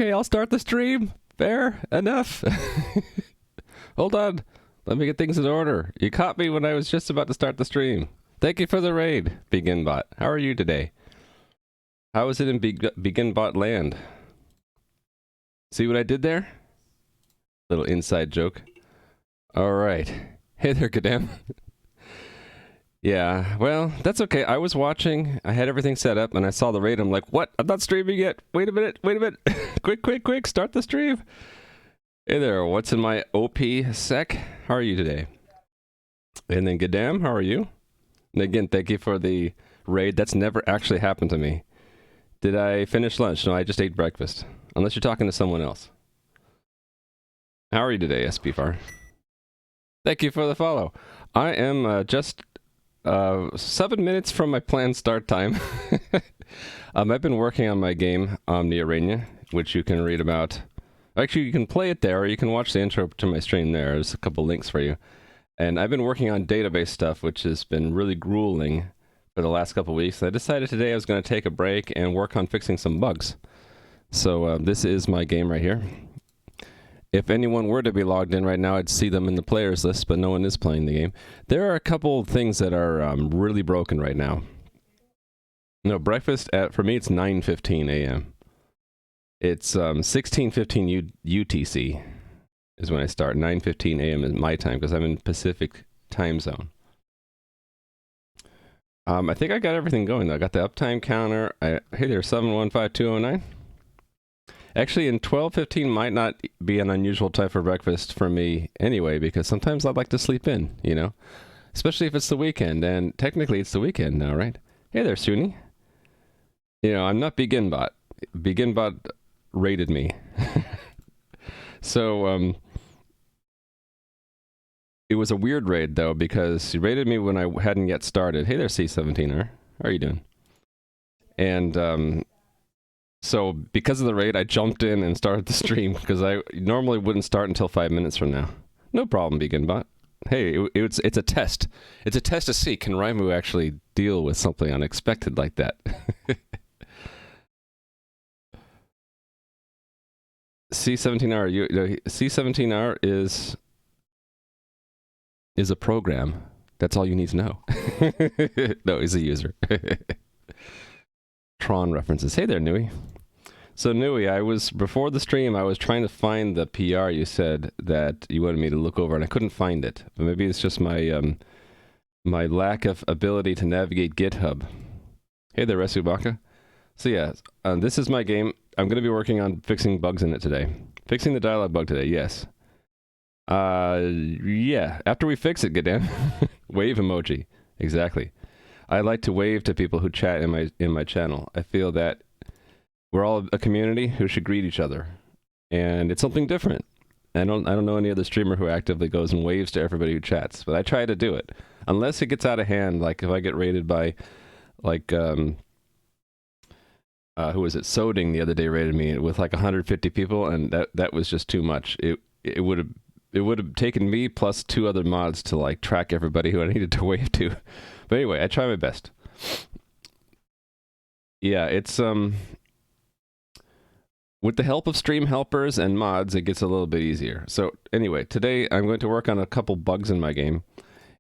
Okay, I'll start the stream. Fair enough. Hold on. Let me get things in order. You caught me when I was just about to start the stream. Thank you for the raid, BeginBot. How are you today? How is it in BeginBot land? See what I did there? Little inside joke. Alright. Hey there, Kadam. Yeah, well, that's okay. I was watching. I had everything set up, and I saw the raid. I'm like, what? I'm not streaming yet. Wait a minute. Quick. Start the stream. Hey there. What's in my OP sec? How are you today? And then Gadam, how are you? And again, thank you for the raid. That's never actually happened to me. Did I finish lunch? No, I just ate breakfast. Unless you're talking to someone else. How are you today, SPFAR? Thank you for the follow. I am just 7 minutes from my planned start time. I've been working on my game, Omni-Arena, which you can read about. Actually, you can play it there, or you can watch the intro to my stream there. There's a couple links for you. And I've been working on database stuff, which has been really grueling for the last couple weeks. I decided today I was going to take a break and work on fixing some bugs. So this is my game right here. If anyone were to be logged in right now, I'd see them in the players list, but no one is playing the game. There are a couple things that are really broken right now. No, breakfast, for me, it's 9:15 a.m. It's 16:15 UTC is when I start. 9:15 a.m. is my time, because I'm in Pacific time zone. I think I got everything going, though. I got the uptime counter. Hey there, 715209. Actually, in 12:15 might not be an unusual time for breakfast for me anyway, because sometimes I'd like to sleep in, you know? Especially if it's the weekend, and technically it's the weekend now, right? Hey there, Suni. You know, I'm not BeginBot. BeginBot rated me. So, it was a weird raid, though, because he raided me when I hadn't yet started. Hey there, C17R. How are you doing? And, so, because of the raid, I jumped in and started the stream, because I normally wouldn't start until 5 minutes from now. No problem, BeginBot. Hey, it's a test. It's a test to see, can Raimu actually deal with something unexpected like that? C17R, C17R is a program. That's all you need to know. No, he's a user. Tron references. Hey there, Nui. So, Nui, before the stream, I was trying to find the PR you said that you wanted me to look over, and I couldn't find it. But maybe it's just my my lack of ability to navigate GitHub. Hey there, Resubaka. So, yeah, this is my game. I'm going to be working on fixing bugs in it today. Fixing the dialogue bug today, yes. Yeah, after we fix it, Gadan. Wave emoji. Exactly. I like to wave to people who chat in my channel. I feel that we're all a community who should greet each other, and it's something different. I don't know any other streamer who actively goes and waves to everybody who chats, but I try to do it. Unless it gets out of hand, like if I get raided by, like, who was it? Soding the other day raided me with like 150 people, and that was just too much. It would have taken me plus 2 other mods to like track everybody who I needed to wave to. But anyway, I try my best. Yeah, it's with the help of stream helpers and mods, it gets a little bit easier. So anyway, today I'm going to work on a couple bugs in my game.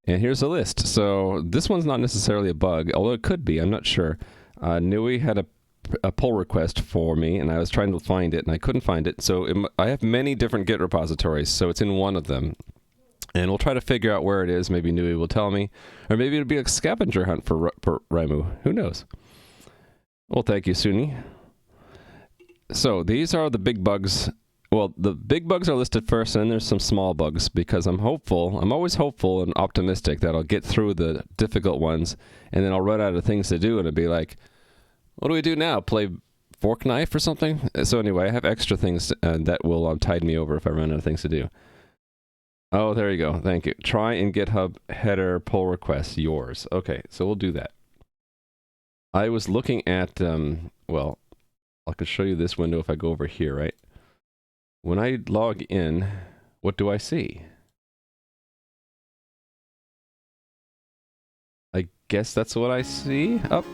And here's a list. So this one's not necessarily a bug, although it could be, I'm not sure. Nui had a pull request for me, and I was trying to find it, and I couldn't find it. So I have many different Git repositories, so it's in one of them. And we'll try to figure out where it is. Maybe Nui will tell me. Or maybe it'll be a scavenger hunt for Raimu. Who knows? Well, thank you, Suni. So these are the big bugs. Well, the big bugs are listed first, and then there's some small bugs, because I'm hopeful. I'm always hopeful and optimistic that I'll get through the difficult ones, and then I'll run out of things to do, and it'll be like, what do we do now? Play fork knife or something? So anyway, I have extra things that will tide me over if I run out of things to do. Oh, there you go. Thank you. Try in GitHub header pull request yours. Okay, so we'll do that. I was looking at, well, I could show you this window if I go over here, right? When I log in, what do I see? I guess that's what I see. Up.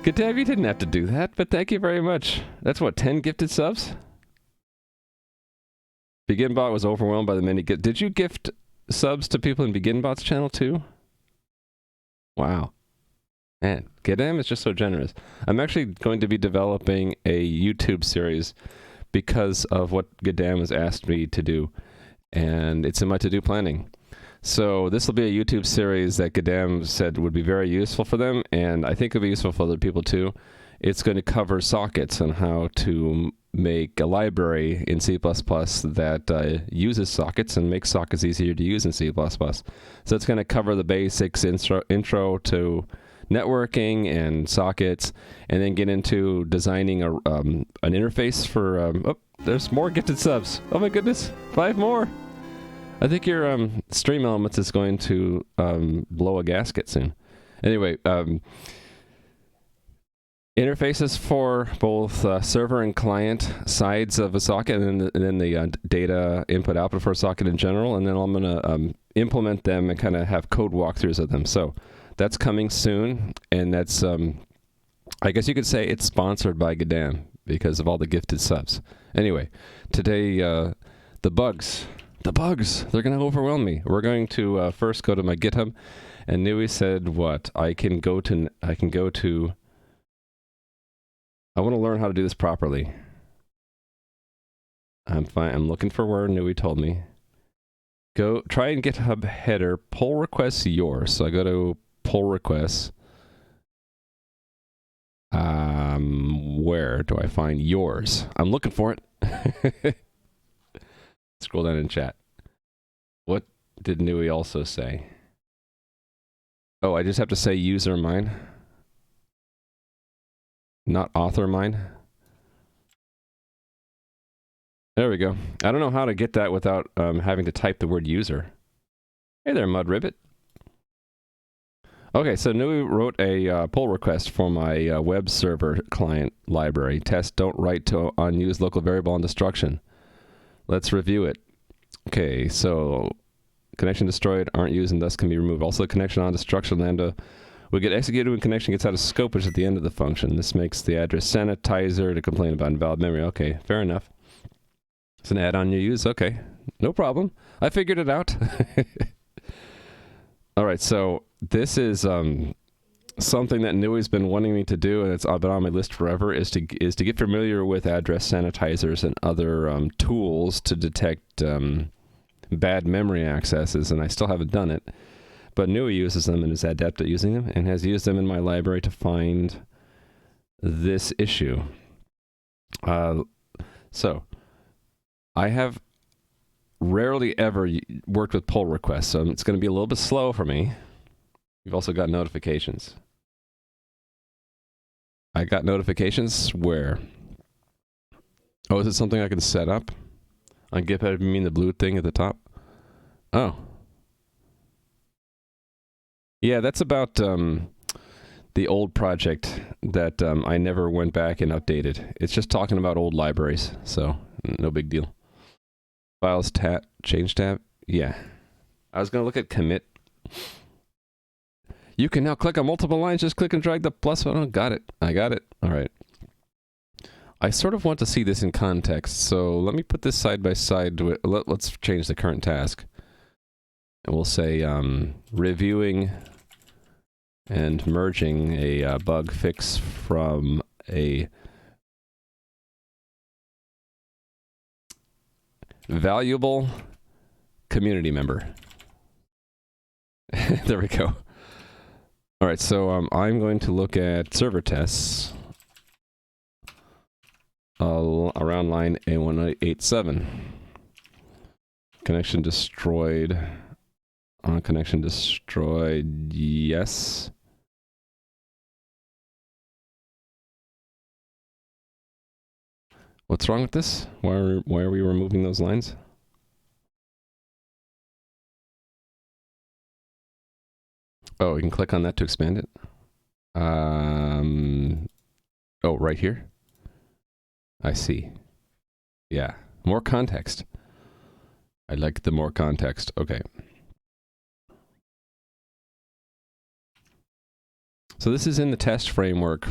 Good damn, you didn't have to do that, but thank you very much. That's what, 10 gifted subs? BeginBot was overwhelmed by the many gifts. Did you gift subs to people in BeginBot's channel too? Wow. Man, Gadam is just so generous. I'm actually going to be developing a YouTube series because of what Gadam has asked me to do. And it's in my to-do planning. So this will be a YouTube series that Gadam said would be very useful for them, and I think it'll be useful for other people too. It's going to cover sockets and how to make a library in C++ that uses sockets and makes sockets easier to use in C++. So it's going to cover the basics, intro to networking and sockets, and then get into designing an interface for... oh, there's more gifted subs. Oh my goodness, 5 more! I think your Stream Elements is going to blow a gasket soon. Anyway, interfaces for both server and client sides of a socket, and then the data input-output for a socket in general, and then I'm going to implement them and kind of have code walkthroughs of them. So that's coming soon, and that's, I guess you could say it's sponsored by Gadam because of all the gifted subs. Anyway, today, the bugs. The bugs, they're going to overwhelm me. We're going to first go to my GitHub, and Nui said what? I want to learn how to do this properly. I'm fine. I'm looking for where Nui told me. Go try and GitHub header, pull requests yours. So I go to pull requests. Where do I find yours? I'm looking for it. Scroll down in chat. What did Nui also say? Oh, I just have to say user mine. Not author mine. There we go. I don't know how to get that without having to type the word user. Hey there, Mudribbit. Okay, so Nui wrote a pull request for my web server client library. Test don't write to unused local variable on destruction. Let's review it. Okay, so connection destroyed, aren't used, and thus can be removed. Also, connection on destruction lambda will get executed when connection gets out of scope, which is at the end of the function. This makes the address sanitizer to complain about invalid memory. Okay, fair enough. It's an add-on you use. Okay, no problem. I figured it out. All right, so this is something that Nui's been wanting me to do, and it's been on my list forever, is to get familiar with address sanitizers and other tools to detect bad memory accesses, and I still haven't done it. But Nui uses them and is adept at using them, and has used them in my library to find this issue. So, I have rarely ever worked with pull requests, so it's going to be a little bit slow for me. You've also got notifications. I got notifications where? Oh, is it something I can set up? On GitHub, you mean the blue thing at the top? Oh. Yeah, that's about the old project that I never went back and updated. It's just talking about old libraries, so no big deal. Files tab, change tab? Yeah. I was going to look at commit. You can now click on multiple lines, just click and drag the plus button. Oh, got it. I got it. All right. I sort of want to see this in context, so let me put this side by side. Let's change the current task. And we'll say reviewing and merging a bug fix from a valuable community member. There we go. All right, so I'm going to look at server tests around line A1887. Connection destroyed. On connection destroyed, yes. What's wrong with this? Why are we removing those lines? Oh, you can click on that to expand it. Oh, right here? I see. Yeah, more context. I like the more context. Okay. So this is in the test framework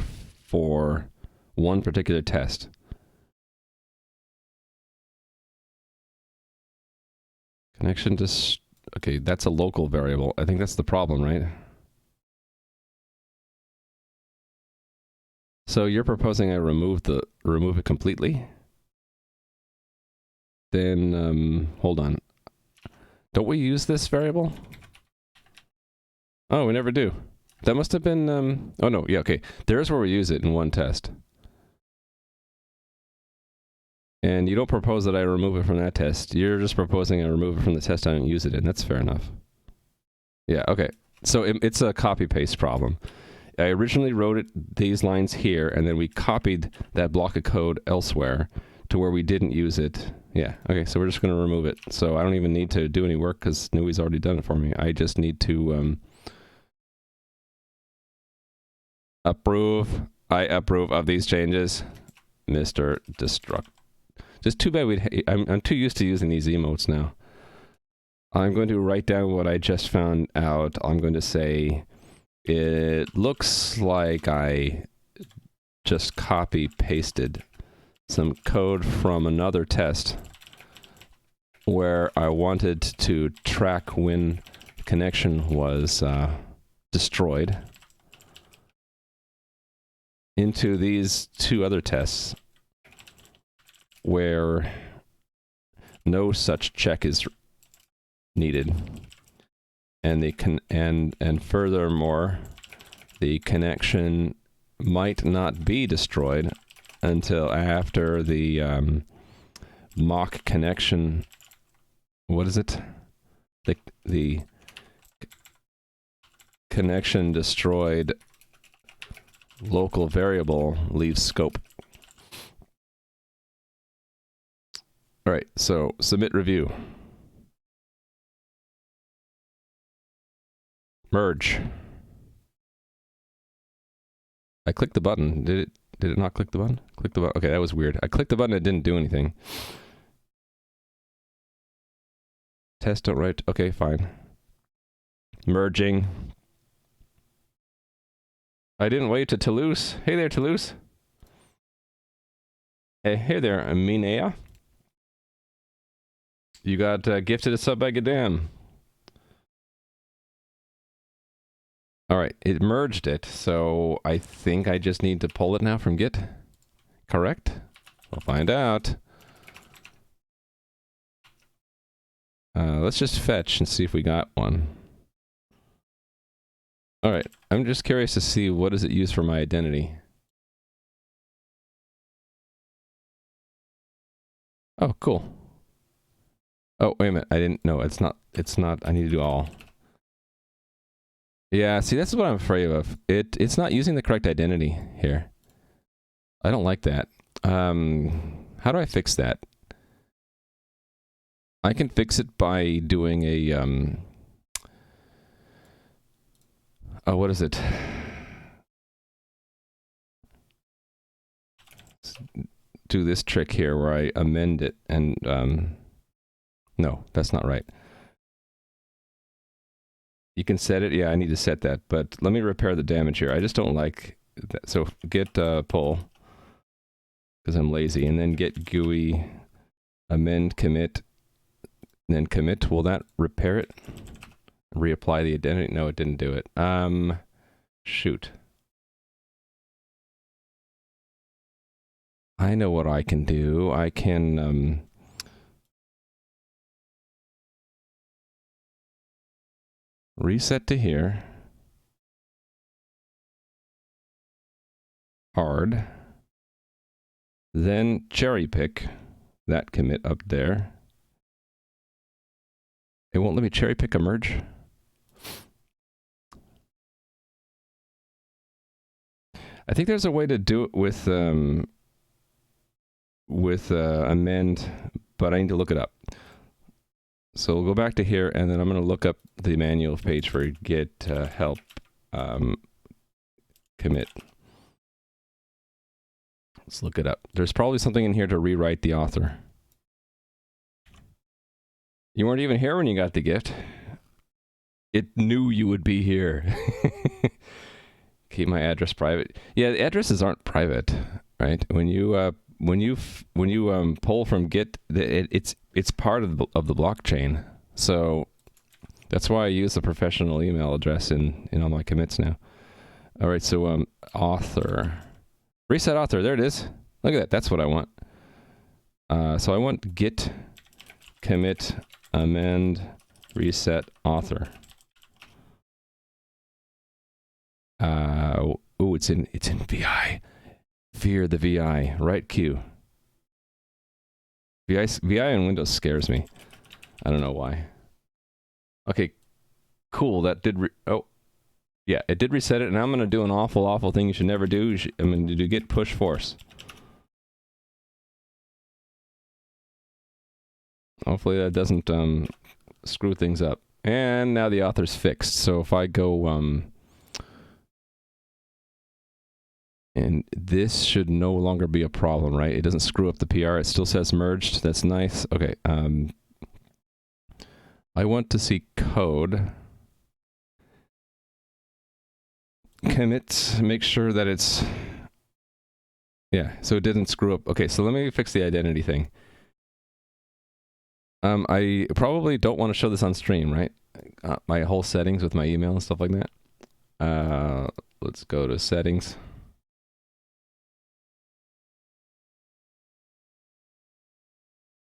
for one particular test. Connection to... Okay, that's a local variable. I think that's the problem, right? So you're proposing I remove it completely? Then, hold on. Don't we use this variable? Oh, we never do. That must have been, oh no, yeah, okay. There's where we use it in one test. And you don't propose that I remove it from that test. You're just proposing I remove it from the test I don't use it in. That's fair enough. Yeah, okay. So it's a copy-paste problem. I originally wrote these lines here, and then we copied that block of code elsewhere to where we didn't use it. Yeah, okay, so we're just going to remove it. So I don't even need to do any work because Nui's already done it for me. I just need to approve. I approve of these changes, Mr. Destruct. Just too bad I'm too used to using these emotes now. I'm going to write down what I just found out. I'm going to say, it looks like I just copy-pasted some code from another test where I wanted to track when connection was destroyed into these two other tests where no such check is needed, and and furthermore, the connection might not be destroyed until after the mock connection. What is it? The connection destroyed local variable leaves scope. All right, so submit review. Merge. I clicked the button. Did it not click the button? Click the button. Okay, that was weird. I clicked the button, it didn't do anything. Test don't write. Okay, fine. Merging. I didn't wait to Toulouse. Hey there, Toulouse. Hey there, Minea. You got gifted a sub by Gadam. Alright, it merged it, so I think I just need to pull it now from Git. Correct? We'll find out. Let's just fetch and see if we got one. Alright, I'm just curious to see what does it use for my identity. Oh, cool. Oh, wait a minute, I didn't... No, it's not... I need to do all. Yeah, see, that's what I'm afraid of. It's not using the correct identity here. I don't like that. How do I fix that? I can fix it by doing a, oh, what is it? Do this trick here where I amend it and, no, that's not right. You can set it. Yeah, I need to set that. But let me repair the damage here. I just don't like that. So git pull, because I'm lazy, and then git GUI amend commit, and then commit. Will that repair it? Reapply the identity? No, it didn't do it. Shoot. I know what I can do. I can reset to here. Hard. Then cherry pick that commit up there. It won't let me cherry pick a merge. I think there's a way to do it with amend, but I need to look it up. So we'll go back to here, and then I'm going to look up the manual page for git help commit. Let's look it up. There's probably something in here to rewrite the author. You weren't even here when you got the gift. It knew you would be here. Keep my address private. Yeah, the addresses aren't private, right? When you pull from Git, it's part of the blockchain. So that's why I use the professional email address in all my commits now. All right, so author, reset author. There it is. Look at that. That's what I want. So I want git commit amend reset author. Oh, it's in VI. Fear the VI. Right Q. VI in Windows scares me. I don't know why. Okay, cool. That did. Oh, yeah, it did reset it, and I'm gonna do an awful thing you should never do. I'm gonna do git push force. Hopefully that doesn't screw things up. And now the author's fixed. So if I go and this should no longer be a problem, right? It doesn't screw up the PR. It still says merged. That's nice. Okay. I want to see code. Commit. Make sure that it's... Yeah, so it didn't screw up. Okay, so let me fix the identity thing. I probably don't want to show this on stream, right? My whole settings with my email and stuff like that. Let's go to settings.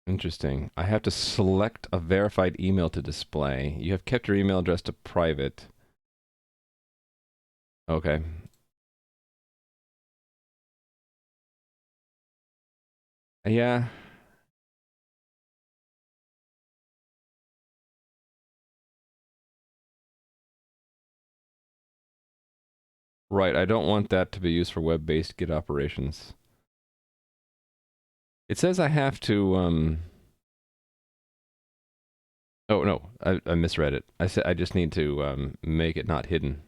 Interesting. I have to select a verified email to display. You have kept your email address to private. Okay. Yeah. Right, I don't want that to be used for web-based Git operations. It says I have to, Oh, no, I misread it. I said I just need to make it not hidden.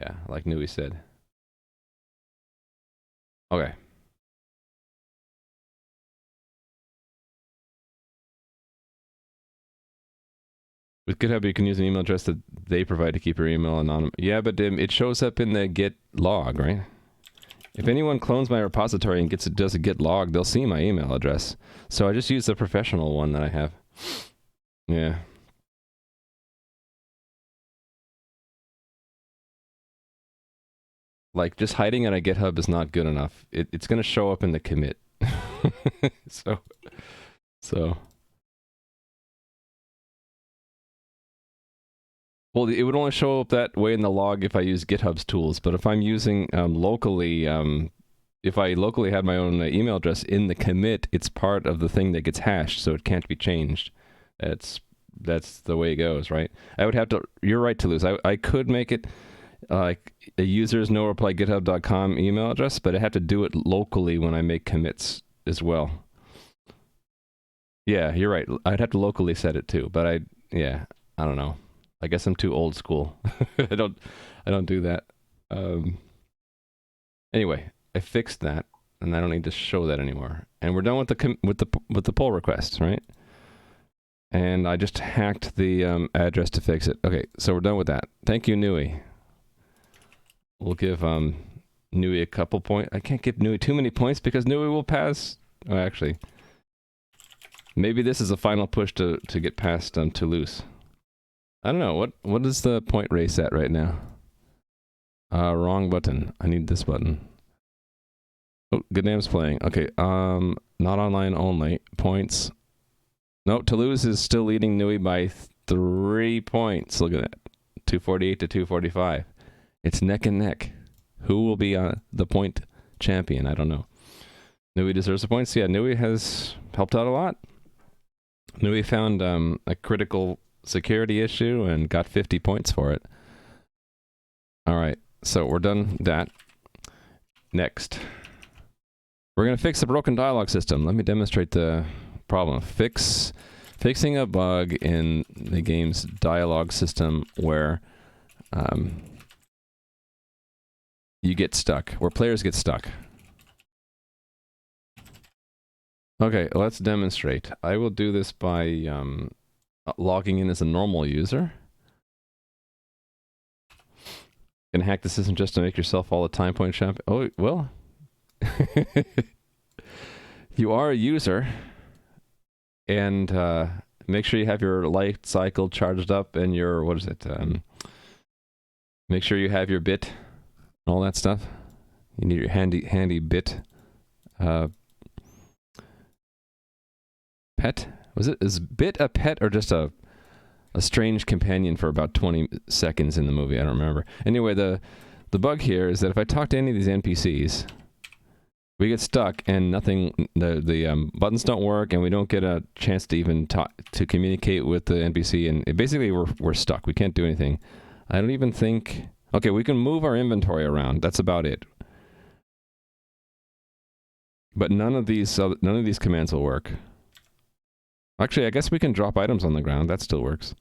Yeah, like Nui said. Okay. With GitHub, you can use an email address that they provide to keep your email anonymous. Yeah, but it shows up in the Git log, right? If anyone clones my repository and does a Git log, they'll see my email address. So I just use the professional one that I have. Yeah. Like, just hiding it on GitHub is not good enough. It's going to show up in the commit. So. Well, it would only show up that way in the log if I use GitHub's tools. But if I'm using locally, if I locally had my own email address in the commit, it's part of the thing that gets hashed, so it can't be changed. That's the way it goes, right? I would have to. You're right, Toulouse. I could make it like a user's no reply github.com email address, but I have to do it locally when I make commits as well. Yeah, you're right. I'd have to locally set it too, but I don't know. I guess I'm too old school. I don't do that. Anyway, I fixed that, and I don't need to show that anymore. And we're done with the pull request, right? And I just hacked the address to fix it. Okay, so we're done with that. Thank you, Nui. We'll give Nui a couple points. I can't give Nui too many points because Nui will pass. Oh, actually, maybe this is a final push to get past Toulouse. I don't know. What is the point race at right now? Wrong button. I need this button. Oh, good name's playing. Okay. Not online only. Points. No, Toulouse is still leading Nui by 3 points. Look at that. 248 to 245. It's neck and neck. Who will be the point champion? I don't know. Nui deserves the points. Yeah, Nui has helped out a lot. Nui found a critical security issue and got 50 points for it. All right, so we're done that. Next, we're going to fix the broken dialogue system. Let me demonstrate the problem. Fixing a bug in the game's dialogue system where you get stuck, where players get stuck. Okay, let's demonstrate. I will do this by logging in as a normal user. Gonna hack the system just to make yourself all the time point champ. Oh, well. You are a user. And make sure you have your life cycle charged up and your, what is it? Make sure you have your bit, all that stuff. You need your handy bit. Pet? Is bit a pet or just a strange companion for about 20 seconds in the movie? I don't remember. Anyway, the bug here is that if I talk to any of these NPCs, we get stuck and nothing, the buttons don't work and we don't get a chance to even to communicate with the NPC, and basically we're stuck. We can't do anything. I don't even think, okay, we can move our inventory around. That's about it. But none of these commands will work. Actually, I guess we can drop items on the ground. That still works.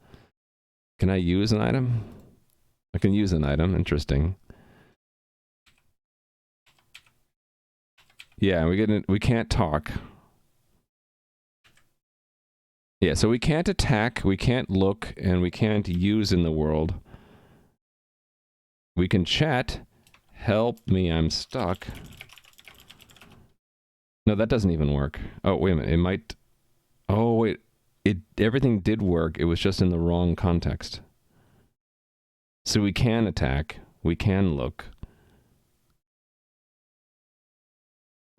Can I use an item? I can use an item. Interesting. Yeah, we can't talk. Yeah, so we can't attack, we can't look, and we can't use in the world. We can chat. Help me, I'm stuck. No, that doesn't even work. Oh, wait a minute. It might... Oh, wait. Everything did work. It was just in the wrong context. So we can attack. We can look.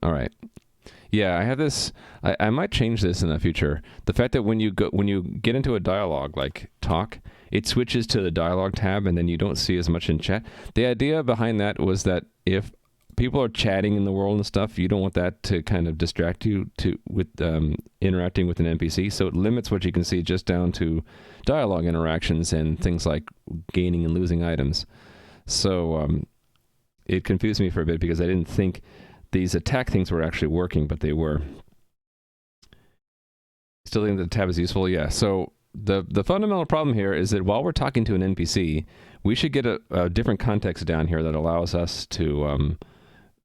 All right. Yeah, I have this... I might change this in the future. The fact that when you get into a dialogue, like talk, it switches to the dialogue tab and then you don't see as much in chat. The idea behind that was that if people are chatting in the world and stuff, you don't want that to kind of distract you with interacting with an NPC. So it limits what you can see just down to dialogue interactions and things like gaining and losing items. So it confused me for a bit because I didn't think these attack things were actually working, but they were. Still think the tab is useful? Yeah. So the fundamental problem here is that while we're talking to an NPC, we should get a different context down here that allows us to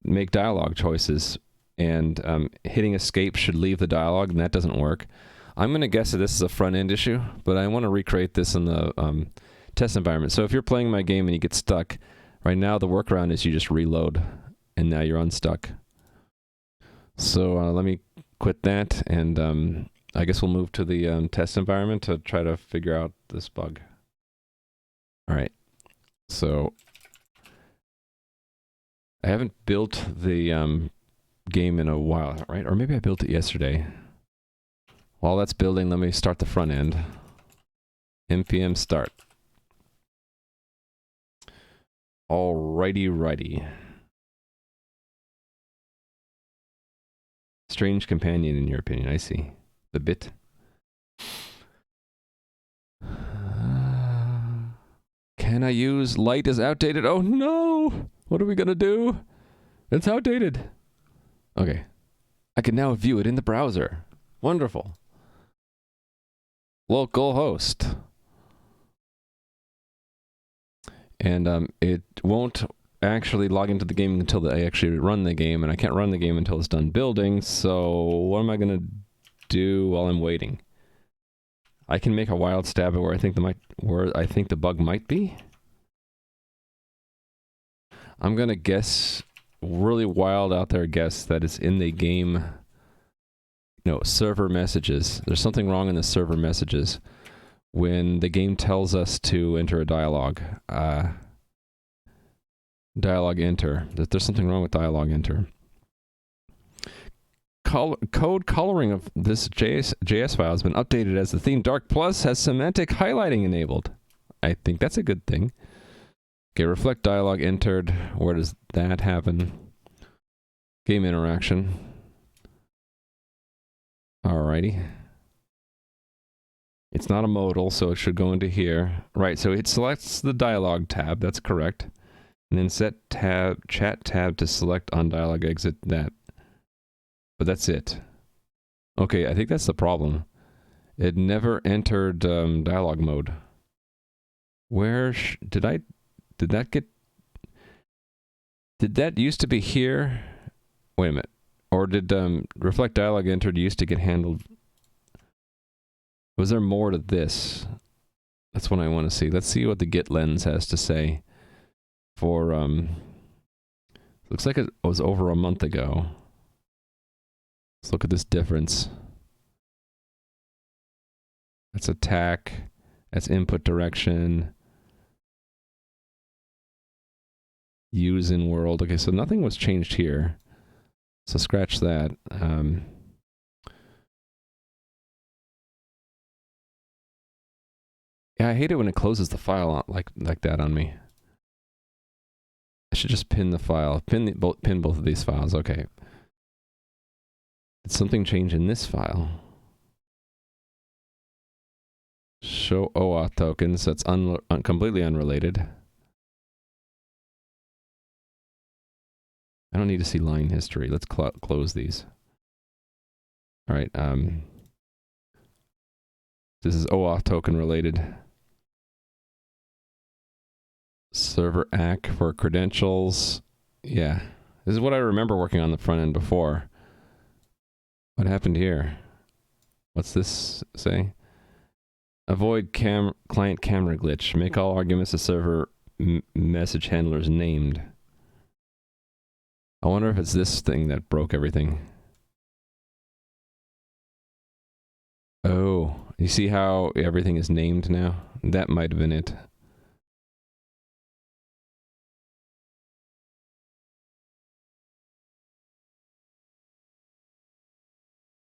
make dialogue choices, and hitting escape should leave the dialogue, and that doesn't work. I'm going to guess that this is a front-end issue, but I want to recreate this in the test environment. So if you're playing my game and you get stuck, right now the workaround is you just reload, and now you're unstuck. So let me quit that, and I guess we'll move to the test environment to try to figure out this bug. All right. So I haven't built the game in a while, right? Or maybe I built it yesterday. While that's building, let me start the front end. npm start. Righty. Strange companion, in your opinion. I see. The bit. Can I use light is outdated? Oh no! What are we gonna do? It's outdated. Okay. I can now view it in the browser. Wonderful. Local host. And it won't actually log into the game until I actually run the game, and I can't run the game until it's done building, so what am I gonna do while I'm waiting? I can make a wild stab at where I think the bug might be. I'm gonna guess, really wild out there guess, that it's in the game. No, server messages. There's something wrong in the server messages when the game tells us to enter a dialogue. Dialogue enter. There's something wrong with dialogue enter. Code coloring of this JS file has been updated as the theme Dark Plus has semantic highlighting enabled. I think that's a good thing. Okay, reflect dialogue entered. Where does that happen? Game interaction. Alrighty. It's not a modal, so it should go into here. Right, so it selects the dialogue tab. That's correct. And then set chat tab to select on dialogue exit that. But that's it. Okay, I think that's the problem. It never entered dialogue mode. Where did that used to be here? Wait a minute. Or did reflect dialogue entered used to get handled? Was there more to this? That's what I want to see. Let's see what the git lens has to say. for, looks like it was over a month ago. Let's look at this difference. That's attack. That's input direction. Use in world. Okay, so nothing was changed here. So scratch that. Yeah, I hate it when it closes the file on, like that on me. I should just pin the file. Pin both of these files. Okay. Did something change in this file? Show OAuth tokens. That's completely unrelated. I don't need to see line history. Let's close these. All right. This is OAuth token related. Server ACK for credentials. Yeah. This is what I remember working on the front end before. What happened here? What's this say? Avoid client camera glitch. Make all arguments to server message handlers named. I wonder if it's this thing that broke everything. Oh, you see how everything is named now? That might have been it.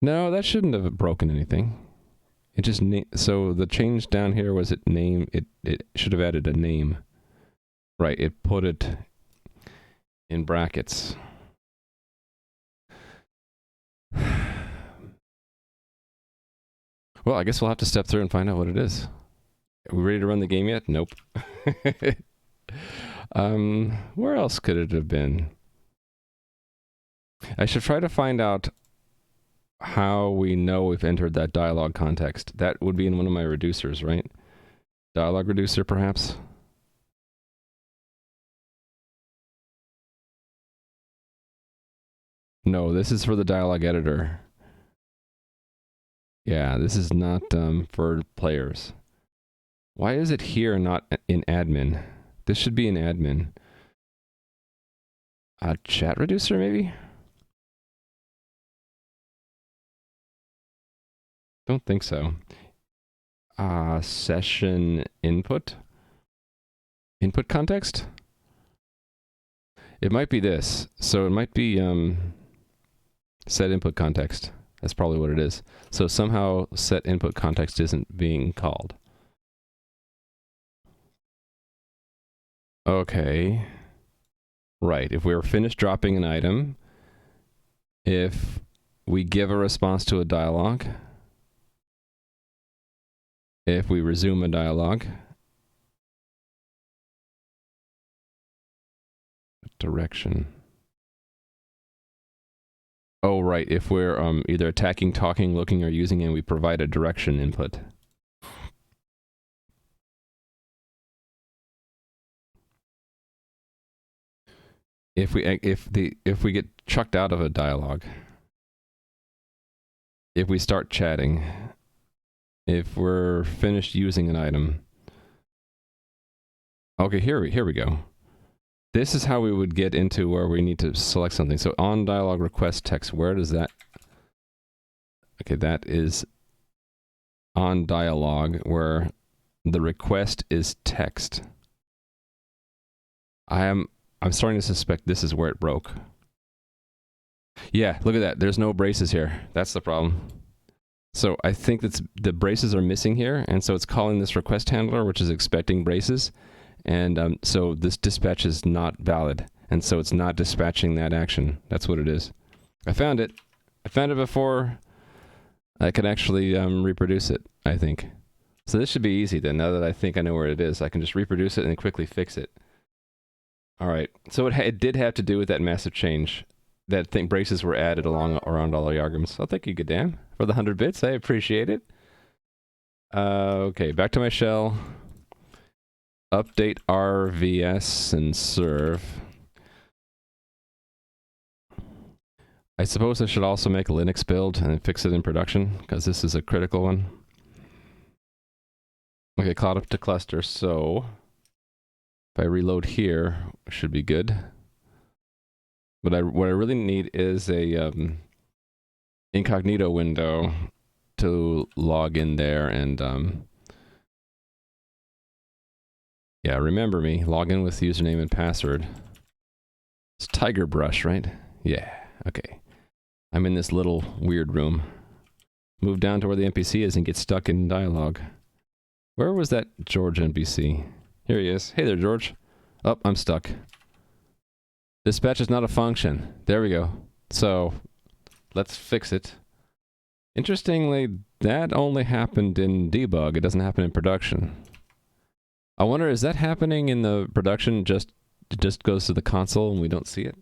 No, that shouldn't have broken anything. It just so the change down here was it name. It should have added a name. Right, it put it in brackets. Well, I guess we'll have to step through and find out what it is. Are we ready to run the game yet? Nope. Where else could it have been? I should try to find out how we know we've entered that dialog context. That would be in one of my reducers, right? Dialog reducer, perhaps? No, this is for the dialog editor. Yeah, this is not for players. Why is it here and not in admin? This should be in admin. A chat reducer, maybe? Don't think so. Session input? Input context? It might be this. So it might be set input context. That's probably what it is. So somehow set input context isn't being called. Okay. Right. If we were finished dropping an item, if we give a response to a dialog, if we resume a dialog, direction. Oh, right. If we're either attacking, talking, looking, or using, and we provide a direction input. If we get chucked out of a dialogue, if we start chatting, if we're finished using an item. Okay, here we go. This is how we would get into where we need to select something. So on dialog request text, where does that? Okay, that is on dialog where the request is text. I'm starting to suspect this is where it broke. Yeah, look at that. There's no braces here. That's the problem. So I think that's the braces are missing here, and so it's calling this request handler, which is expecting braces. And so this dispatch is not valid, and so it's not dispatching that action. That's what it is. I found it. I found it before I could actually reproduce it, I think. So this should be easy then. Now that I think I know where it is, I can just reproduce it and quickly fix it. All right. So it did have to do with that massive change. That braces were added around all the arguments. I'll thank you, Goddamn, for the 100 bits. I appreciate it. Okay, back to my shell. Update RVS and serve. I suppose I should also make a Linux build and fix it in production, because this is a critical one. Okay, cloud up to cluster, so If I reload here, it should be good. But what I really need is a incognito window to log in there and yeah, remember me. Log in with username and password. It's Tiger Brush, right? Yeah, okay. I'm in this little weird room. Move down to where the NPC is and get stuck in dialogue. Where was that George NPC? Here he is. Hey there, George. Oh, I'm stuck. Dispatch is not a function. There we go. So, let's fix it. Interestingly, that only happened in debug. It doesn't happen in production. I wonder, is that happening in the production? It just goes to the console and we don't see it?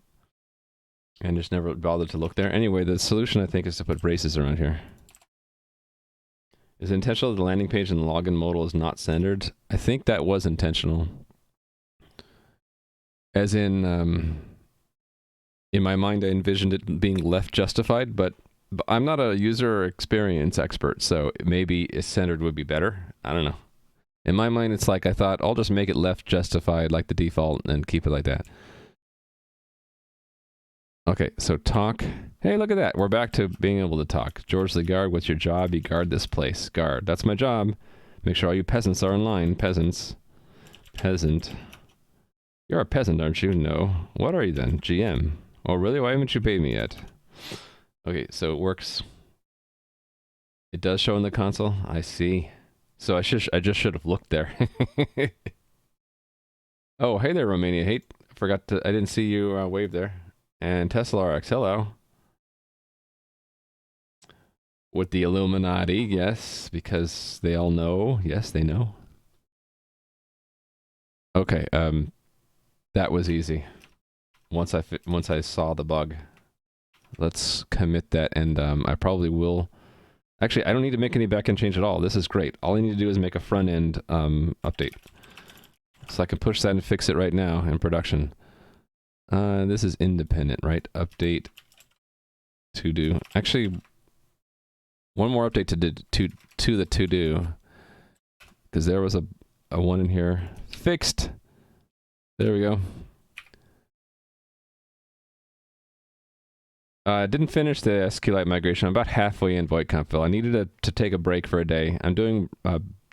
And just never bothered to look there. Anyway, the solution, I think, is to put braces around here. Is it intentional that the landing page in the login modal is not centered? I think that was intentional. As in my mind, I envisioned it being left justified, but I'm not a user experience expert, so maybe centered would be better. I don't know. In my mind, it's like I thought, I'll just make it left justified like the default and keep it like that. Okay, so talk. Hey, look at that. We're back to being able to talk. George the guard, what's your job? You guard this place. Guard. That's my job. Make sure all you peasants are in line. Peasants. Peasant. You're a peasant, aren't you? No. What are you then? GM. Oh, really? Why haven't you paid me yet? Okay, so it works. It does show in the console. I see. So I just should have looked there. Oh, hey there, Romania. Hey, I didn't see you wave there. And Tesla RX, hello. With the Illuminati, yes, because they all know. Yes, they know. Okay, that was easy. Once I saw the bug. Let's commit that, and I probably will. Actually, I don't need to make any backend change at all. This is great. All I need to do is make a front end update. So I can push that and fix it right now in production. This is independent, right? Update to do. Actually, one more update to the to do, because there was a one in here fixed. There we go. I didn't finish the SQLite migration. I'm about halfway in VoidCompville. I needed to take a break for a day. I'm doing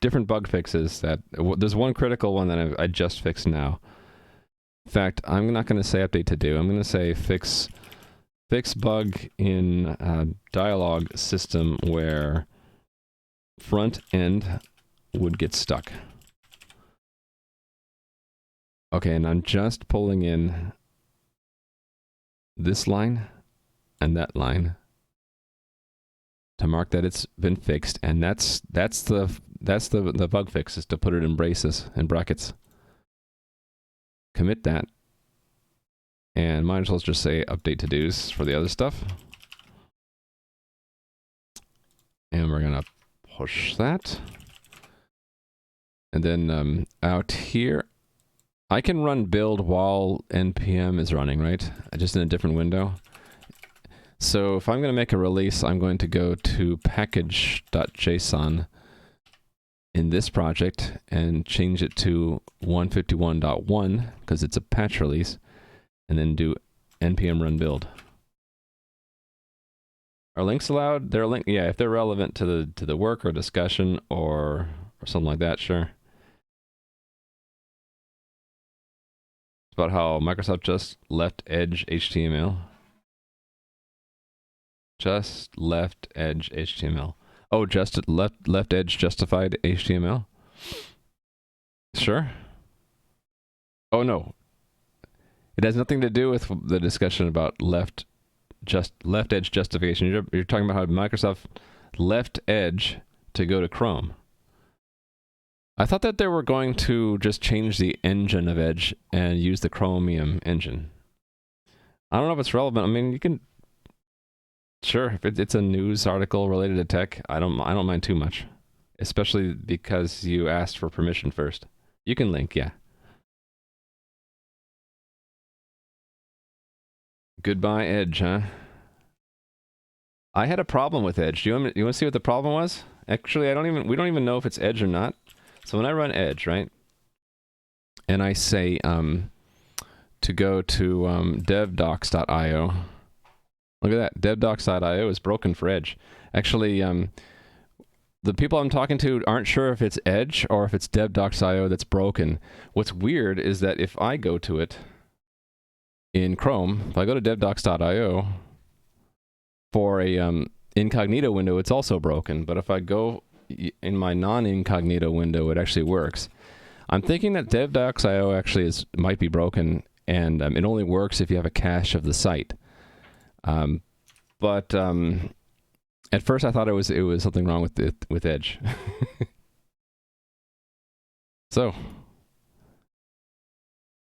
different bug fixes. There's one critical one that I just fixed now. In fact, I'm not going to say update to do. I'm going to say fix bug in dialogue system where front end would get stuck. Okay, and I'm just pulling in this line and that line to mark that it's been fixed, and that's the bug fix, is to put it in braces and brackets. Commit that, and might as well just say update to dos for the other stuff, and we're gonna push that, and then out here I can run build while npm is running, right? Just in a different window. So if I'm going to make a release, I'm going to go to package.json in this project and change it to 151.1 because it's a patch release, and then do npm run build. Are links allowed? They're yeah, if they're relevant to the work or discussion or something like that, sure. It's about how Microsoft just left Edge HTML. Just left Edge HTML. Oh, just left Edge justified HTML? Sure. Oh no. It has nothing to do with the discussion about left Edge justification. You're talking about how Microsoft left Edge to go to Chrome. I thought that they were going to just change the engine of Edge and use the Chromium engine. I don't know if it's relevant. I mean, you can... Sure, if it's a news article related to tech, I don't mind too much. Especially because you asked for permission first. You can link, yeah. Goodbye, Edge, huh? I had a problem with Edge. You want to see what the problem was? Actually, we don't even know if it's Edge or not. So when I run Edge, right? and I say to go to devdocs.io. Look at that. Devdocs.io is broken for Edge. Actually, the people I'm talking to aren't sure if it's Edge or if it's devdocs.io that's broken. What's weird is that if I go to it in Chrome, if I go to devdocs.io for a incognito window, it's also broken. But if I go in my non-incognito window, it actually works. I'm thinking that devdocs.io actually might be broken, and it only works if you have a cache of the site. But at first I thought it was something wrong with Edge. So,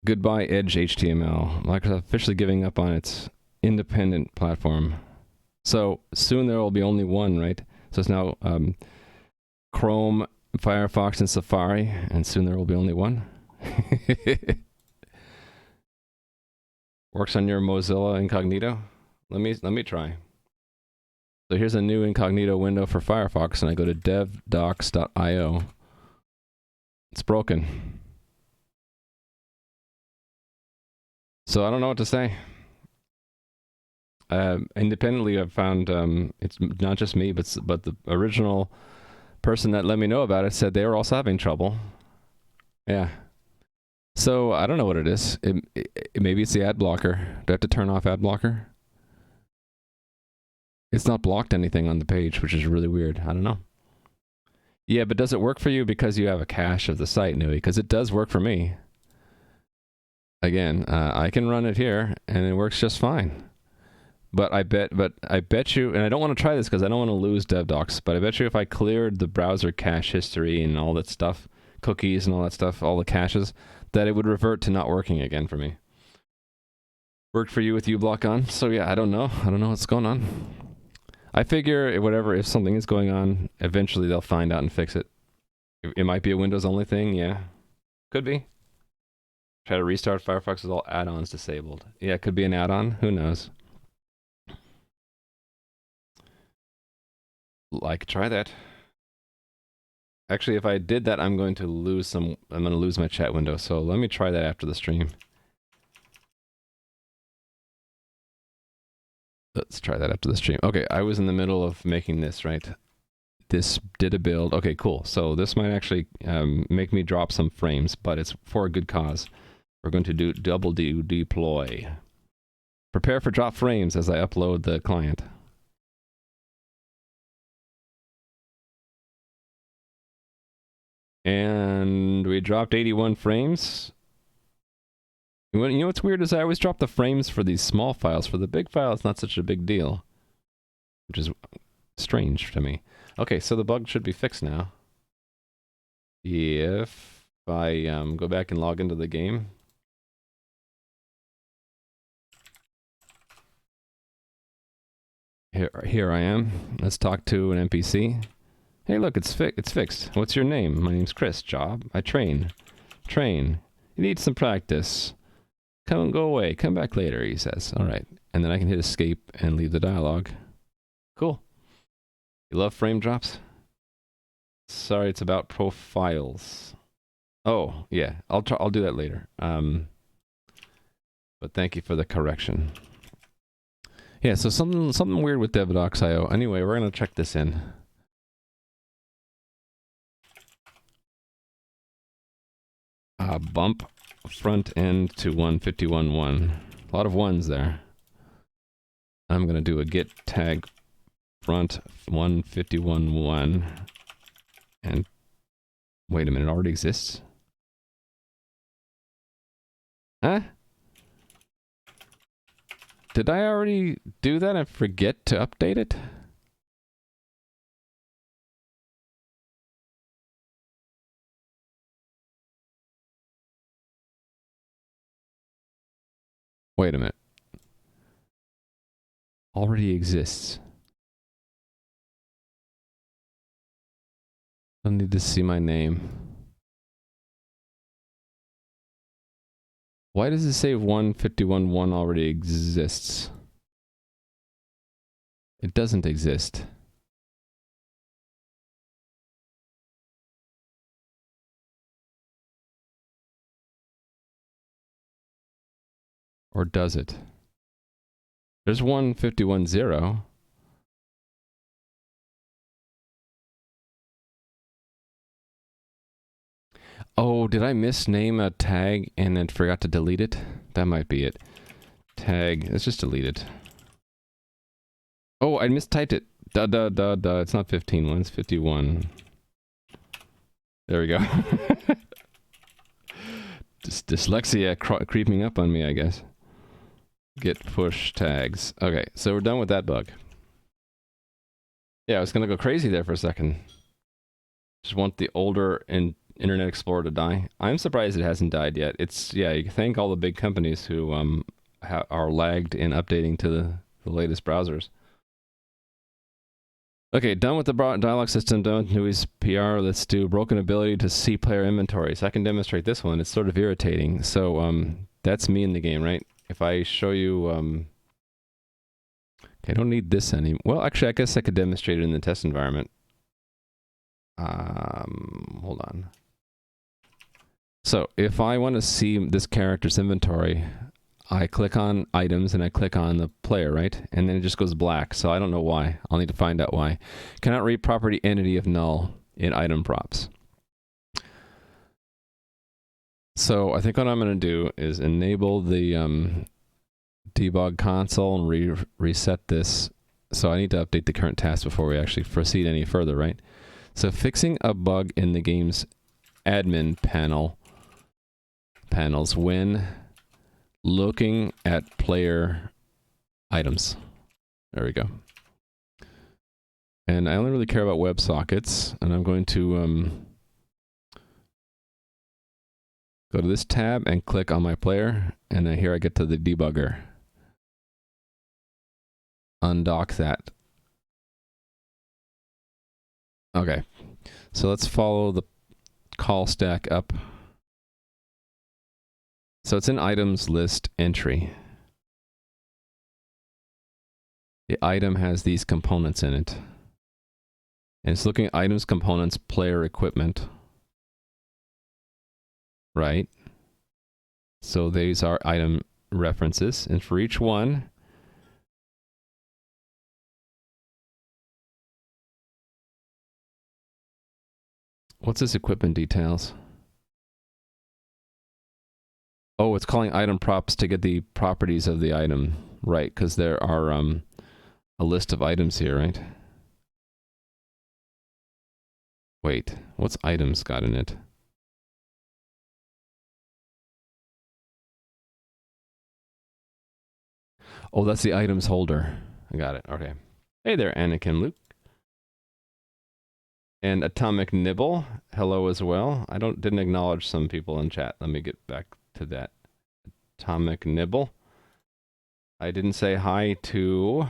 goodbye Edge HTML. Microsoft officially giving up on its independent platform. So soon there will be only one, right? So it's now Chrome, Firefox, and Safari, and soon there will be only one. Works on your Mozilla Incognito? Let me try. So here's a new incognito window for Firefox, and I go to devdocs.io. It's broken. So I don't know what to say. Independently, I've found it's not just me, but the original person that let me know about it said they were also having trouble. Yeah. So I don't know what it is. Maybe it's the ad blocker. Do I have to turn off ad blocker? It's not blocked anything on the page, which is really weird. I don't know. Yeah, but does it work for you because you have a cache of the site, Nui? Because it does work for me. Again, I can run it here, and it works just fine. But I bet you, and I don't want to try this because I don't want to lose DevDocs, but I bet you if I cleared the browser cache history and all that stuff, cookies and all that stuff, all the caches, that it would revert to not working again for me. Worked for you with uBlock on? So yeah, I don't know. I don't know what's going on. I figure if something is going on, eventually they'll find out and fix it. It might be a Windows-only thing, yeah. Could be. Try to restart Firefox with all add-ons disabled. Yeah, it could be an add-on. Who knows? Try that. Actually, if I did that, I'm going to lose my chat window. So let me try that after the stream. Let's try that after the stream. Okay, I was in the middle of making this, right? This did a build. Okay, cool. So this might actually make me drop some frames, but it's for a good cause. We're going to do double deploy. Prepare for drop frames as I upload the client. And we dropped 81 frames. You know what's weird is I always drop the frames for these small files. For the big file, it's not such a big deal. Which is strange to me. Okay, so the bug should be fixed now. If I go back and log into the game. Here I am. Let's talk to an NPC. Hey, look, it's fixed. What's your name? My name's Chris. Job? I train. Train. You need some practice. Come and go away. Come back later, he says. All right. And then I can hit escape and leave the dialogue. Cool. You love frame drops? Sorry, it's about profiles. Oh, yeah. I'll do that later. But thank you for the correction. Yeah, so something weird with devdocs.io. Anyway, we're going to check this in. Bump front end to 151.1. A lot of ones there. I'm going to do a git tag front 151.1. And wait a minute, it already exists? Huh? Did I already do that and forget to update it? Wait a minute. Already exists. I need to see my name. Why does it say 151.1 already exists? It doesn't exist. Or does it? There's 151.0. Oh, did I misname a tag and then forgot to delete it? That might be it. Tag. Let's just delete it. Oh, I mistyped it. Duh, duh, duh, duh. It's not 15.1, it's 51. There we go. Dyslexia creeping up on me, I guess. Git push tags. Okay, so we're done with that bug. Yeah, I was gonna go crazy there for a second. Just want the older Internet Explorer to die. I'm surprised it hasn't died yet. It's, yeah, you thank all the big companies who are lagged in updating to the latest browsers. Okay, done with the dialog system, done with Nui's PR. Let's do broken ability to see player inventory. So I can demonstrate this one. It's sort of irritating. So that's me in the game, right? If I show you, okay, I don't need this anymore. Well, actually, I guess I could demonstrate it in the test environment. Hold on. So if I want to see this character's inventory, I click on items and I click on the player, right? And then it just goes black. So I don't know why. I'll need to find out why. Cannot read property entity if null in item props. So I think what I'm going to do is enable the debug console and reset this. So I need to update the current task before we actually proceed any further, right? So fixing a bug in the game's admin panels when looking at player items. There we go. And I only really care about WebSockets, and I'm going to go to this tab and click on my player, and then here I get to the debugger. Undock that. Okay, so let's follow the call stack up. So it's in items list entry. The item has these components in it. And it's looking at items, components, player equipment. Right? So these are item references. And for each one, what's this equipment details? Oh, it's calling item props to get the properties of the item. Right, because there are a list of items here, right? Wait, what's items got in it? Oh, that's the items holder. I got it. Okay. Hey there, Anakin Luke. And Atomic Nibble, hello as well. I didn't acknowledge some people in chat. Let me get back to that. Atomic Nibble. I didn't say hi to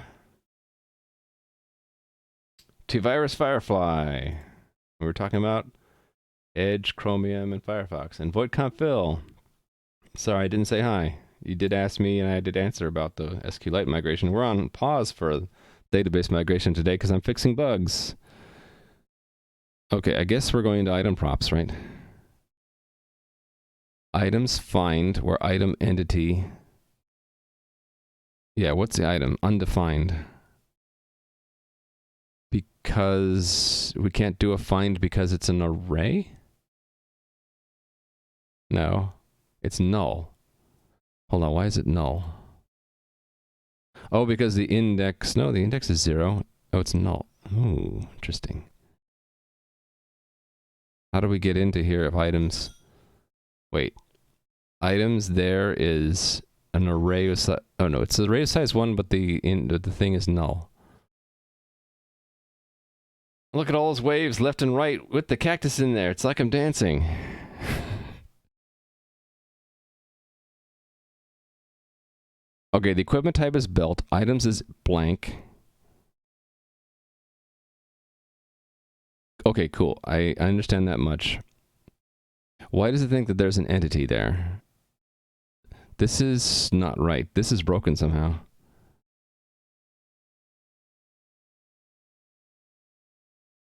Virus Firefly. We were talking about Edge, Chromium, and Firefox. And VoidConf Phil. Sorry, I didn't say hi. You did ask me, and I did answer about the SQLite migration. We're on pause for database migration today because I'm fixing bugs. Okay, I guess we're going to item props, right? Items find where item entity. Yeah, what's the item? Undefined. Because we can't do a find because it's an array? No, it's null. Hold on, why is it null? Oh, because the index, no, the index is 0. Oh, it's null. Ooh, interesting. How do we get into here if items, wait, items there is an array of size, oh no, it's an array of size 1, but the thing is null. Look at all those waves left and right with the cactus in there. It's like I'm dancing. Okay, the equipment type is belt. Items is blank. Okay, cool. I understand that much. Why does it think that there's an entity there? This is not right. This is broken somehow.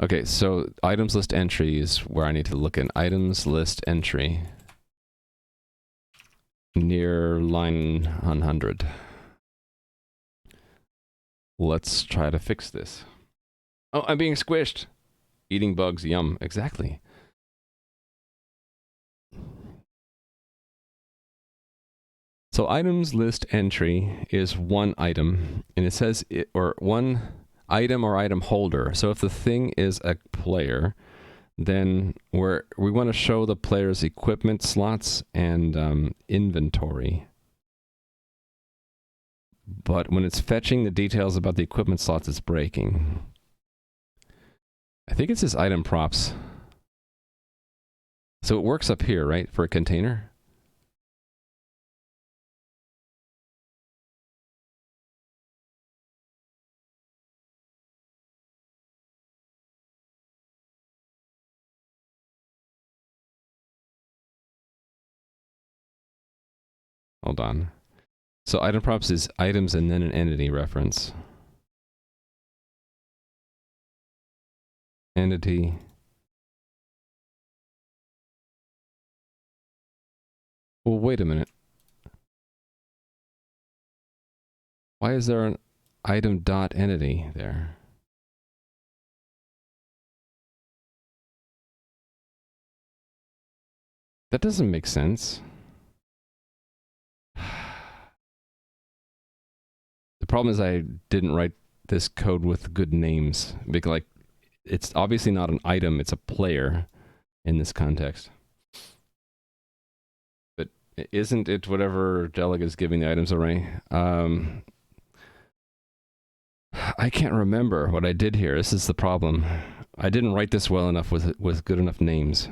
Okay, so items list entry is where I need to look in. Items list entry. near line 100. Let's try to fix this. Oh, I'm being squished. Eating bugs, yum. Exactly. So items list entry is one item, and it says or one item or item holder. So if the thing is a player, then we want to show the player's equipment slots and inventory. But when it's fetching the details about the equipment slots, it's breaking. I think it says item props. So it works up here, right, for a container? Hold on. So item props is items and then an entity reference. Entity. Well, wait a minute. Why is there an item dot entity there? That doesn't make sense. The problem is I didn't write this code with good names. Because, like, it's obviously not an item, it's a player in this context. But isn't it whatever delegate is giving the items array? I can't remember what I did here. This is the problem. I didn't write this well enough with good enough names.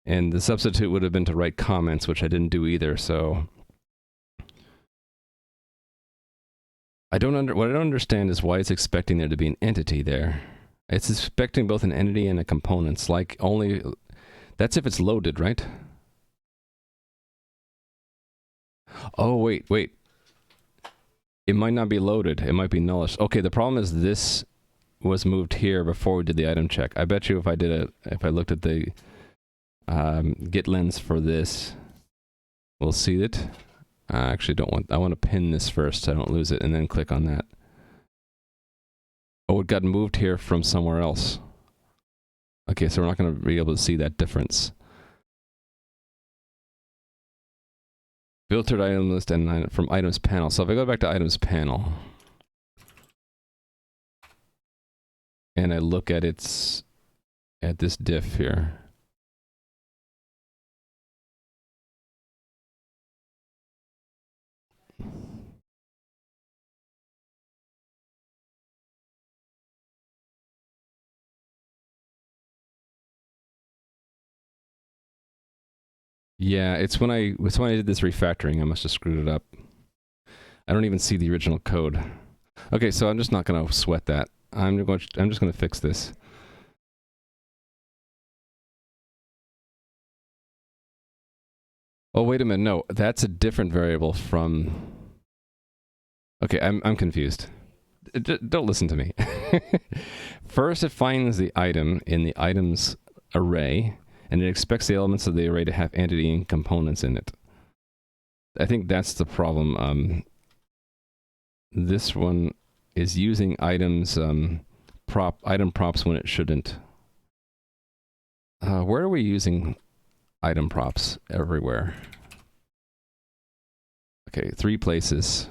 And the substitute would have been to write comments, which I didn't do either, so... what I don't understand is why it's expecting there to be an entity there. It's expecting both an entity and a component. It's like only... That's if it's loaded, right? Oh, wait. It might not be loaded. It might be nullish. Okay, the problem is this was moved here before we did the item check. I bet you if I looked at the git lens for this, we'll see it. I actually I want to pin this first so I don't lose it, and then click on that. Oh, it got moved here from somewhere else. Okay, so we're not going to be able to see that difference. Filtered item list and from items panel. So if I go back to items panel and I look at this diff here. Yeah, it's when I did this refactoring. I must have screwed it up. I don't even see the original code. Okay, so I'm just not going to sweat that. I'm just going to fix this. Oh, wait a minute. No, that's a different variable from... Okay, I'm confused. Don't listen to me. First, it finds the item in the items array, and it expects the elements of the array to have entity and components in it. I think that's the problem. This one is using items item props when it shouldn't. Where are we using item props? Everywhere. Okay, 3 places.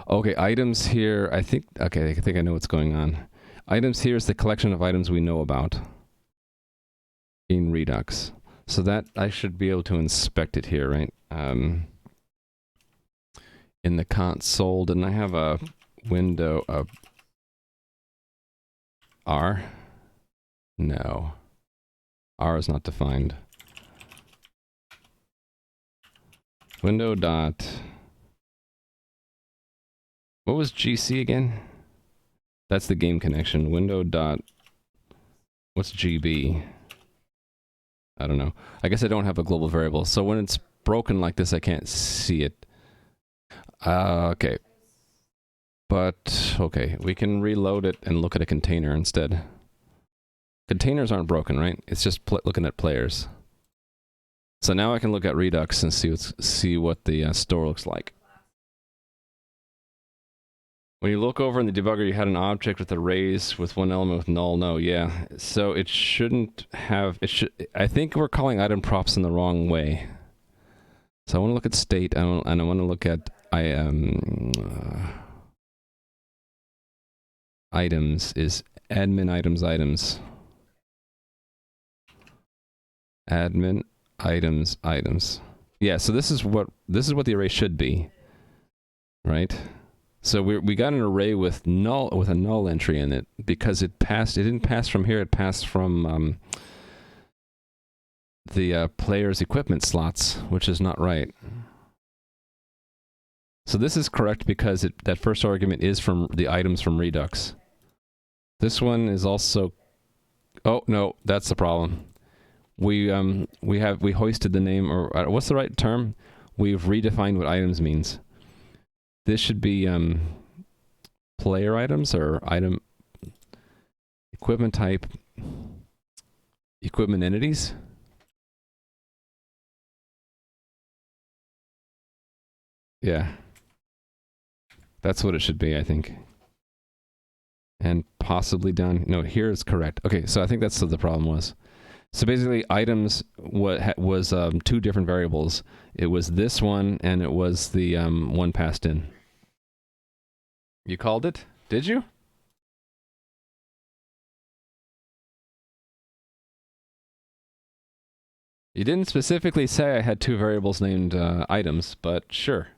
Okay, items here, I think I know what's going on. Items here is the collection of items we know about in Redux. So that, I should be able to inspect it here, right? In the console, didn't I have a window of R? No. R is not defined. Window dot... What was GC again? That's the game connection. Window dot... What's GB? I don't know. I guess I don't have a global variable. So when it's broken like this, I can't see it. Okay. But, okay. We can reload it and look at a container instead. Containers aren't broken, right? It's just looking at players. So now I can look at Redux and see what the store looks like. When you look over in the debugger, you had an object with arrays with one element with null. No, yeah. So it shouldn't have. It should. I think we're calling item props in the wrong way. So I want to look at state, and I want to look at items is admin items. Admin items. Yeah. So this is what the array should be, right? So we got an array with a null entry in it because it didn't pass from here, it passed from the player's equipment slots, which is not right. So this is correct because that first argument is from the items from Redux. This one is also, oh no, that's the problem. We hoisted the name, or what's the right term? We've redefined what items means. This should be player items or item equipment type equipment entities. Yeah. That's what it should be, I think. And possibly down, no, here is correct. Okay, so I think that's what the problem was. So basically items was two different variables. It was this one and it was the one passed in. You called it? Did you? You didn't specifically say I had two variables named items, but sure.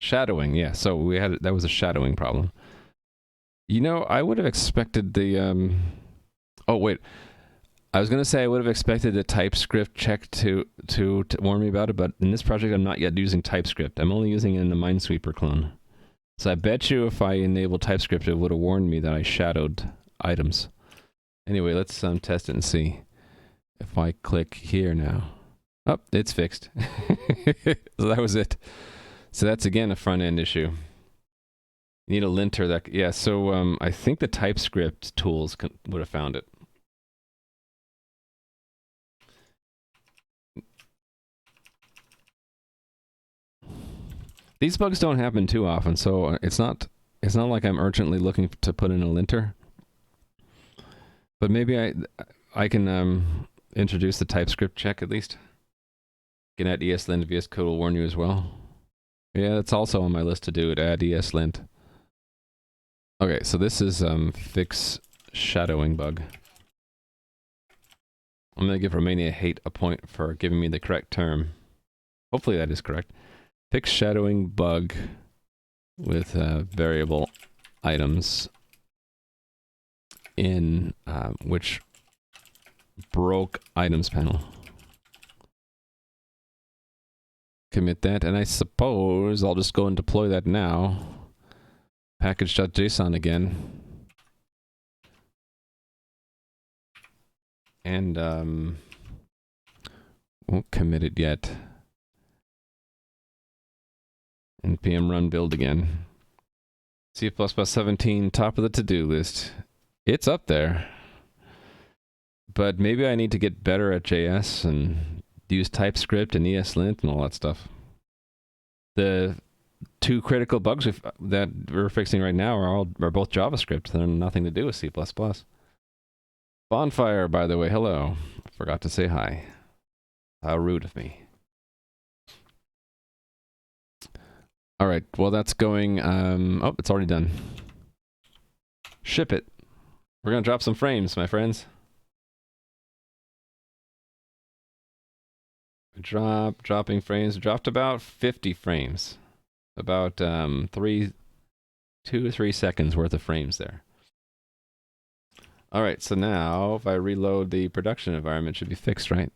Shadowing, yeah. So that was a shadowing problem. You know, I would have expected the oh wait. I was gonna say I would have expected the TypeScript check to warn me about it, but in this project I'm not yet using TypeScript. I'm only using it in the Minesweeper clone. So I bet you if I enabled TypeScript, it would have warned me that I shadowed items. Anyway, let's test it and see. If I click here now. Oh, it's fixed. So that was it. So that's again a front-end issue. You need a linter that, yeah, so I think the TypeScript tools would have found it. These bugs don't happen too often, so it's not like I'm urgently looking to put in a linter. But maybe I can introduce the TypeScript check at least. You can add ESLint, VS Code will warn you as well. Yeah, that's also on my list to do, to add ESLint. Okay, so this is fix shadowing bug. I'm gonna give Romania Hate a point for giving me the correct term. Hopefully that is correct. Fix shadowing bug with variable items in which broke items panel. Commit that, and I suppose I'll just go and deploy that now. Package.json again. And won't commit it yet. npm run build again. C++ 17, top of the to-do list. It's up there. But maybe I need to get better at JS and use TypeScript and ESLint and all that stuff. The two critical bugs that we're fixing right now are both JavaScript. They're nothing to do with C++. Bonfire, by the way, hello. Forgot to say hi. How rude of me. All right, well that's going, oh, it's already done. Ship it. We're gonna drop some frames, my friends. Dropping frames, dropped about 50 frames. About 2 or 3 seconds worth of frames there. All right, so now if I reload the production environment, it should be fixed, right?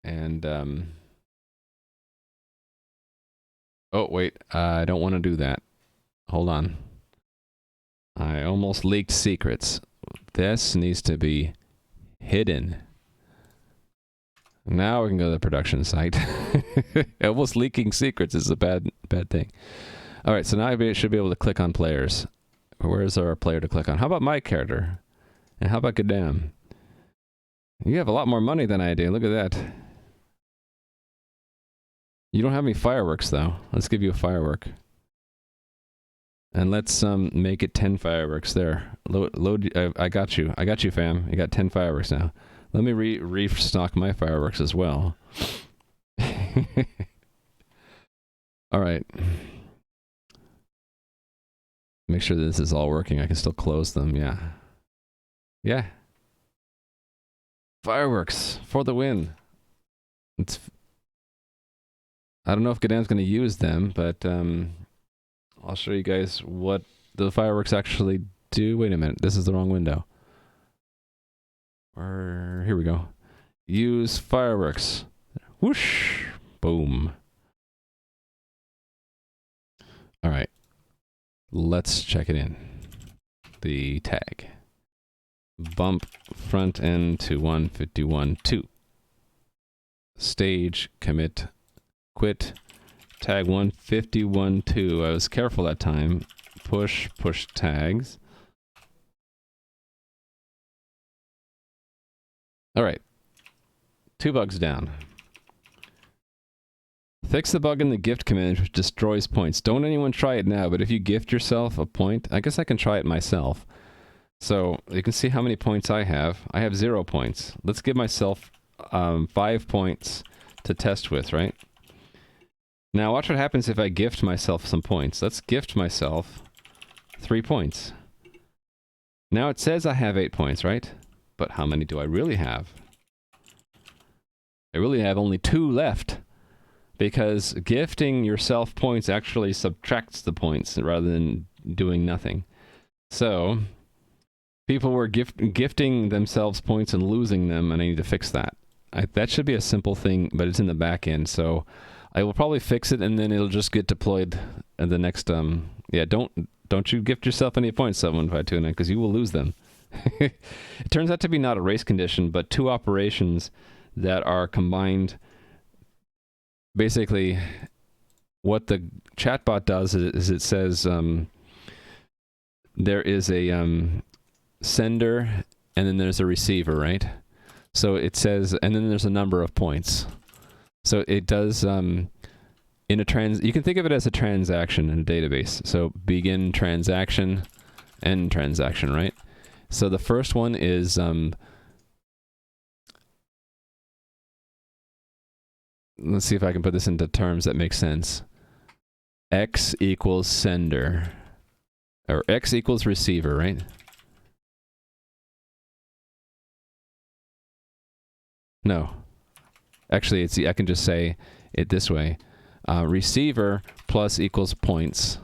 And, oh, wait, I don't want to do that. Hold on. I almost leaked secrets. This needs to be hidden. Now we can go to the production site. Almost leaking secrets is a bad thing. All right, so now I should be able to click on players. Where's our player to click on? How about my character? And how about Gadam? You have a lot more money than I do. Look at that. You don't have any fireworks, though. Let's give you a firework. And let's make it 10 fireworks there. Load. I got you. I got you, fam. You got 10 fireworks now. Let me restock my fireworks as well. All right. Make sure this is all working. I can still close them. Yeah. Yeah. Fireworks for the win. It's. I don't know if Gadam's going to use them, but I'll show you guys what the fireworks actually do. Wait a minute. This is the wrong window. Here we go. Use fireworks. Whoosh. Boom. All right. Let's check it in. The tag. Bump front end to 151.2. Stage commit quit tag 151.2. I was careful that time. Push tags. All right. 2 bugs down. Fix the bug in the gift command which destroys points. Don't anyone try it now, but if you gift yourself a point, I guess I can try it myself. So you can see how many points I have. I have 0 points. Let's give myself 5 points to test with, right? Now watch what happens if I gift myself some points. Let's gift myself 3 points. Now it says I have 8 points, right? But how many do I really have? I really have only 2 left. Because gifting yourself points actually subtracts the points rather than doing nothing. So, people were gifting themselves points and losing them, and I need to fix that. That should be a simple thing, but it's in the back end, so I will probably fix it, and then it'll just get deployed at the next, yeah, don't you gift yourself any points, 71529, because you will lose them. It turns out to be not a race condition, but 2 operations that are combined. Basically, what the chatbot does is it says there is a sender and then there's a receiver, right? So it says, and then there's a number of points. So it does, in a you can think of it as a transaction in a database. So begin transaction, end transaction, right? So the first one is, let's see if I can put this into terms that make sense. X equals sender. Or X equals receiver, right? No. Actually, I can just say it this way. Receiver plus equals points.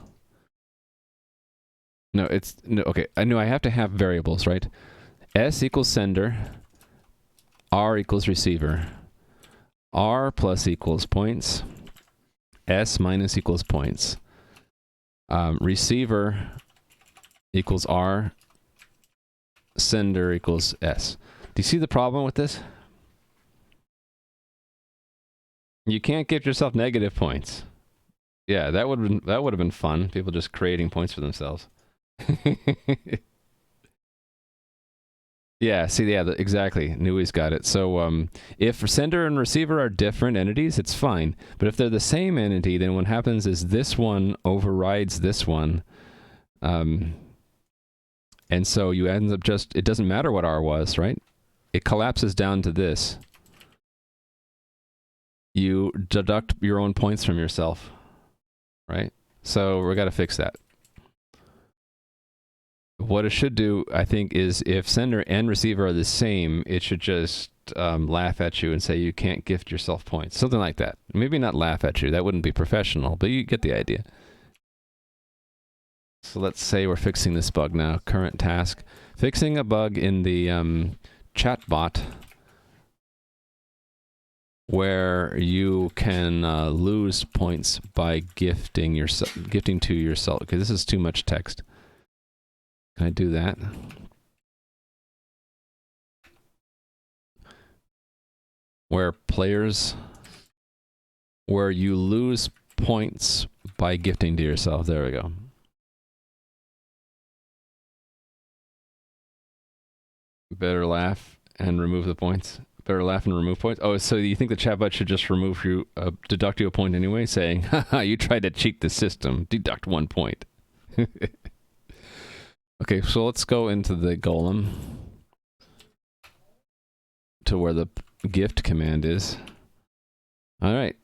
No, okay. I know I have to have variables, right? S equals sender. R equals receiver. R plus equals points. S minus equals points. Receiver equals R. Sender equals S. Do you see the problem with this? You can't give yourself negative points. Yeah, that would have been fun. People just creating points for themselves. Yeah, see, yeah, exactly. Nui's got it. So if sender and receiver are different entities, it's fine. But if they're the same entity, then what happens is this one overrides this one. And so you end up just, it doesn't matter what R was, right? It collapses down to this. You deduct your own points from yourself, right? So we got to fix that. What it should do, I think, is if sender and receiver are the same, it should just laugh at you and say you can't gift yourself points. Something like that. Maybe not laugh at you. That wouldn't be professional, but you get the idea. So let's say we're fixing this bug now. Current task. Fixing a bug in the chatbot where you can lose points by gifting to yourself. Okay, this is too much text. Can I do that? Where you lose points by gifting to yourself. There we go. Better laugh and remove the points. Better laugh and remove points. Oh, so you think the chatbot should just remove you, deduct you a point anyway, saying, haha, you tried to cheat the system. Deduct 1 point. Okay, so let's go into the golem to where the gift command is. All right.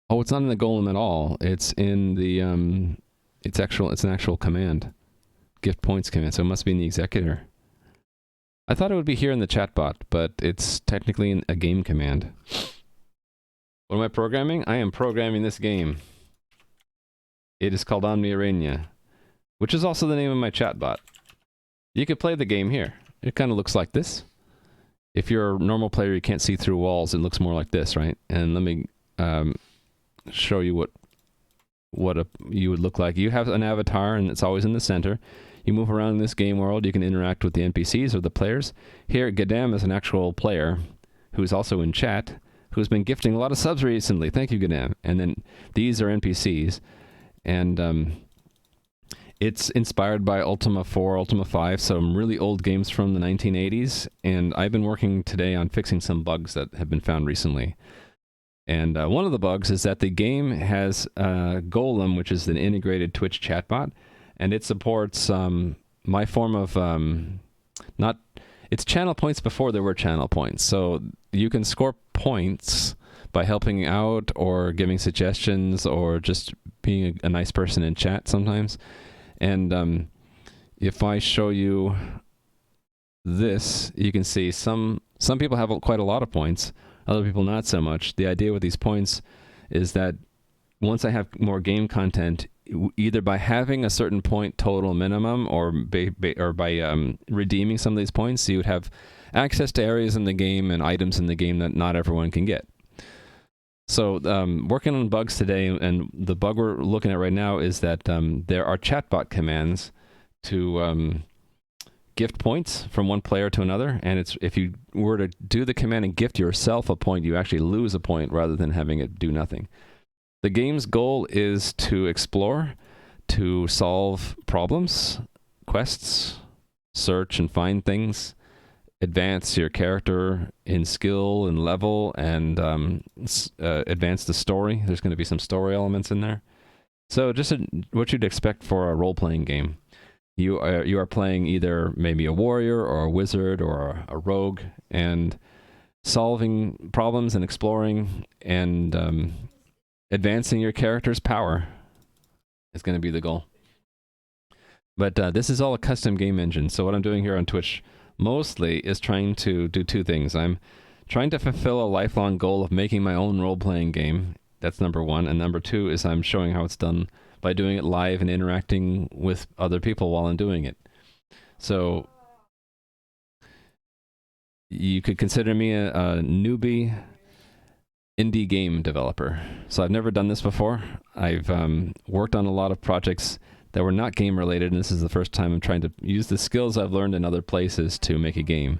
Oh, it's not in the golem at all. It's in the it's an actual command. Gift points command. So it must be in the executor. I thought it would be here in the chatbot, but it's technically in a game command. What am I programming? I am programming this game. It is called Omni Arena, which is also the name of my chatbot. You could play the game here. It kind of looks like this. If you're a normal player, you can't see through walls. It looks more like this, right? And let me show you what you would look like. You have an avatar, and it's always in the center. You move around in this game world. You can interact with the NPCs or the players. Here, Gadam is an actual player who's also in chat, who's been gifting a lot of subs recently. Thank you, Gadam. And then these are NPCs. And it's inspired by Ultima 4, Ultima 5, some really old games from the 1980s. And I've been working today on fixing some bugs that have been found recently. And one of the bugs is that the game has Golem, which is an integrated Twitch chatbot, and it supports my form of it's channel points before there were channel points. So you can score points by helping out or giving suggestions or just being a nice person in chat sometimes. And if I show you this, you can see some people have quite a lot of points. Other people not so much. The idea with these points is that once I have more game content, either by having a certain point total minimum or by redeeming some of these points, you would have access to areas in the game and items in the game that not everyone can get. So working on bugs today, and the bug we're looking at right now is that there are chatbot commands to gift points from one player to another, and it's if you were to do the command and gift yourself a point, you actually lose a point rather than having it do nothing. The game's goal is to explore, to solve problems, quests, search and find things, advance your character in skill and level, and advance the story. There's going to be some story elements in there. So just what you'd expect for a role-playing game. You are playing either maybe a warrior or a wizard or a rogue, and solving problems and exploring and advancing your character's power is going to be the goal. But this is all a custom game engine. So what I'm doing here on Twitch mostly is trying to do two things. I'm trying to fulfill a lifelong goal of making my own role-playing game. That's number one. And number two is I'm showing how it's done by doing it live and interacting with other people while I'm doing it. So you could consider me a newbie indie game developer. So I've never done this before. I've worked on a lot of projects that were not game related, and this is the first time I'm trying to use the skills I've learned in other places to make a game.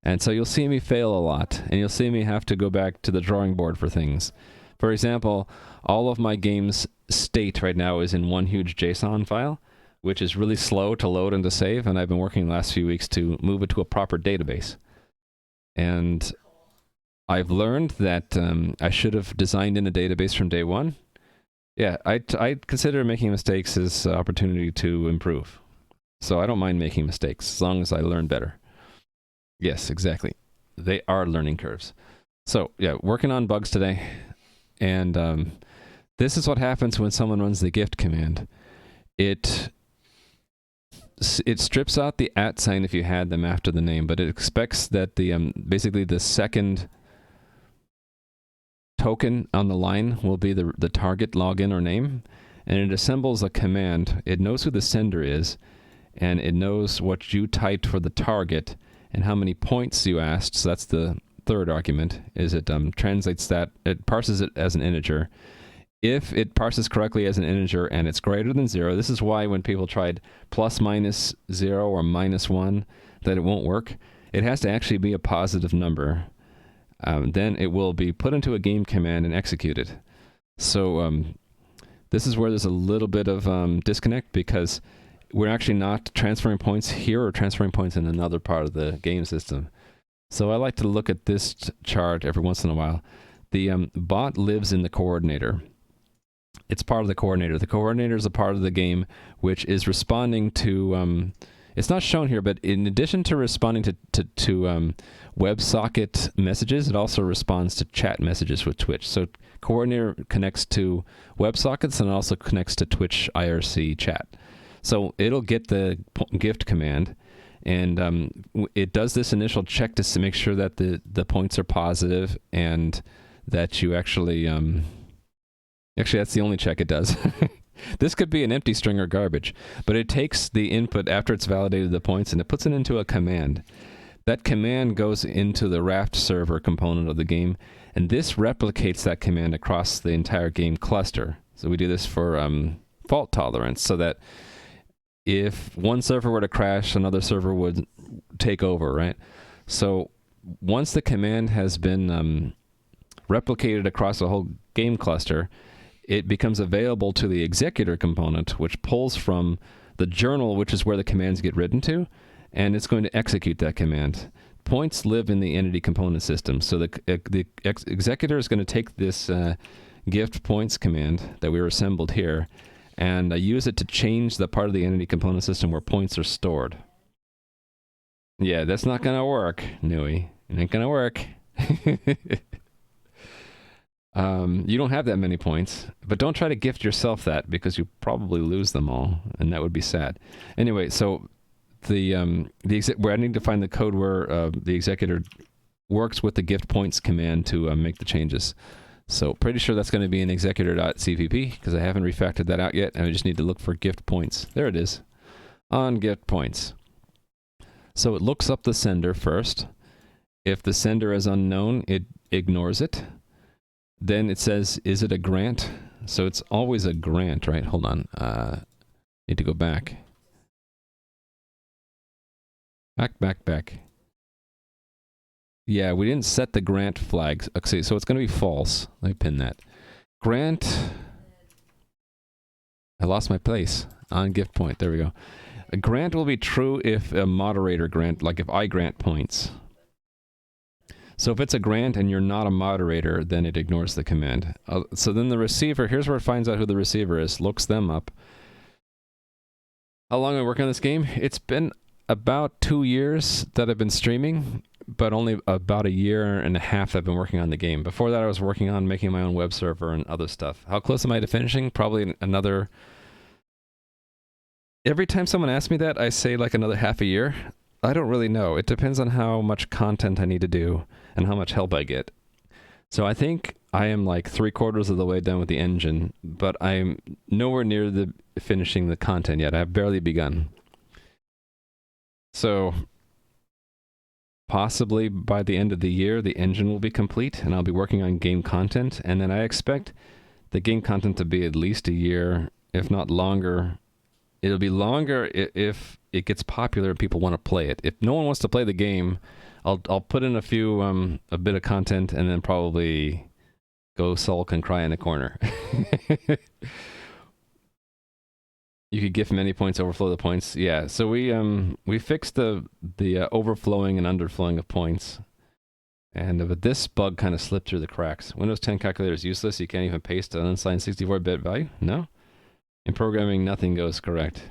And so you'll see me fail a lot, and you'll see me have to go back to the drawing board for things. For example, all of my game's state right now is in one huge JSON file, which is really slow to load and to save, and I've been working the last few weeks to move it to a proper database. And I've learned that I should have designed in a database from day one. Yeah, I consider making mistakes as an opportunity to improve. So I don't mind making mistakes as long as I learn better. Yes, exactly. They are learning curves. So yeah, working on bugs today. And this is what happens when someone runs the gift command. It strips out the @ sign if you had them after the name, but it expects that the basically the second token on the line will be the target login or name, and it assembles a command. It knows who the sender is, and it knows what you typed for the target and how many points you asked. So that's the third argument, is it translates that, it parses it as an integer. If it parses correctly as an integer and it's greater than 0, this is why when people tried plus minus 0 or minus 1, that it won't work. it has to actually be a positive number. Then it will be put into a game command and executed. So this is where there's a little bit of disconnect, because we're actually not transferring points here or transferring points in another part of the game system. So I like to look at this chart every once in a while. The bot lives in the coordinator. It's part of the coordinator. The coordinator is a part of the game which is responding to... it's not shown here, but in addition to responding to WebSocket messages, it also responds to chat messages with Twitch. So coordinator connects to WebSockets and it also connects to Twitch IRC chat. So it'll get the gift command, and it does this initial check to make sure that the points are positive and that you actually... actually, that's the only check it does. This could be an empty string or garbage, but it takes the input after it's validated the points and it puts it into a command. That command goes into the Raft server component of the game, and this replicates that command across the entire game cluster. So we do this for fault tolerance, so that if one server were to crash, another server would take over, right? So once the command has been replicated across the whole game cluster, it becomes available to the executor component, which pulls from the journal, which is where the commands get written to, and it's going to execute that command. Points live in the entity component system, so the executor is going to take this gift points command that we were assembled here, and use it to change the part of the entity component system where points are stored. Yeah, that's not going to work, Nui. It ain't going to work. You don't have that many points, but don't try to gift yourself that, because you probably lose them all, and that would be sad. Anyway, so where I need to find the code where the executor works with the gift points command to make the changes. So pretty sure that's going to be in executor.cpp, because I haven't refactored that out yet, and I just need to look for gift points. There it is, on gift points. So it looks up the sender first. If the sender is unknown, it ignores it. Then it says, is it a grant? So it's always a grant, right? Hold on. Need to go back. Back. Yeah, we didn't set the grant flag. Okay, so it's going to be false. Let me pin that. Grant. I lost my place. On gift point. There we go. A grant will be true if a moderator grant, like if I grant points. So if it's a grant and you're not a moderator, then it ignores the command. So then the receiver, here's where it finds out who the receiver is, looks them up. How long have I worked on this game? It's been about 2 years that I've been streaming, but only about 1.5 years I've been working on the game. Before that, I was working on making my own web server and other stuff. How close am I to finishing? Probably another... Every time someone asks me that, I say like another half a year. I don't really know. It depends on how much content I need to do and how much help I get. So I think I am like 3/4 of the way done with the engine, but I'm nowhere near the finishing the content yet. I've barely begun. So possibly by the end of the year, the engine will be complete and I'll be working on game content. And then I expect the game content to be at least 1 year, if not longer. It'll be longer if it gets popular and people want to play it. If no one wants to play the game, I'll put in a bit of content and then probably go sulk and cry in a corner. You could gift many points, overflow the points. Yeah, so we fixed the overflowing and underflowing of points. And but this bug kind of slipped through the cracks. Windows 10 calculator is useless. You can't even paste an unsigned 64-bit value. No? In programming, nothing goes correct.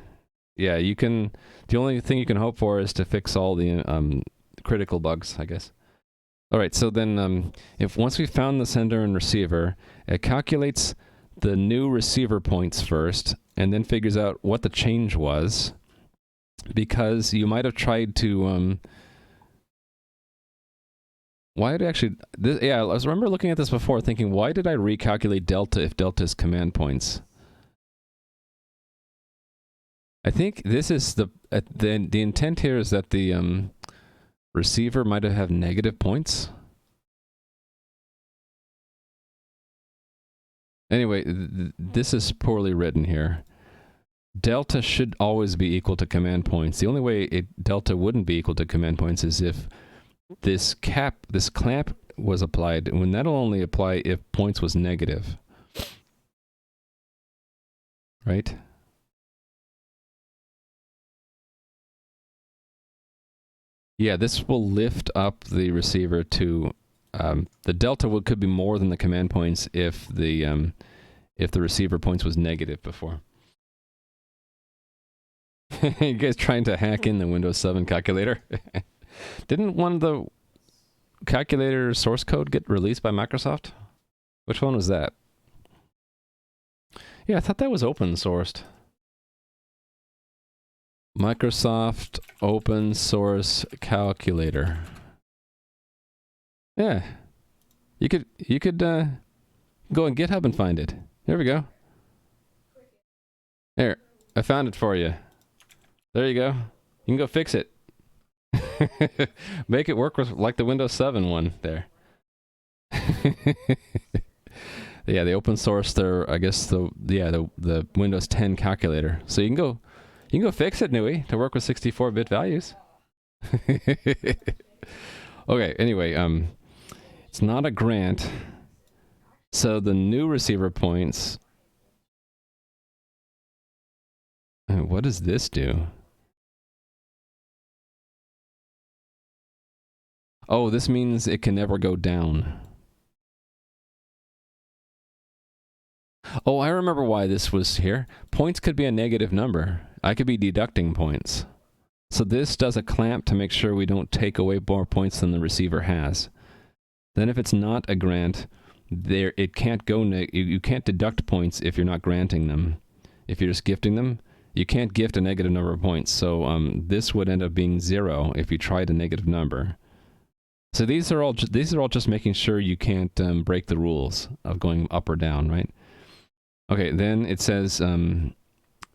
Yeah, you can... The only thing you can hope for is to fix all the critical bugs, I guess. All right, so then if once we found the sender and receiver, it calculates the new receiver points first, and then figures out what the change was, because you might have tried to... why did I actually... yeah, I remember looking at this before, thinking, why did I recalculate delta if delta is command points? I think this is the intent here is that the receiver might have negative points. Anyway, this is poorly written here. delta should always be equal to command points. The only way delta wouldn't be equal to command points is if this clamp was applied, and when that'll only apply if points was negative. Right? Yeah, this will lift up the receiver to the delta could be more than the command points if the receiver points was negative before. You guys trying to hack in the Windows 7 calculator? Didn't one of the calculator source code get released by Microsoft? Which one was that? Yeah, I thought that was open sourced. Microsoft open source calculator. Yeah. You could go on GitHub and find it. There we go. There. I found it for you. There you go. You can go fix it. Make it work with like the Windows 7 one there. Yeah, the open source I guess the Windows 10 calculator. So you can go fix it, Nui, to work with 64-bit values. Okay, anyway, it's not a grant. So the new receiver points. What does this do? Oh, this means it can never go down. Oh, I remember why this was here. Points could be a negative number. I could be deducting points. So this does a clamp to make sure we don't take away more points than the receiver has. Then if it's not a grant, it can't go you can't deduct points if you're not granting them. If you're just gifting them, you can't gift a negative number of points. So this would end up being 0 if you tried a negative number. So these are all just making sure you can't break the rules of going up or down, right? Okay, then it says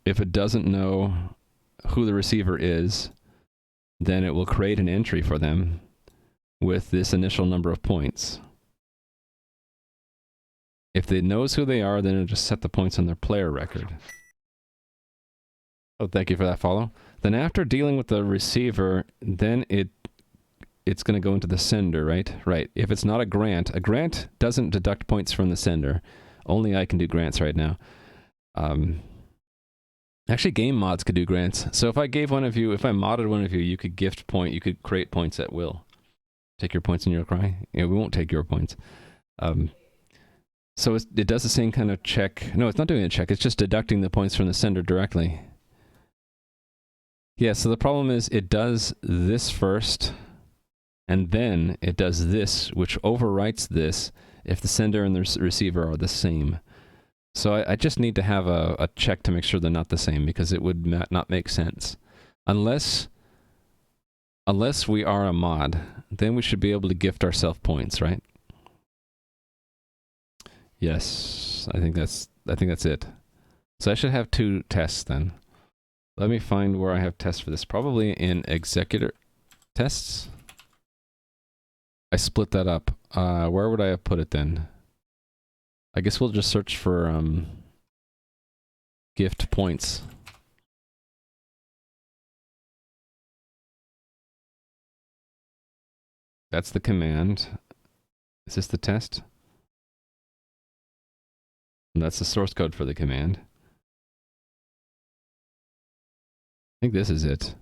if it doesn't know who the receiver is, then it will create an entry for them with this initial number of points. If it knows who they are, then it'll just set the points on their player record. Oh, thank you for that follow. Then after dealing with the receiver, then it's going to go into the sender, right? Right. If it's not a grant doesn't deduct points from the sender. Only I can do grants right now. Actually, game mods could do grants. So if I modded one of you, you could gift point, you could create points at will. Take your points in your cry. Yeah, we won't take your points. So it does the same kind of check. No, it's not doing a check. It's just deducting the points from the sender directly. Yeah, so the problem is it does this first, and then it does this, which overwrites this if the sender and the receiver are the same. So I just need to have a check to make sure they're not the same, because it would not make sense. Unless we are a mod, then we should be able to gift ourselves points, right? Yes, I think that's it. So I should have 2 tests then. Let me find where I have tests for this. Probably in executor tests. I split that up. Where would I have put it then? I guess we'll just search for gift points. That's the command. Is this the test? And that's the source code for the command. I think this is it.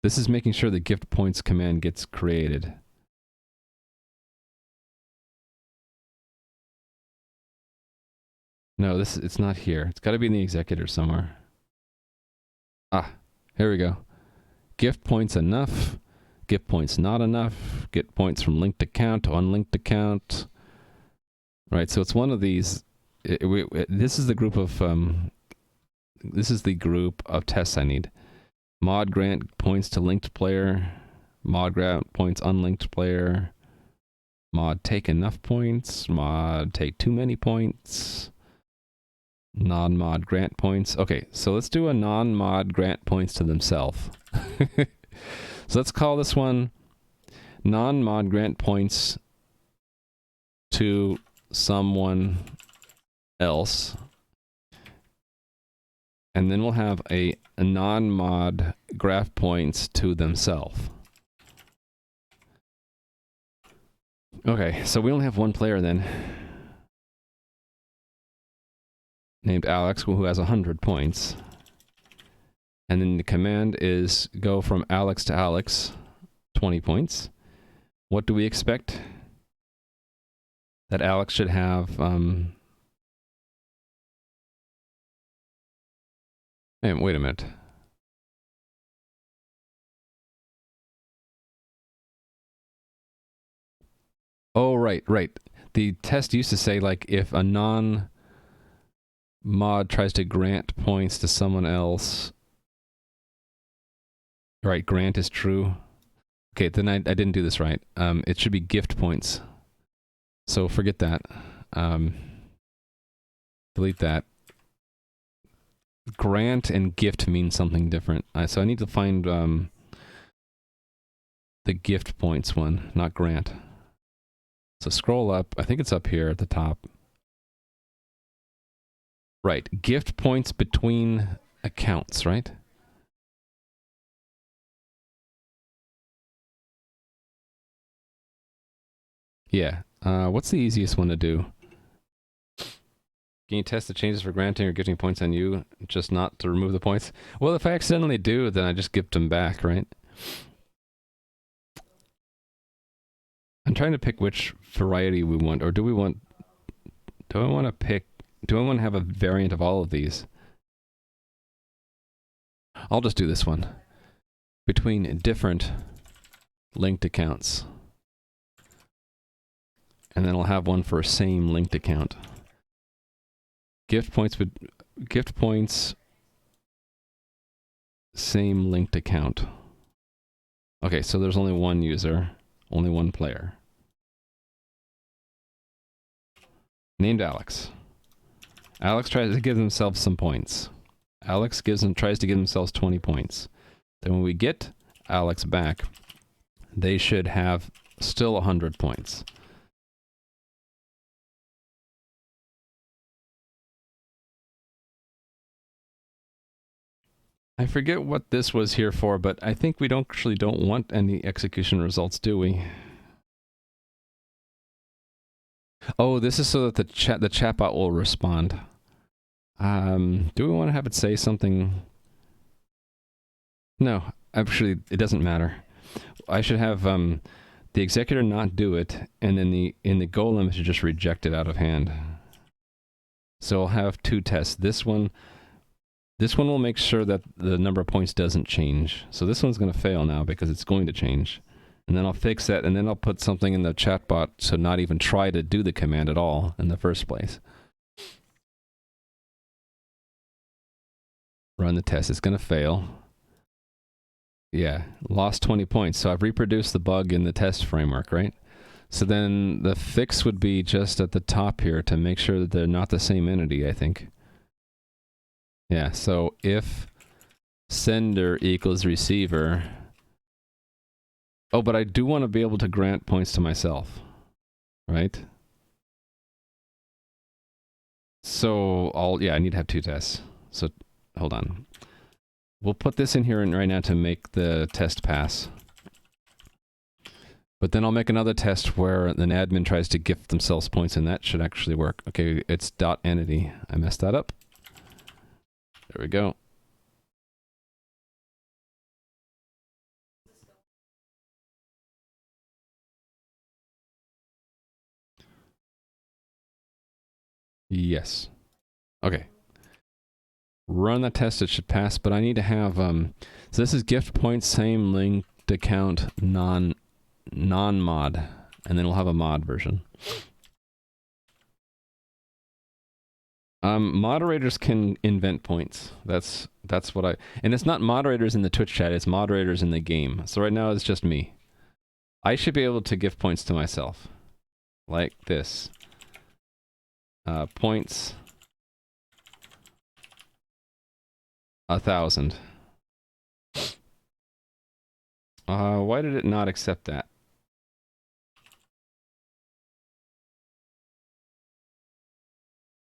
This is making sure the gift points command gets created. No, it's not here. It's got to be in the executor somewhere. Ah, here we go. Gift points enough. Gift points not enough. Get points from linked account to unlinked account. Right, so it's one of these. This is the group of tests I need. Mod grant points to linked player. Mod grant points unlinked player. Mod take enough points. Mod take too many points. Non-mod grant points. Okay, so let's do a non-mod grant points to themselves. So let's call this one non-mod grant points to someone else. And then we'll have a non-mod graph points to themselves. Okay, so we only have one player then, named Alex, who has 100 points. And then the command is go from Alex to Alex, 20 points. What do we expect? That Alex should have, hey, wait a minute. Oh, right. The test used to say, like, if a non-mod tries to grant points to someone else, right, grant is true. Okay, then I didn't do this right. It should be gift points. So forget that. Delete that. Grant and gift mean something different. So I need to find the gift points one, not grant. So scroll up. I think it's up here at the top. Right. Gift points between accounts, right? Yeah. What's the easiest one to do? Can you test the changes for granting or gifting points on you, just not to remove the points? Well, if I accidentally do, then I just gift them back, right? I'm trying to pick which variety we want, or do I want to have a variant of all of these? I'll just do this one. Between different linked accounts. And then I'll have one for a same linked account. Gift points, same linked account. Okay, so there's only one user, only one player. Named Alex. Alex tries to give themselves some points. Alex tries to give themselves 20 points. Then when we get Alex back, they should have still 100 points. I forget what this was here for, but I think we don't want any execution results, do we? Oh, this is so that the chatbot will respond. Do we want to have it say something? No, actually, it doesn't matter. I should have the executor not do it, and then in the golem it should just reject it out of hand. So I'll have two tests. This one will make sure that the number of points doesn't change. So this one's going to fail now because it's going to change. And then I'll fix that, and then I'll put something in the chatbot to not even try to do the command at all in the first place. Run the test. It's going to fail. Yeah, lost 20 points. So I've reproduced the bug in the test framework, right? So then the fix would be just at the top here to make sure that they're not the same entity, I think. Yeah, so if sender equals receiver... Oh, but I do want to be able to grant points to myself, right? So I need to have two tests. So hold on. We'll put this in here right now to make the test pass. But then I'll make another test where an admin tries to gift themselves points, and that should actually work. Okay, it's .entity. I messed that up. There we go. Yes. Okay. Run the test, it should pass, but I need to have, so this is gift points, same linked account, non-mod, and then we'll have a mod version. Moderators can invent points. That's what and it's not moderators in the Twitch chat, it's moderators in the game. So right now it's just me. I should be able to give points to myself. Like this. Points. 1,000. Why did it not accept that?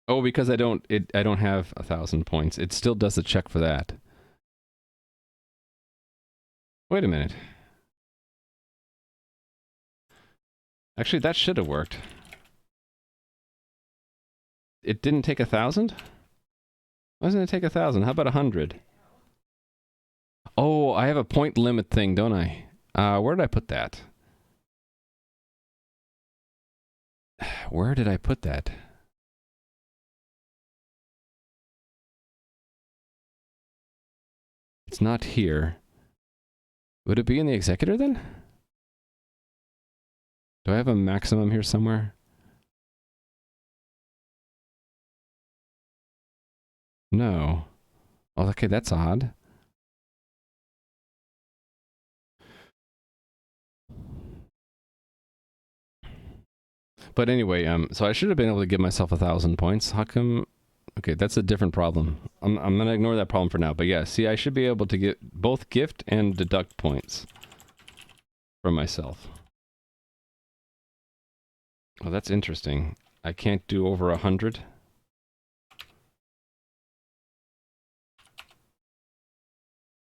Oh, because I don't have 1,000 points. It still does the check for that. Wait a minute. Actually, that should have worked. It didn't take 1,000? Why doesn't it take 1,000? How about 100? Oh, I have a point limit thing, don't I? Where did I put that? Where did I put that? It's not here. Would it be in the executor then? Do I have a maximum here somewhere? No. Oh, okay, that's odd. But anyway, so I should have been able to give myself 1,000 points. How come? Okay, that's a different problem. I'm gonna ignore that problem for now. But yeah, see, I should be able to get both gift and deduct points from myself. Oh, that's interesting. I can't do over 100.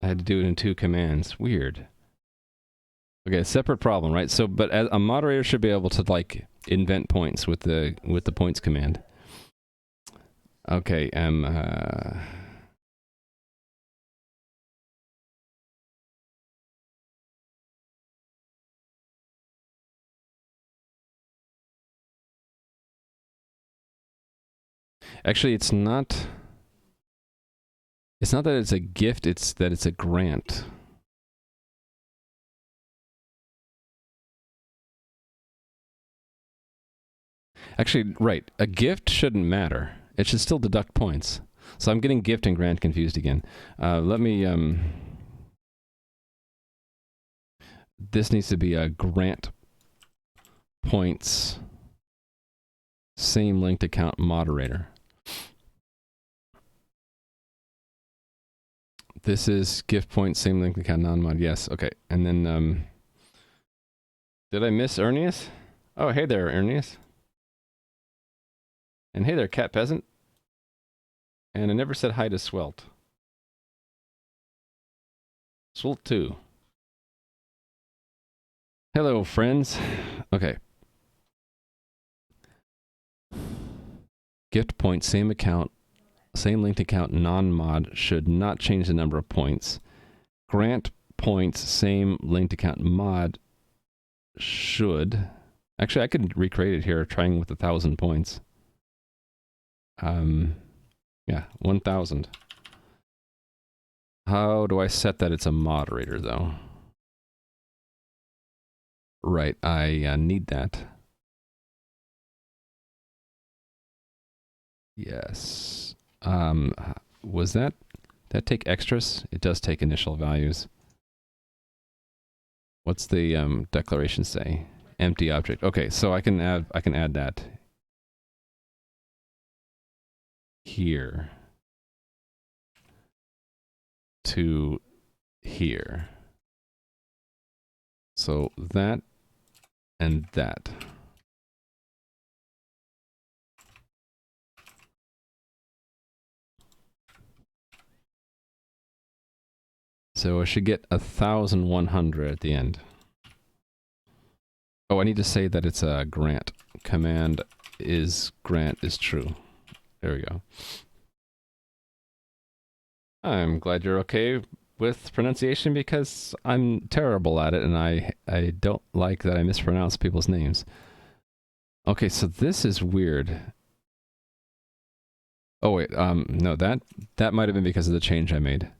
I had to do it in 2 commands. Weird. Okay, separate problem, right? So, but as a moderator should be able to like invent points with the points command. Okay, actually, it's not. It's not that it's a gift. It's that it's a grant. Actually, right. A gift shouldn't matter. It should still deduct points. So I'm getting gift and grant confused again. Let me, this needs to be a grant points, same linked account moderator. This is gift points, same linked account non-mod. Yes, okay. And then, did I miss Ernius? Oh, hey there, Ernius. And hey there, Cat Peasant. And I never said hi to Swelt. Swelt 2. Hello, friends. Okay. Gift point, same account, same linked account, non-mod, should not change the number of points. Grant points, same linked account, mod, should. Actually, I could recreate it here, trying with 1,000 points. Yeah, 1,000. How do I set that it's a moderator, though? Right, I need that. Yes. Was that take extras? It does take initial values. What's the declaration say? Empty object. Okay, so I can add that here to here. So that and that. So I should get 1,100 at the end. Oh, I need to say that it's a grant. Command is grant is true. There we go. I'm glad you're okay with pronunciation because I'm terrible at it and I don't like that I mispronounce people's names. Okay, so this is weird. Oh wait, no, that might have been because of the change I made.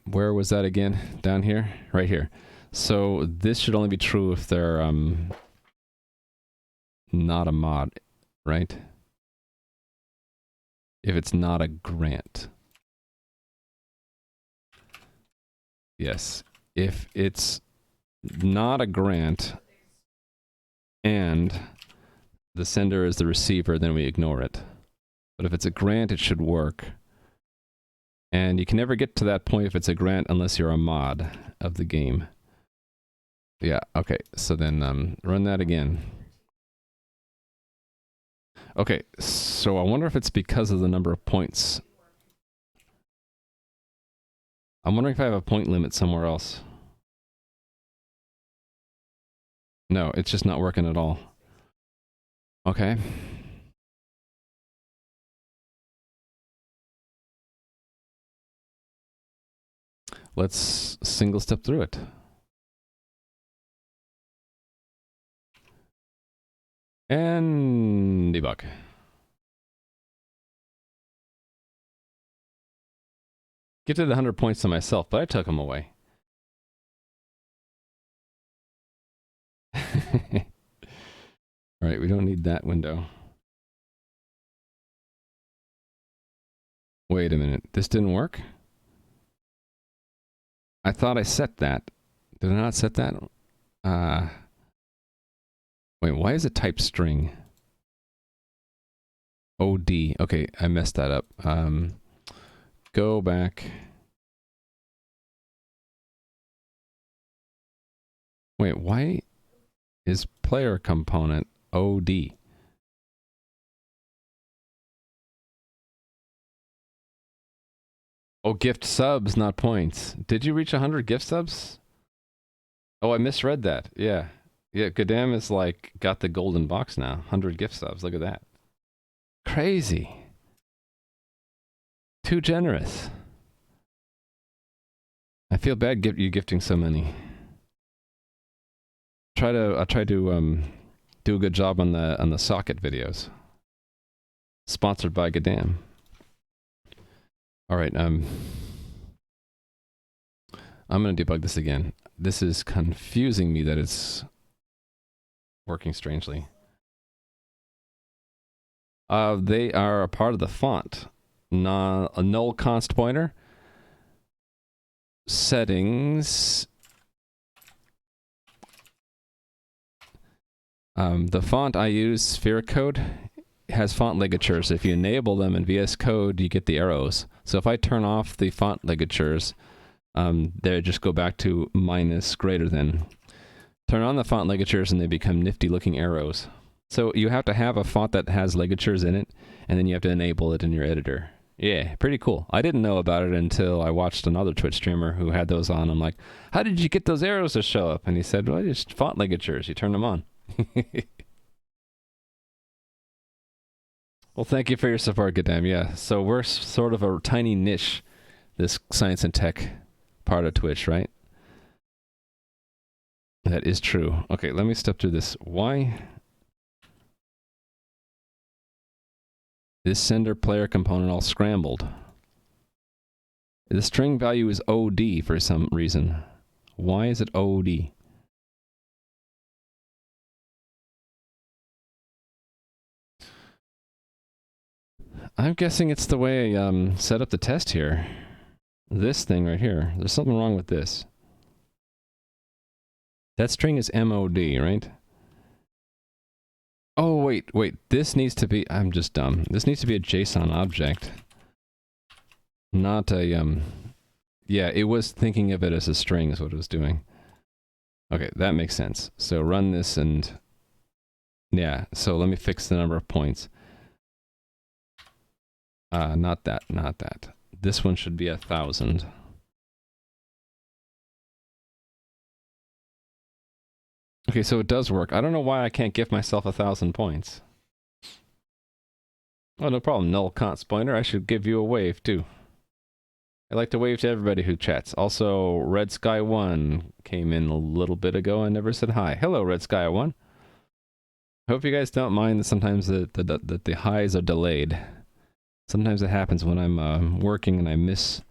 Where was that again? Down here? Right here. So this should only be true if they're not a mod, right? If it's not a grant. Yes. If it's not a grant and the sender is the receiver, then we ignore it. But if it's a grant, it should work. And you can never get to that point if it's a grant unless you're a mod of the game. Yeah, okay. So then run that again. Okay, so I wonder if it's because of the number of points. I'm wondering if I have a point limit somewhere else. No, it's just not working at all. Okay. Let's single step through it. And debug. Gifted 100 points to myself, but I took them away. Alright, we don't need that window. Wait a minute, this didn't work? I thought I set that. Did I not set that? Wait, why is it type string? OD. Okay, I messed that up. Go back. Wait, why is player component OD? Oh, gift subs, not points. Did you reach 100 gift subs? Oh, I misread that. Yeah. Yeah, Goddamn is like, got the golden box now. 100 gift subs. Look at that. Crazy. Too generous. I feel bad you gifting so many. I'll try to do a good job on the socket videos. Sponsored by Goddamn. All right, I'm gonna debug this again. This is confusing me that it's working strangely. They are a part of the font. A null const pointer. Settings. The font I use, Sphere Code, has font ligatures. If you enable them in VS Code, you get the arrows. So if I turn off the font ligatures, they just go back to minus greater than. Turn on the font ligatures and they become nifty looking arrows. So you have to have a font that has ligatures in it, and then you have to enable it in your editor. Yeah, pretty cool. I didn't know about it until I watched another Twitch streamer who had those on. I'm like, how did you get those arrows to show up? And he said, well, just font ligatures. You turn them on. Well, thank you for your support, Goddamn. Yeah, so we're sort of a tiny niche, this science and tech part of Twitch, right? That is true. Okay, let me step through this. Why? This sender player component all scrambled. The string value is OD for some reason. Why is it OD? I'm guessing it's the way I set up the test here. This thing right here. There's something wrong with this. That string is MOD, right? Oh, wait. This needs to be... I'm just dumb. This needs to be a JSON object. Not a, Yeah, it was thinking of it as a string is what it was doing. Okay, that makes sense. So run this and... Yeah, so let me fix the number of points. Not that. This one should be 1,000. Okay, so it does work. I don't know why I can't give myself 1,000 points. Oh, no problem. Null const pointer. I should give you a wave, too. I like to wave to everybody who chats. Also, Red Sky 1 came in a little bit ago and never said hi. Hello, Red Sky 1. Hope you guys don't mind that sometimes the highs are delayed. Sometimes it happens when I'm working and I miss...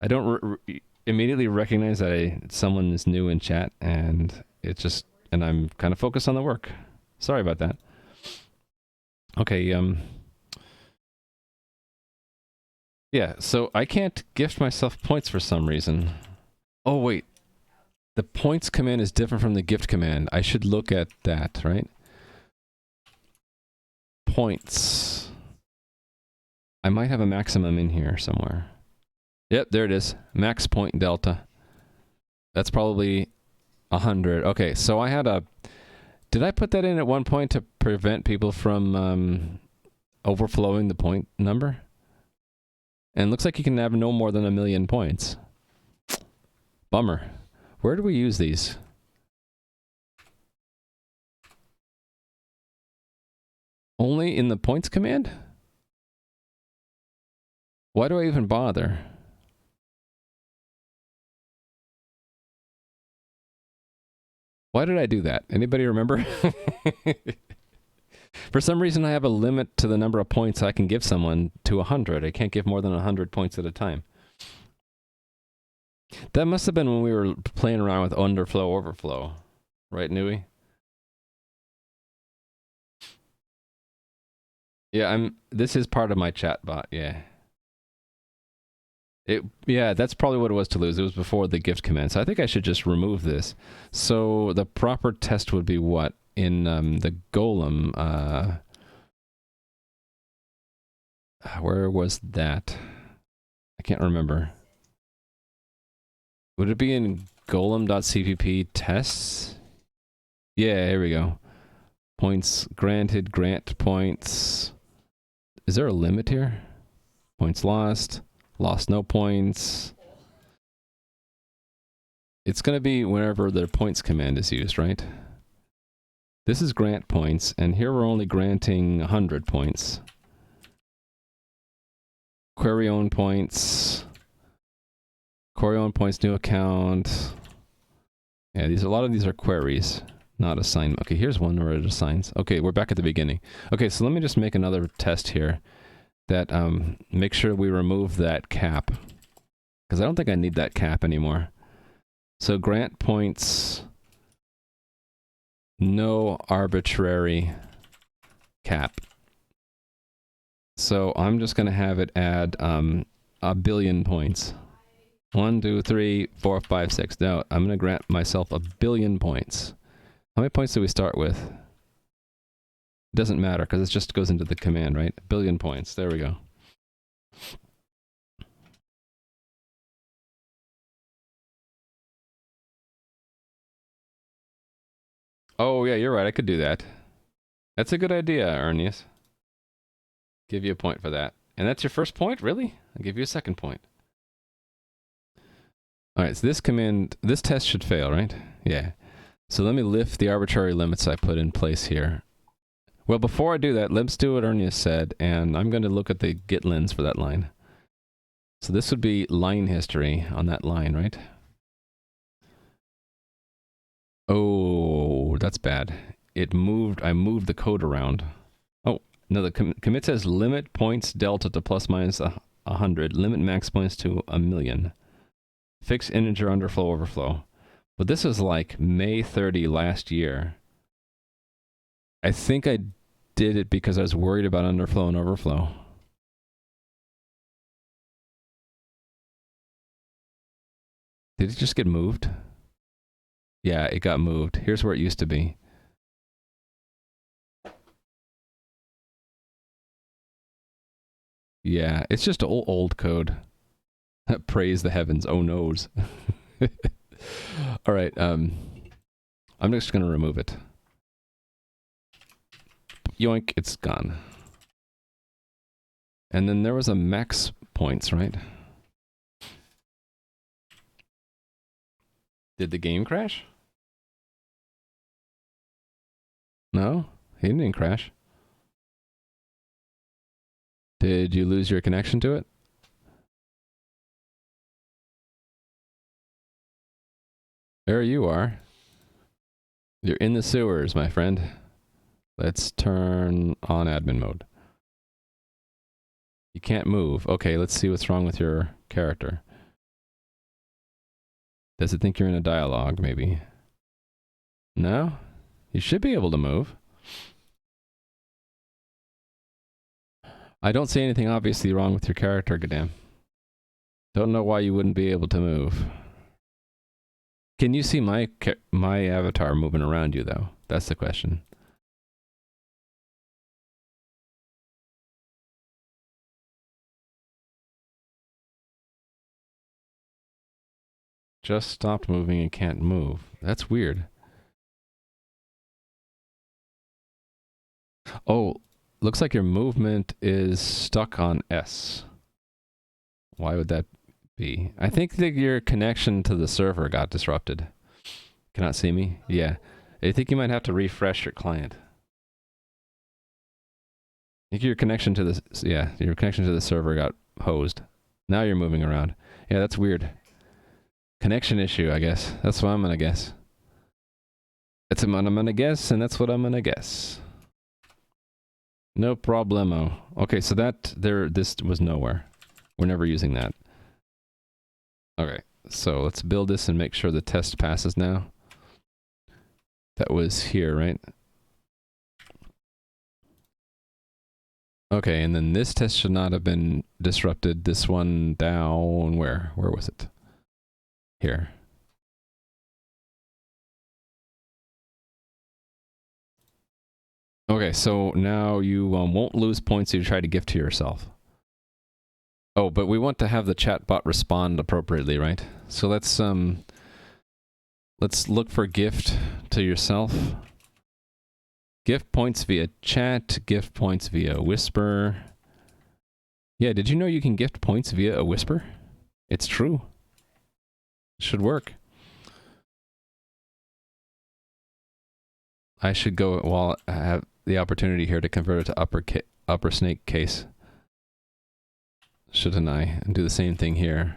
I don't immediately recognize that someone is new in chat, and it just... And I'm kind of focused on the work. Sorry about that. Okay, yeah, so I can't gift myself points for some reason. Oh, wait. The points command is different from the gift command. I should look at that, right? Points. I might have a maximum in here somewhere. Yep, there it is. Max point delta. That's probably 100. Okay, so I had a... Did I put that in at one point to prevent people from overflowing the point number. And it looks like you can have no more than 1,000,000 points. Bummer. Where do we use these? Only in the points command? Why do I even bother? Why did I do that? Anybody remember? For some reason, I have a limit to the number of points I can give someone to 100. I can't give more than 100 points at a time. That must have been when we were playing around with underflow, overflow. Right, Nui? Yeah, this is part of my chat bot, yeah. Yeah, that's probably what it was, Toulouse. It was before the gift command. So I think I should just remove this. So the proper test would be what? In the golem, where was that? I can't remember. Would it be in golem.cpp tests? Yeah, here we go. Points granted, grant points. Is there a limit here? Points lost, lost no points. It's going to be whenever the points command is used, right? This is grant points, and here we're only granting 100 points. Query own points. Query own points, new account. Yeah, a lot of these are queries, not assignment. Okay, here's one where it assigns. Okay, we're back at the beginning. Okay, so let me just make another test here that make sure we remove that cap. Because I don't think I need that cap anymore. So grant points, no arbitrary cap. So I'm just going to have it add 1,000,000,000 points. 1, 2, 3, 4, 5, 6. No, I'm going to grant myself 1,000,000,000 points. How many points do we start with? It doesn't matter because it just goes into the command, right? 1,000,000,000 points. There we go. Oh, yeah, you're right. I could do that. That's a good idea, Ernius. Give you a point for that. And that's your first point? Really? I'll give you a second point. Alright, so this test should fail, right? Yeah. So let me lift the arbitrary limits I put in place here. Well, before I do that, let's do what Ernius said, and I'm going to look at the git lens for that line. So this would be line history on that line, right? Oh, that's bad. I moved the code around. Oh, no, the commit says limit points delta to plus minus 100, limit max points to 1,000,000. Fix integer underflow overflow. But this was like May 30 last year. I think I did it because I was worried about underflow and overflow. Did it just get moved? Yeah, it got moved. Here's where it used to be. Yeah, it's just old code. Praise the heavens. Oh noes. All right, I'm just going to remove it. Yoink, it's gone. And then there was a max points, right? Did the game crash? No, he didn't crash. Did you lose your connection to it? There you are. You're in the sewers, my friend. Let's turn on admin mode. You can't move. Okay, let's see what's wrong with your character. Does it think you're in a dialogue, maybe? No? You should be able to move. I don't see anything obviously wrong with your character, Gadam. Don't know why you wouldn't be able to move. Can you see my avatar moving around you, though? That's the question. Just stopped moving and can't move. That's weird. Oh, looks like your movement is stuck on S. Why would that be? I think that your connection to the server got disrupted. Cannot see me? Yeah. I think you might have to refresh your client. I think your connection to the your connection to the server got hosed. Now you're moving around. Yeah, that's weird. Connection issue, I guess. That's what I'm gonna guess. That's what I'm gonna guess, and that's what I'm gonna guess. No problemo. Okay, so this was nowhere. We're never using that. Okay, so let's build this and make sure the test passes now. That was here, right? Okay, and then this test should not have been disrupted. This one down where? Where was it? Here. Okay, so now you won't lose points if you try to gift to yourself. Oh, but we want to have the chatbot respond appropriately, right? So let's look for gift to yourself. Gift points via chat, gift points via whisper. Yeah, did you know you can gift points via a whisper? It's true. It should work. I should go while I have the opportunity here to convert it to upper snake case. Shouldn't I? And do the same thing here.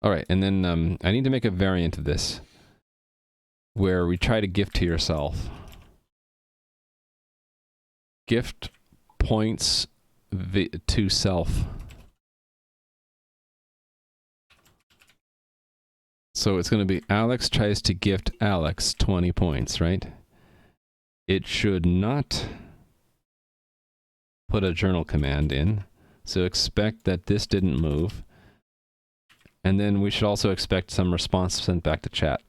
Alright, and then I need to make a variant of this where we try to gift to yourself. Gift points to self. So it's going to be Alex tries to gift Alex 20 points, right? It should not put a journal command in. So expect that this didn't move. And then we should also expect some response sent back to chat.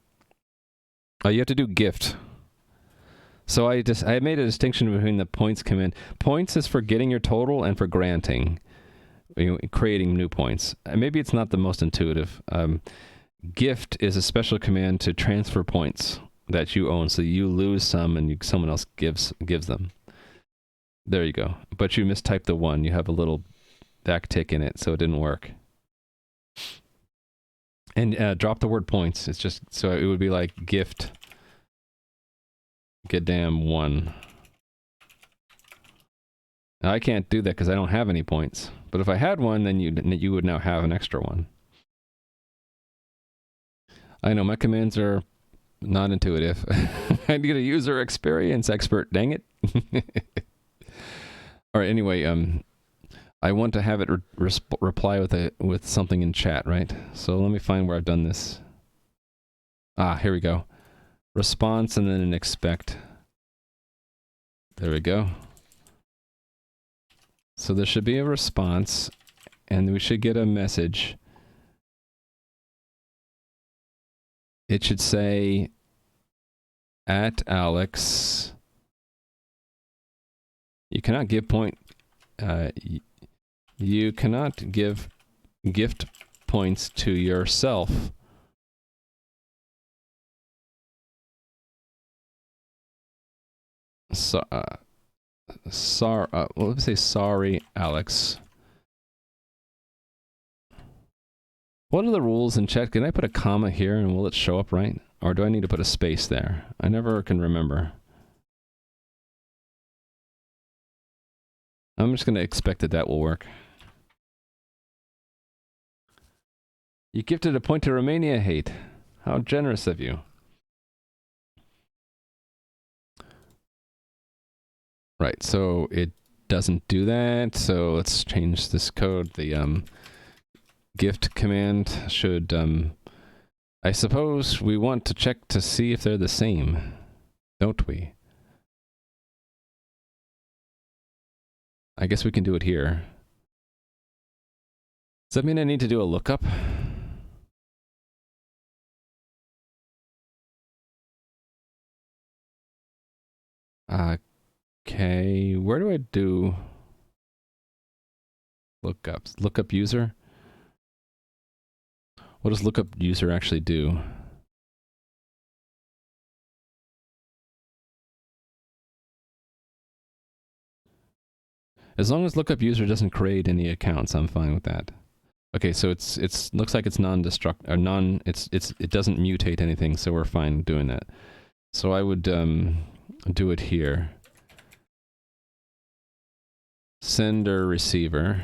You have to do gift. So I made a distinction between the points command. Points is for getting your total and for granting, creating new points. Maybe it's not the most intuitive. Gift is a special command to transfer points that you own. So you lose some and someone else gives them. There you go. But you mistyped the 1. You have a little backtick in it, so it didn't work. And drop the word points. It's just, so it would be like gift Goddamn 1. Now, I can't do that because I don't have any points. But if I had one, then you would now have an extra one. I know, my commands are not intuitive. I need a user experience expert, dang it. Alright, anyway, I want to have it reply with something in chat, right? So let me find where I've done this. Ah, here we go. Response and then an expect. There we go. So there should be a response, and we should get a message. It should say, at Alex, you cannot give you cannot give gift points to yourself. So, let's say sorry, Alex. What are the rules in chat? Can I put a comma here and will it show up right? Or do I need to put a space there? I never can remember. I'm just going to expect that will work. You gifted a point to Romania hate. How generous of you. Right, so it doesn't do that, so let's change this code. The gift command should, I suppose we want to check to see if they're the same, don't we? I guess we can do it here. Does that mean I need to do a lookup? Okay, where do I do lookups? Lookup user? What does lookup user actually do? As long as lookup user doesn't create any accounts, I'm fine with that. Okay, so it's looks like it's non-destruct or it doesn't mutate anything, so we're fine doing that. So I would do it here. Sender receiver.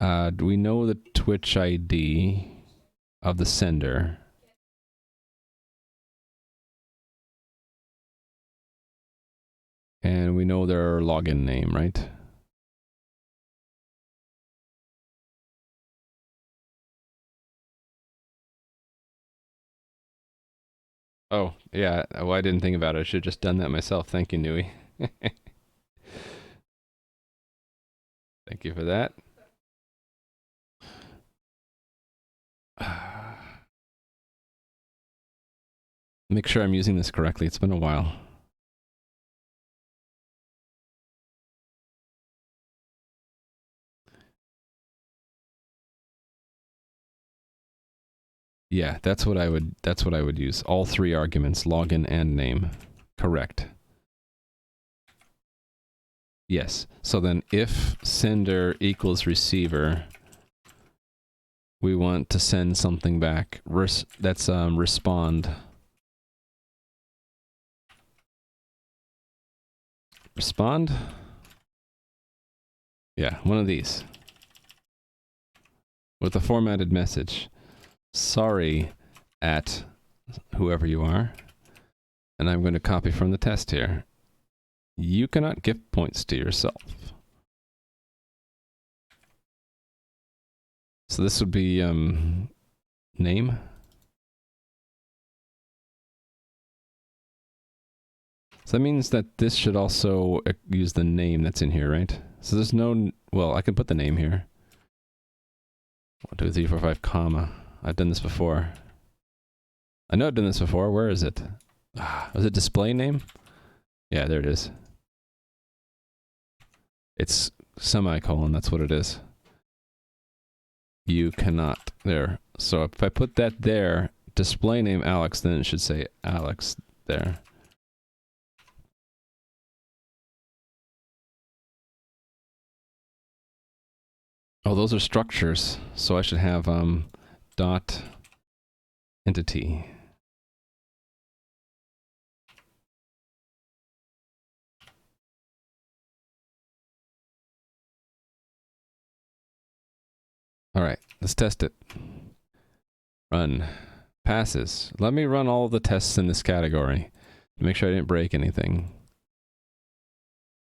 Do we know the Twitch ID of the sender? And we know their login name, right? Oh, yeah. Well, I didn't think about it. I should have just done that myself. Thank you, Nui. Thank you for that. Make sure I'm using this correctly. It's been a while. Yeah, that's what I would use. All three arguments, login and name. Correct. Yes. So then if sender equals receiver, we want to send something back. That's respond. Respond? Yeah, one of these. With a formatted message. Sorry at whoever you are. And I'm going to copy from the test here. You cannot give points to yourself. So this would be name. So that means that this should also use the name that's in here, right? So there's no, well, I can put the name here. 1, 2, 3, 4, 5, comma. I've done this before. I know I've done this before. Where is it? Was it display name? Yeah, there it is. It's semicolon, that's what it is. You cannot. There. So if I put that there, display name Alex, then it should say Alex there. Oh, those are structures. So I should have dot entity. All right, let's test it. Run. Passes. Let me run all the tests in this category to make sure I didn't break anything.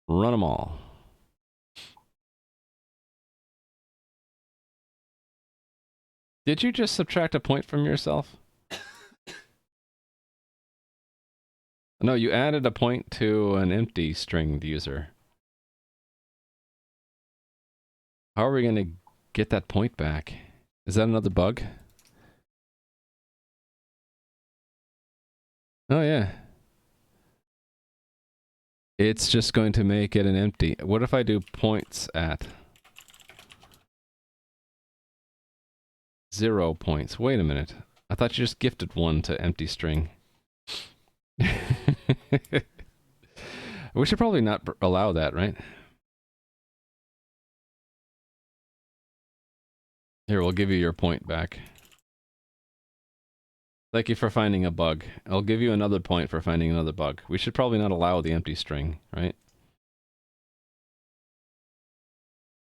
Run them all. Did you just subtract a point from yourself? No, you added a point to an empty stringed user. How are we going to get that point back? Is that another bug? Oh, yeah. It's just going to make it an empty. What if I do points at 0 points? Wait a minute. I thought you just gifted 1 to empty string. We should probably not allow that, right? Here, we'll give you your point back. Thank you for finding a bug. I'll give you another point for finding another bug. We should probably not allow the empty string, right?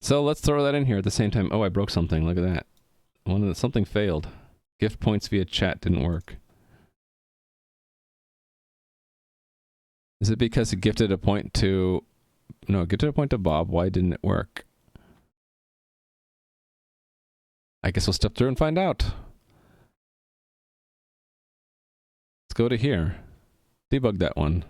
So let's throw that in here at the same time. Oh, I broke something. Look at that. Something failed. Gift points via chat didn't work. Is it because it gifted a point to... No, it gifted a point to Bob. Why didn't it work? I guess we'll step through and find out. Let's go to here. Debug that one.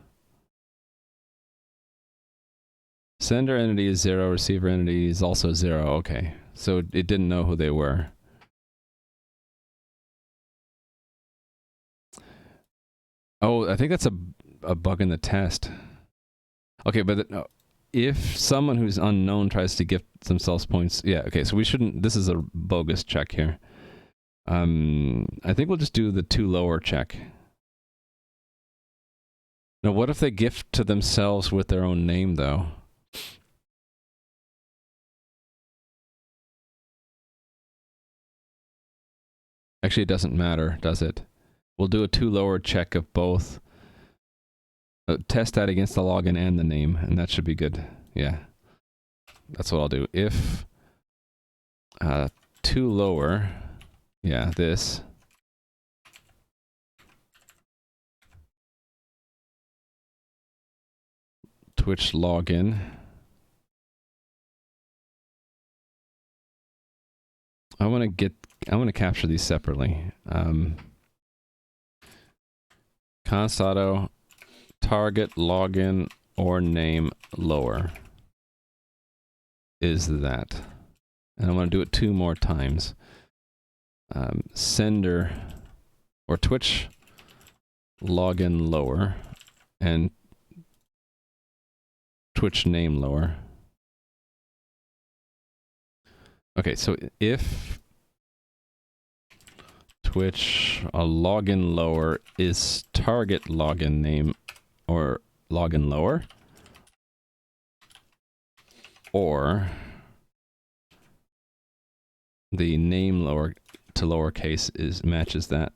Sender entity is 0, receiver entity is also 0. Okay, so it didn't know who they were. Oh, I think that's a bug in the test. Okay, but if someone who's unknown tries to gift themselves points... Yeah, okay, so we shouldn't... This is a bogus check here. I think we'll just do the 2 lower check. Now, what if they gift to themselves with their own name, though? Actually, it doesn't matter, does it? We'll do a two-lower check of both. Test that against the login and the name, and that should be good. Yeah. That's what I'll do. If two lower, yeah, this. Twitch login. I want to capture these separately. Const auto, target, login, or name lower is that. And I want to do it 2 more times. Sender or Twitch login lower and Twitch name lower. Okay, so if Twitch login lower is target login name or login lower, or the name lower to lowercase is matches that,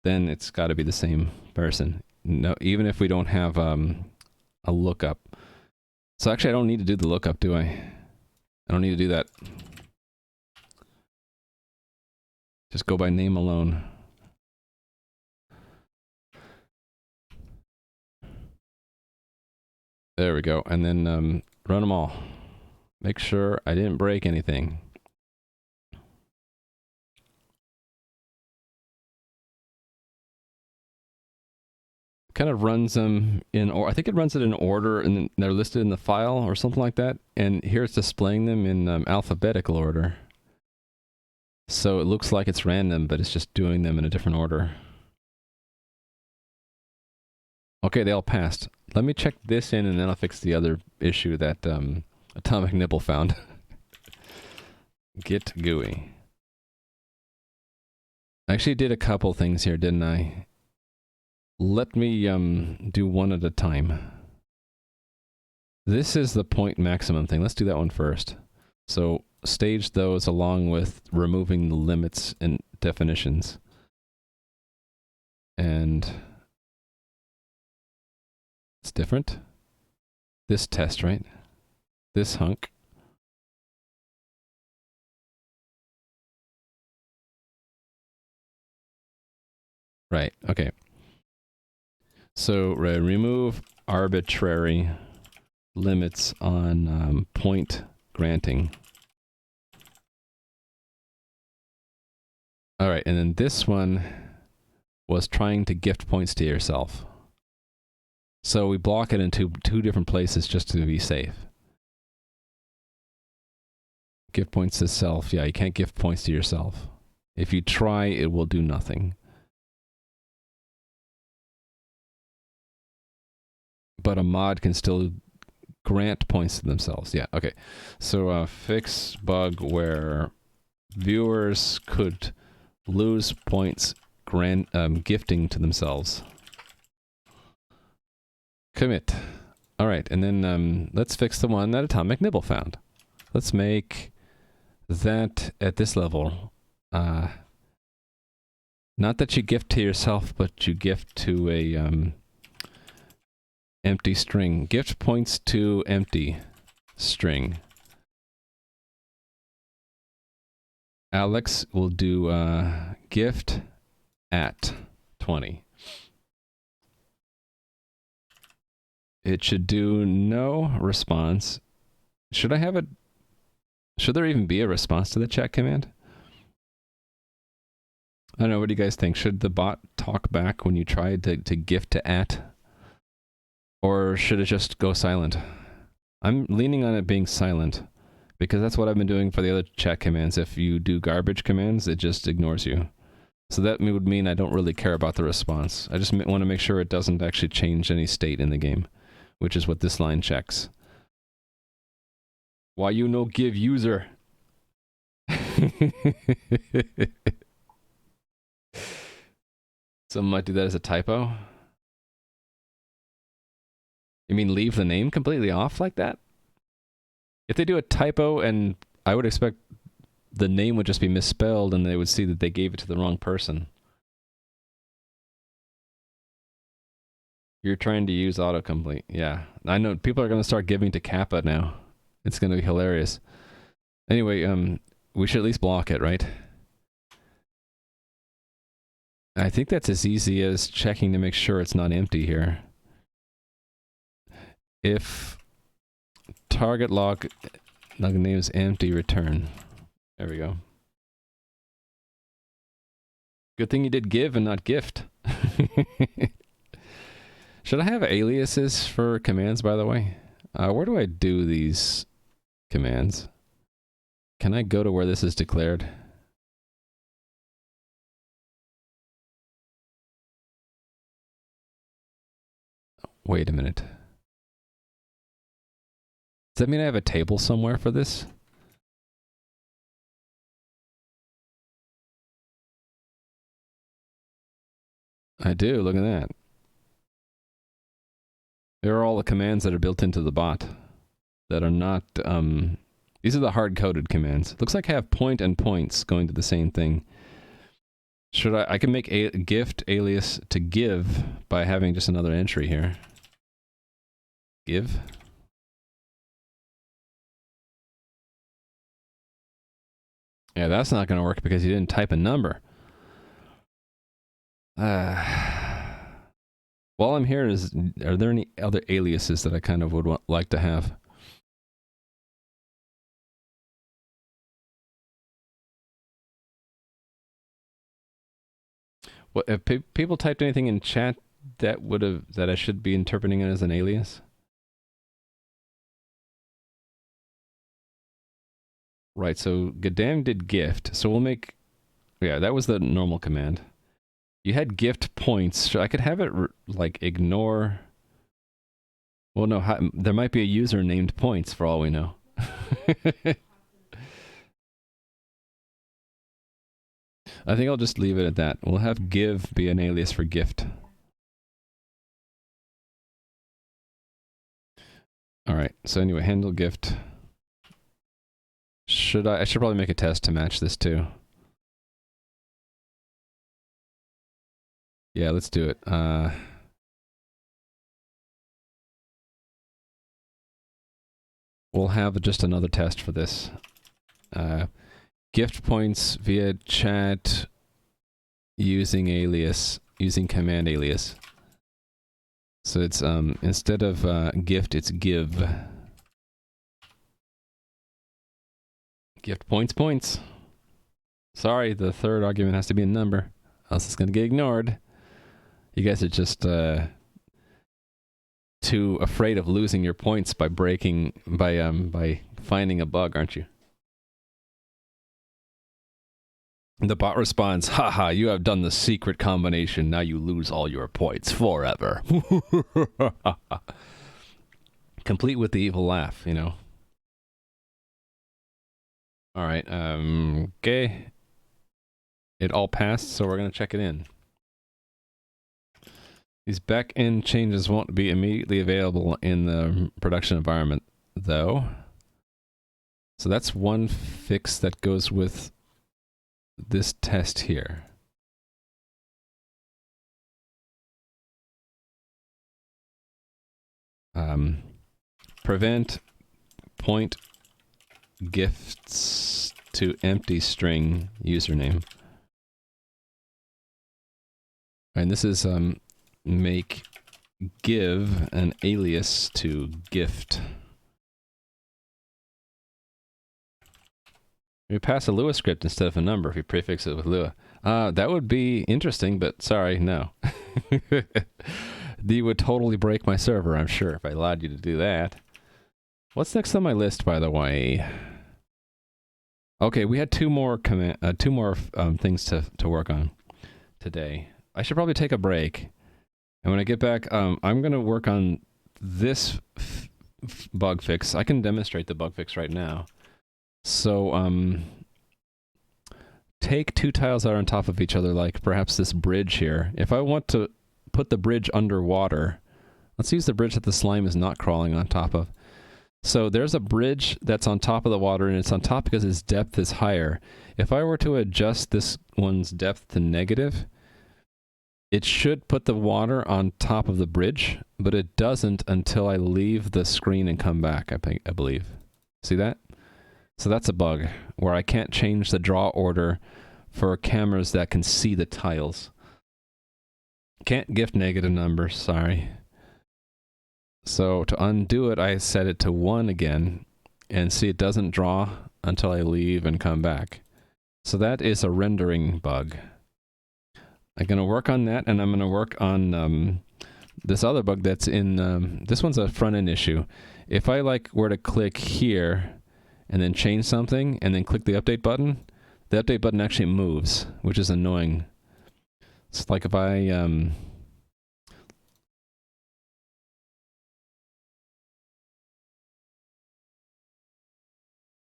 then it's got to be the same person. No, even if we don't have a lookup. So actually, I don't need to do the lookup, do I? I don't need to do that. Just go by name alone. There we go. And then run them all. Make sure I didn't break anything. Kind of runs them in, or I think it runs it in order, and they're listed in the file or something like that. And here it's displaying them in alphabetical order. So it looks like it's random, but it's just doing them in a different order. Okay, they all passed. Let me check this in, and then I'll fix the other issue that Atomic Nibble found. Git GUI. I actually did a couple things here, didn't I? Let me do one at a time. This is the point maximum thing. Let's do that one first. So stage those along with removing the limits and definitions. And it's different. This test, right? This hunk. Right, okay. So remove arbitrary limits on point granting. All right, and then this one was trying to gift points to yourself. So we block it into two different places just to be safe. Gift points to self. Yeah, you can't gift points to yourself. If you try, it will do nothing. But a mod can still grant points to themselves. Yeah, okay. So fix bug where viewers could lose points gifting to themselves. Commit. All right, and then let's fix the one that Atomic Nibble found. Let's make that at this level. Not that you gift to yourself, but you gift to a empty string. Gift points to empty string. Alex will do gift at 20. It should do no response. Should I have a... Should there even be a response to the chat command? I don't know, what do you guys think? Should the bot talk back when you try to gift to at? Or should it just go silent? I'm leaning on it being silent, because that's what I've been doing for the other chat commands. If you do garbage commands, it just ignores you. So that would mean I don't really care about the response. I just want to make sure it doesn't actually change any state in the game, which is what this line checks. Why you no give user? Some might do that as a typo. You mean leave the name completely off like that? If they do a typo, and I would expect the name would just be misspelled and they would see that they gave it to the wrong person. You're trying to use autocomplete. Yeah. I know people are going to start giving to Kappa now. It's going to be hilarious. Anyway, we should at least block it, right? I think that's as easy as checking to make sure it's not empty here. If target log name is empty, return. There we go. Good thing you did give and not gift. Should I have aliases for commands, by the way? Where do I do these commands? Can I go to where this is declared? Wait a minute. Does that mean I have a table somewhere for this? I do, look at that. There are all the commands that are built into the bot that are not, these are the hard-coded commands. Looks like I have point and points going to the same thing. Should I can make a gift alias to give by having just another entry here. Give. Yeah, that's not going to work because you didn't type a number. While I'm here, are there any other aliases that I kind of would like to have? What, have people typed anything in chat that that I should be interpreting it as an alias? Right, so Gadam did gift, so we'll make, yeah, that was the normal command. You had gift points, so I could have it like ignore, well no, there might be a user named points for all we know. I think I'll just leave it at that. We'll have give be an alias for gift. Alright, so anyway, handle gift. I should probably make a test to match this too. Yeah, let's do it. We'll have just another test for this. Gift points via chat using alias, using command alias. So it's instead of gift, it's give. Gift points. Sorry, the third argument has to be a number, else it's gonna get ignored. You guys are just too afraid of losing your points by by finding a bug, aren't you? The bot responds, haha, you have done the secret combination, now you lose all your points forever. Complete with the evil laugh, you know. Alright, okay. It all passed, so we're gonna check it in. These back-end changes won't be immediately available in the production environment, though. So that's one fix that goes with this test here. Prevent point gifts to empty string username. And this is make give an alias to gift. We pass a Lua script instead of a number if you prefix it with Lua. That would be interesting, but sorry, no. You would totally break my server, I'm sure, if I allowed you to do that. What's next on my list, by the way? Okay, we had two more things to work on today. I should probably take a break. And when I get back, I'm going to work on this bug fix. I can demonstrate the bug fix right now. So, take two tiles that are on top of each other, like perhaps this bridge here. If I want to put the bridge underwater, Let's use the bridge that the slime is not crawling on top of. So there's a bridge that's on top of the water, and it's on top because its depth is higher. If I were to adjust this one's depth to negative, it should put the water on top of the bridge, but it doesn't until I leave the screen and come back, I believe. See that? So that's a bug, where I can't change the draw order for cameras that can see the tiles. Can't gift negative numbers, sorry. So to undo it, I set it to 1 again, and see it doesn't draw until I leave and come back. So that is a rendering bug. I'm going to work on that, and I'm going to work on this other bug that's in, this one's a front-end issue. If I were to click here, and then change something, and then click the update button actually moves, which is annoying. It's like if I,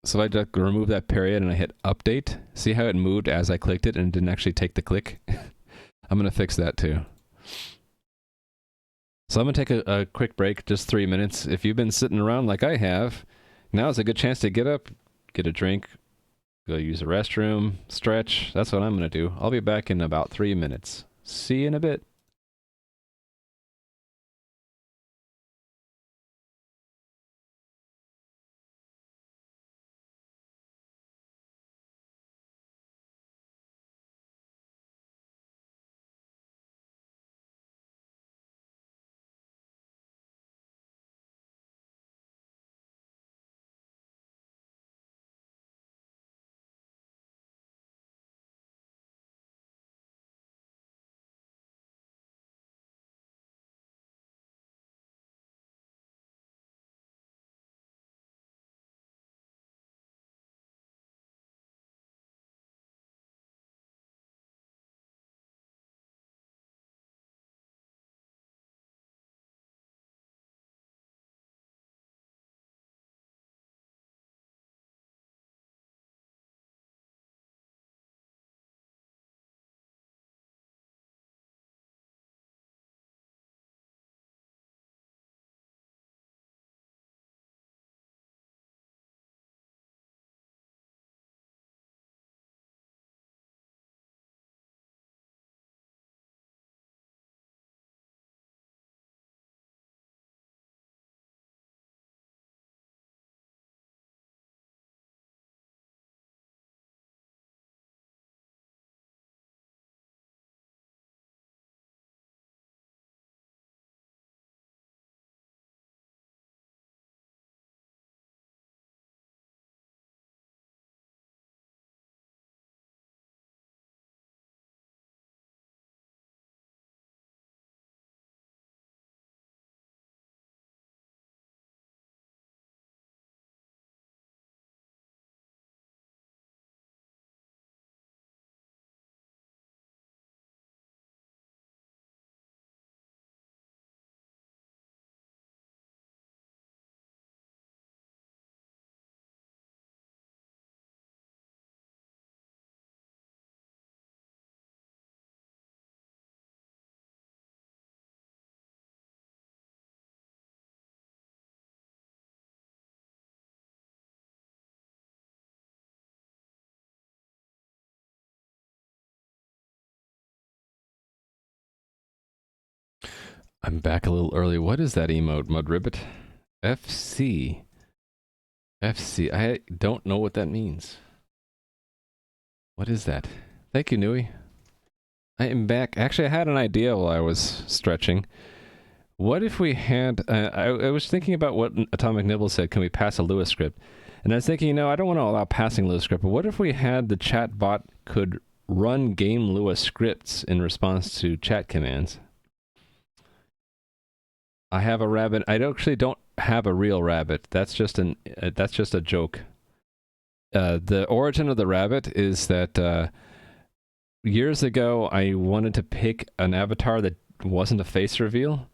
so if I just remove that period and I hit update, see how it moved as I clicked it and didn't actually take the click? I'm going to fix that too. So I'm going to take a quick break, just 3 minutes. If you've been sitting around like I have, now is a good chance to get up, get a drink, go use the restroom, stretch. That's what I'm going to do. I'll be back in about 3 minutes. See you in a bit. I'm back a little early. What is that emote, Mudribbit? FC. FC. I don't know what that means. What is that? Thank you, Nui. I am back. Actually, I had an idea while I was stretching. What if we had... I was thinking about what Atomic Nibble said, can we pass a Lua script? And I was thinking, I don't want to allow passing Lua script, but what if we had the chat bot could run game Lua scripts in response to chat commands? I have a rabbit. I actually don't have a real rabbit. That's just a joke. The origin of the rabbit is that years ago I wanted to pick an avatar that wasn't a face reveal,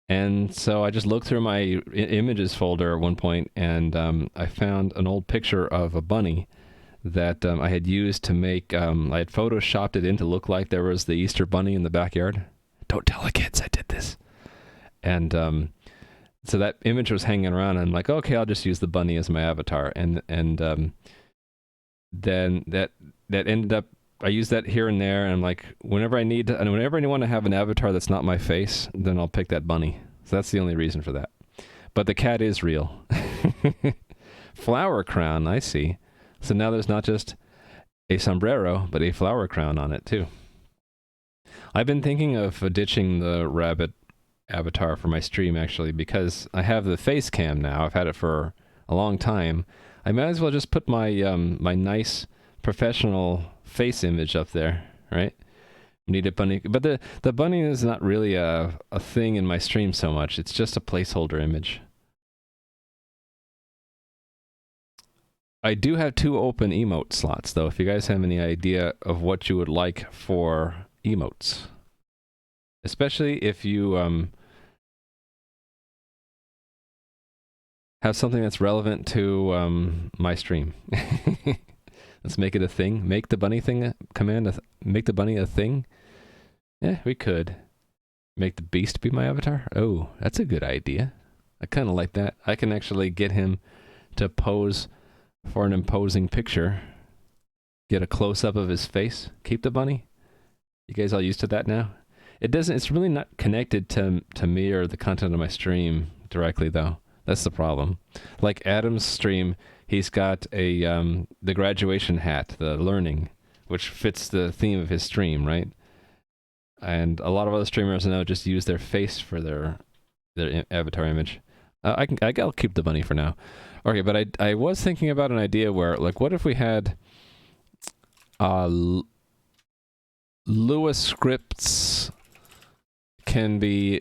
and so I just looked through my images folder at one point, and I found an old picture of a bunny that I had used to make. I had photoshopped it in to look like there was the Easter bunny in the backyard. Don't tell the kids I did this. And so that image was hanging around, and I'm like, okay, I'll just use the bunny as my avatar. And then that ended up, I used that here and there, and I'm like, whenever I want to have an avatar that's not my face, then I'll pick that bunny. So that's the only reason for that. But the cat is real. Flower crown, I see. So now there's not just a sombrero, but a flower crown on it too. I've been thinking of ditching the rabbit avatar for my stream, actually, because I have the face cam now. I've had it for a long time. I might as well just put my my nice professional face image up there, right? Need a bunny, but the bunny is not really a thing in my stream so much. It's just a placeholder image. I do have 2 open emote slots, though, if you guys have any idea of what you would like for emotes. Especially if you have something that's relevant to my stream. Let's make it a thing. Make the bunny thing command. Make the bunny a thing. Yeah, we could. Make the beast be my avatar. Oh, that's a good idea. I kind of like that. I can actually get him to pose for an imposing picture. Get a close-up of his face. Keep the bunny. You guys all used to that now? It's really not connected to me or the content of my stream directly, though. That's the problem. Like Adam's stream, he's got a the graduation hat, the learning, which fits the theme of his stream, right? And a lot of other streamers now just use their face for their avatar image. I'll keep the bunny for now. Okay, but I was thinking about an idea where, like, what if we had Lua scripts could be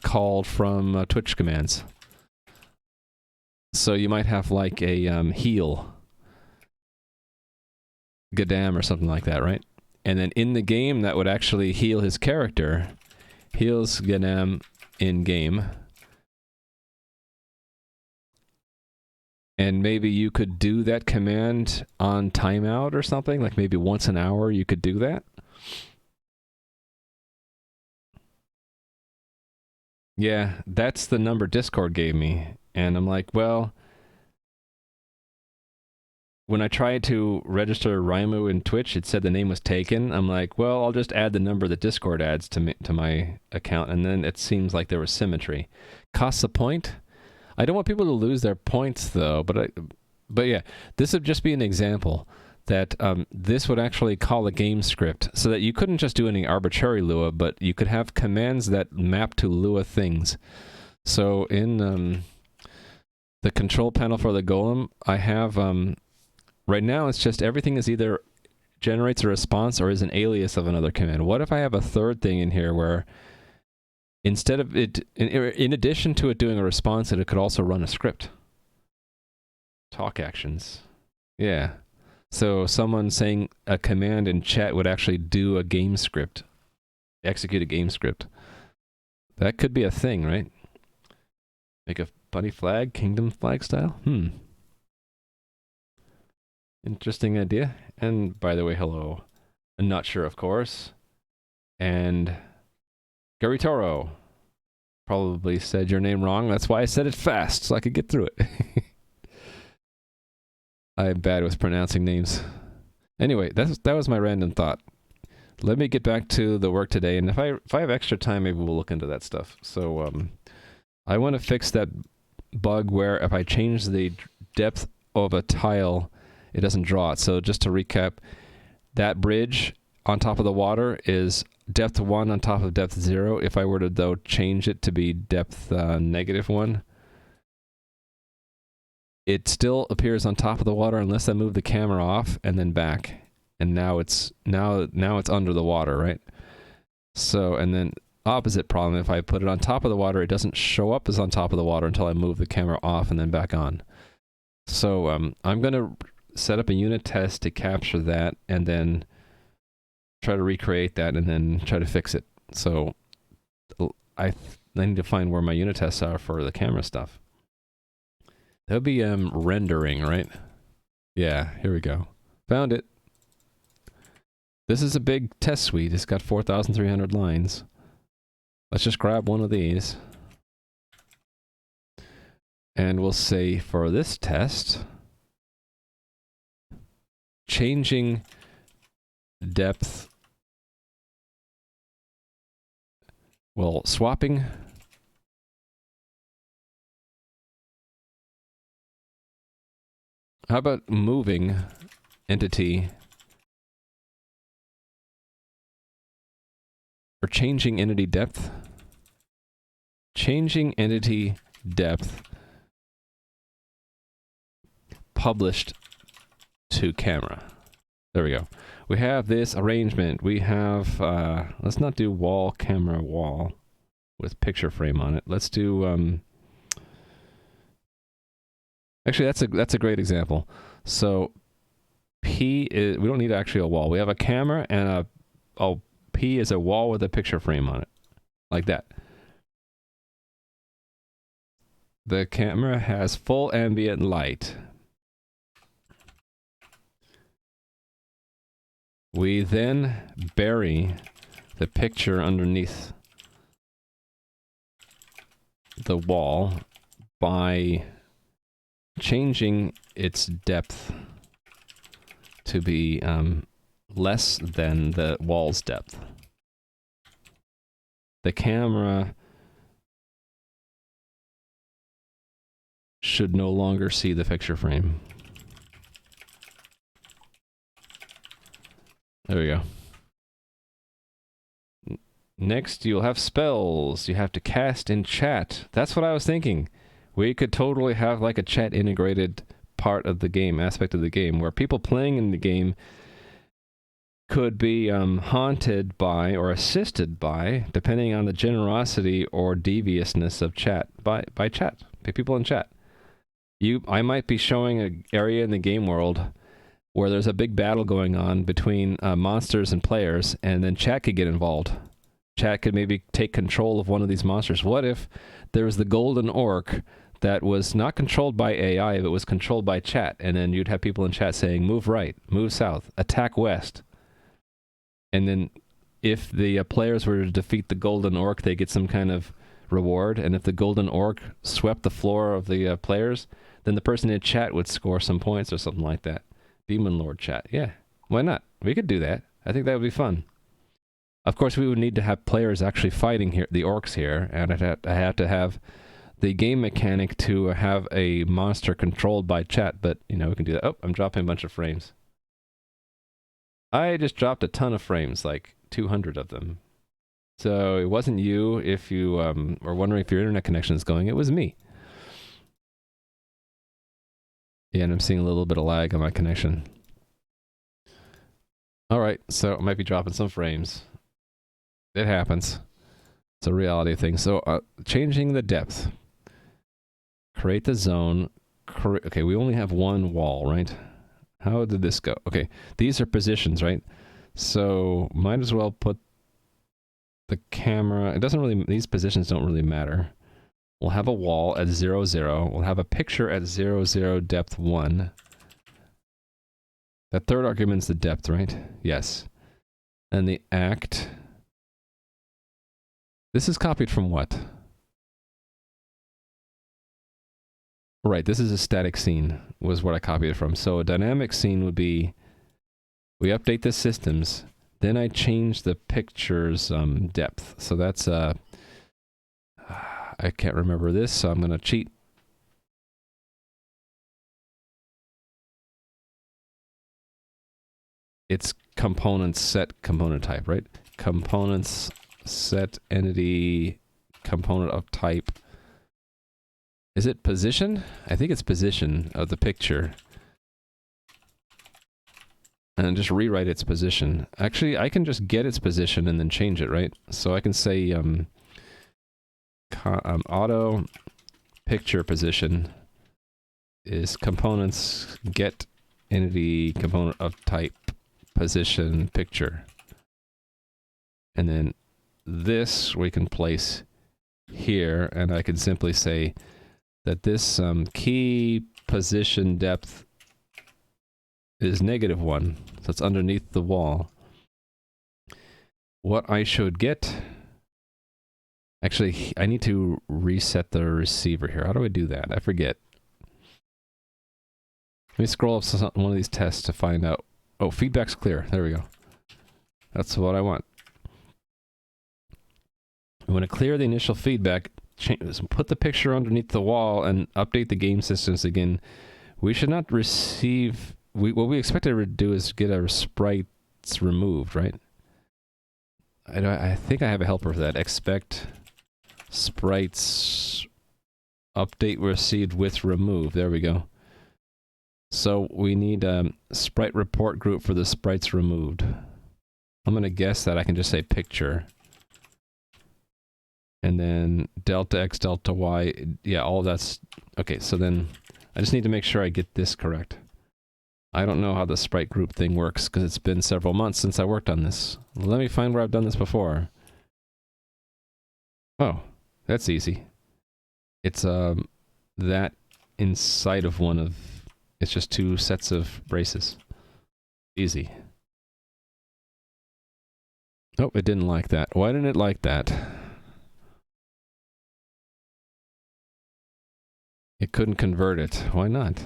called from Twitch commands. So you might have like a heal Gadam or something like that, right? And then in the game that would actually heal his character. Heals Gadam in game. And maybe you could do that command on timeout or something, like maybe once an hour you could do that. Yeah, that's the number Discord gave me. And I'm like, well, when I tried to register Raimu in Twitch, it said the name was taken. I'm like, well, I'll just add the number that Discord adds to my account, and then it seems like there was symmetry. Costs a point? I don't want people to lose their points, though, but yeah, this would just be an example that this would actually call a game script, so that you couldn't just do any arbitrary Lua, but you could have commands that map to Lua things. So in the control panel for the golem, I have, right now it's just everything is either generates a response or is an alias of another command. What if I have a third thing in here where instead of it, in addition to it doing a response, it could also run a script? Talk actions. Yeah. So someone saying a command in chat would actually do a game script. Execute a game script. That could be a thing, right? Make a bunny flag, kingdom flag style? Interesting idea. And by the way, hello. I'm not sure, of course. And Garitoro. Probably said your name wrong. That's why I said it fast, so I could get through it. I'm bad with pronouncing names. Anyway, that was my random thought. Let me get back to the work today, and if I have extra time, maybe we'll look into that stuff. So I want to fix that bug where if I change the depth of a tile, it doesn't draw it. So just to recap, that bridge on top of the water is depth 1 on top of depth 0. If I were to, though, change it to be depth -1, it still appears on top of the water unless I move the camera off and then back. And now it's under the water, right? So, and then opposite problem, if I put it on top of the water, it doesn't show up as on top of the water until I move the camera off and then back on. So I'm going to set up a unit test to capture that and then try to recreate that and then try to fix it. So I need to find where my unit tests are for the camera stuff. That would be rendering, right? Yeah, here we go. Found it. This is a big test suite. It's got 4,300 lines. Let's just grab one of these. And we'll say for this test, changing depth, well, swapping how about moving entity or changing entity depth? Changing entity depth published to camera. There we go. We have this arrangement. We have, let's not do wall, camera, wall with picture frame on it. Let's do, actually, that's a great example. So P is, we don't need actually a wall. We have a camera and P is a wall with a picture frame on it. Like that. The camera has full ambient light. We then bury the picture underneath the wall by changing its depth to be less than the wall's depth. The camera should no longer see the picture frame. There we go. Next, you'll have spells. You have to cast in chat. That's what I was thinking. We could totally have like a chat integrated part of the game, aspect of the game, where people playing in the game could be haunted by or assisted by, depending on the generosity or deviousness of chat, by chat, by people in chat. I might be showing an area in the game world where there's a big battle going on between monsters and players, and then chat could get involved. Chat could maybe take control of one of these monsters. What if there was the golden orc that was not controlled by AI, but was controlled by chat, and then you'd have people in chat saying, move right, move south, attack west. And then if the players were to defeat the golden orc, they get some kind of reward, and if the golden orc swept the floor of the players, then the person in chat would score some points or something like that. Demon Lord chat. Yeah, why not? We could do that. I think that would be fun. Of course, we would need to have players actually fighting here, the orcs here, and I had to have the game mechanic to have a monster controlled by chat, but, you know, we can do that. Oh, I'm dropping a bunch of frames. I just dropped a ton of frames, like 200 of them. So it wasn't you if you were wondering if your internet connection is going. It was me. Yeah, and I'm seeing a little bit of lag on my connection. All right, so I might be dropping some frames. It happens. It's a reality thing. So changing the depth. Create the zone. Okay, we only have one wall, right? How did this go? Okay, these are positions, right? So might as well put the camera. It doesn't really, these positions don't really matter. We'll have a wall at 0, 0. We'll have a picture at 0, 0, depth 1. That third argument's the depth, right? Yes. And the act. This is copied from what? Right, this is a static scene, was what I copied it from. So a dynamic scene would be, we update the systems, then I change the picture's depth. So that's, I can't remember this, so I'm going to cheat. It's components set component type, right? Components set entity component of type. Is it position? I think it's position of the picture. And just rewrite its position. Actually, I can just get its position and then change it, right? So I can say auto picture position is components get entity component of type position picture. And then this we can place here, and I can simply say that this key position depth is -1, so it's underneath the wall. What I should get Actually, I need to reset the receiver here. How do I do that? I forget. Let me scroll up one of these tests to find out. Oh, feedback's clear. There we go. That's what I want. We want to clear the initial feedback, put the picture underneath the wall, and update the game systems again. We should not receive... what we expect to do is get our sprites removed, right? I think I have a helper for that. Expect sprites update received with remove. There we go. So we need a sprite report group for the sprites removed. I'm going to guess that I can just say picture. And then delta x, delta y. Yeah, all that's... Okay, so then I just need to make sure I get this correct. I don't know how the sprite group thing works because it's been several months since I worked on this. Let me find where I've done this before. Oh, that's easy. It's that inside of one of... It's just two sets of braces. Easy. Oh, it didn't like that. Why didn't it like that? It couldn't convert it. Why not?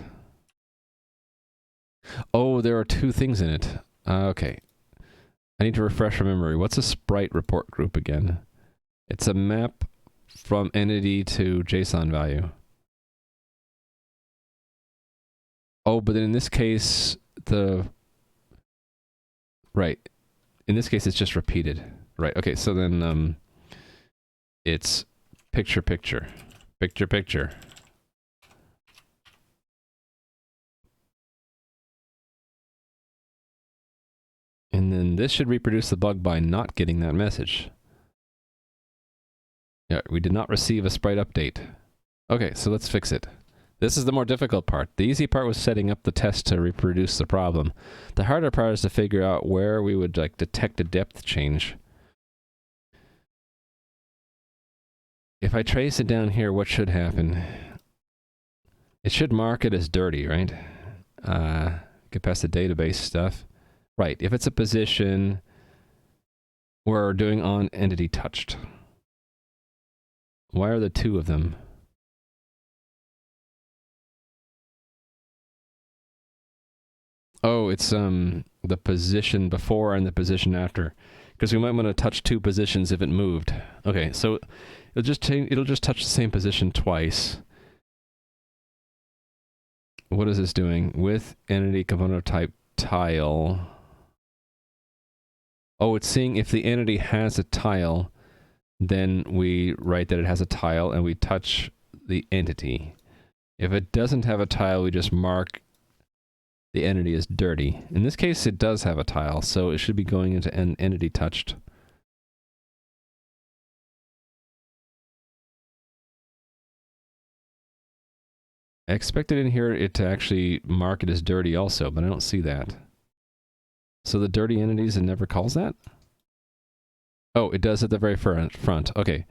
Oh, there are two things in it. Okay. I need to refresh my memory. What's a sprite report group again? It's a map from entity to JSON value. Oh, but then in this case, right. In this case, it's just repeated. Right, okay, so then, it's picture, picture. Picture, picture. And then this should reproduce the bug by not getting that message. Yeah, we did not receive a sprite update. Okay, so let's fix it. This is the more difficult part. The easy part was setting up the test to reproduce the problem. The harder part is to figure out where we would like detect a depth change. If I trace it down here, what should happen? It should mark it as dirty, right? Get past the database stuff. Right, if it's a position, we're doing on entity touched. Why are there two of them? Oh, it's the position before and the position after. Because we might want to touch two positions if it moved. Okay, so it'll just touch the same position twice. What is this doing? With entity component type tile. Oh, it's seeing if the entity has a tile, then we write that it has a tile and we touch the entity. If it doesn't have a tile, we just mark the entity as dirty. In this case, it does have a tile, so it should be going into an entity touched. I expected in here it to actually mark it as dirty also, but I don't see that. So the dirty entities, it never calls that? Oh, it does at the very front. Okay.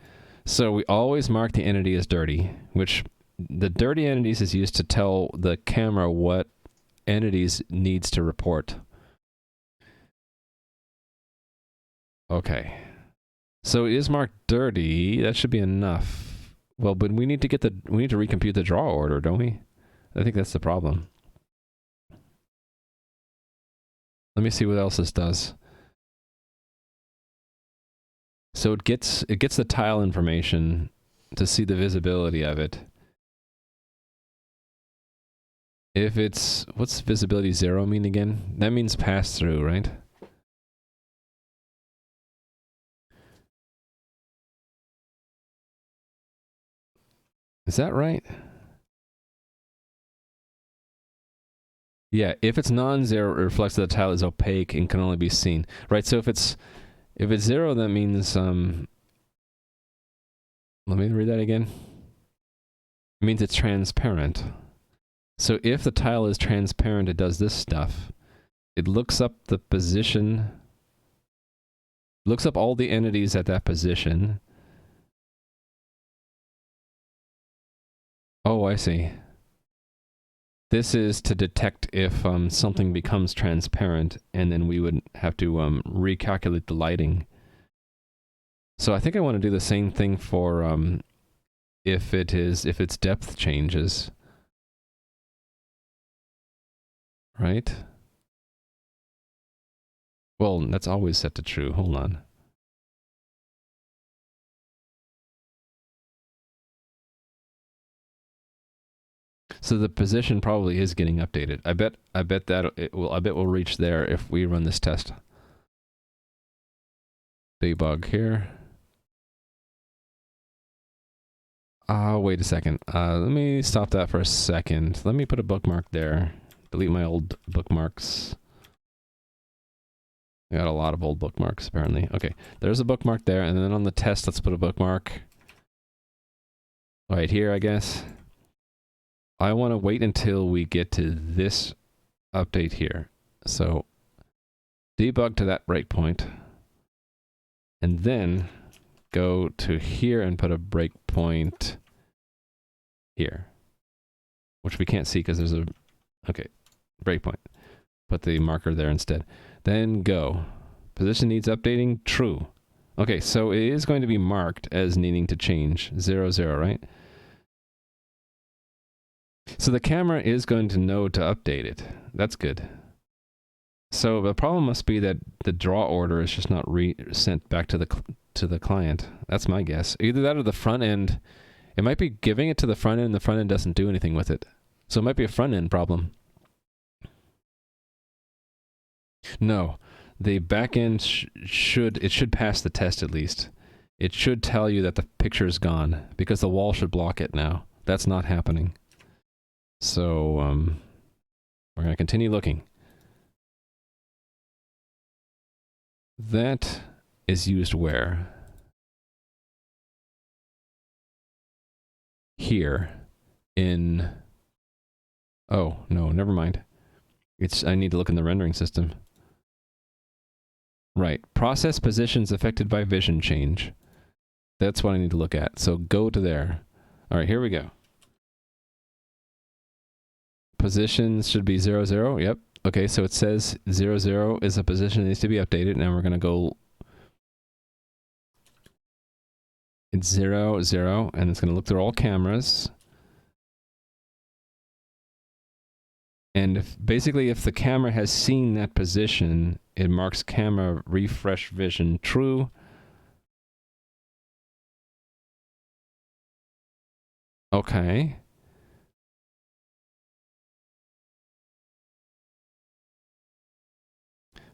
So we always mark the entity as dirty, which the dirty entities is used to tell the camera what entities needs to report. Okay. So it is marked dirty. That should be enough. Well, but we need to recompute the draw order, don't we? I think that's the problem. Let me see what else this does. So it gets the tile information to see the visibility of it. If it's... What's visibility 0 mean again? That means pass through, right? Is that right? Yeah, if it's non-zero, it reflects that the tile is opaque and can only be seen. Right, so if it's 0, that means... let me read that again. It means it's transparent. So if the tile is transparent, it does this stuff. It looks up the position, looks up all the entities at that position. Oh, I see. This is to detect if something becomes transparent, and then we would have to recalculate the lighting. So I think I want to do the same thing for if its depth changes. Right? Well, that's always set to true. Hold on. So the position probably is getting updated. I bet we'll reach there if we run this test. Debug here. Wait a second. Let me stop that for a second. Let me put a bookmark there. Delete my old bookmarks. I got a lot of old bookmarks, apparently. Okay, there's a bookmark there, and then on the test, let's put a bookmark right here, I guess. I want to wait until we get to this update here. So, debug to that breakpoint, and then go to here and put a breakpoint here, which we can't see because there's a, okay, breakpoint. Put the marker there instead. Then go. Position needs updating, true. Okay, so it is going to be marked as needing to change, 0, 0, right? So the camera is going to know to update it. That's good. So the problem must be that the draw order is just not sent back to the client. That's my guess. Either that or the front end. It might be giving it to the front end. The front end doesn't do anything with it. So it might be a front end problem. No, the back end should pass the test at least. It should tell you that the picture is gone because the wall should block it now. That's not happening. So we're going to continue looking. That is used where? Here in, oh no, never mind. I need to look in the rendering system. Right, process positions affected by vision change. That's what I need to look at. So go to there. All right, here we go. Positions should be 0, 0. Yep. Okay, so it says 0, 0 is a position that needs to be updated. Now we're going to go. It's 0, 0, and it's going to look through all cameras. And basically, if the camera has seen that position, it marks camera refresh vision true. Okay.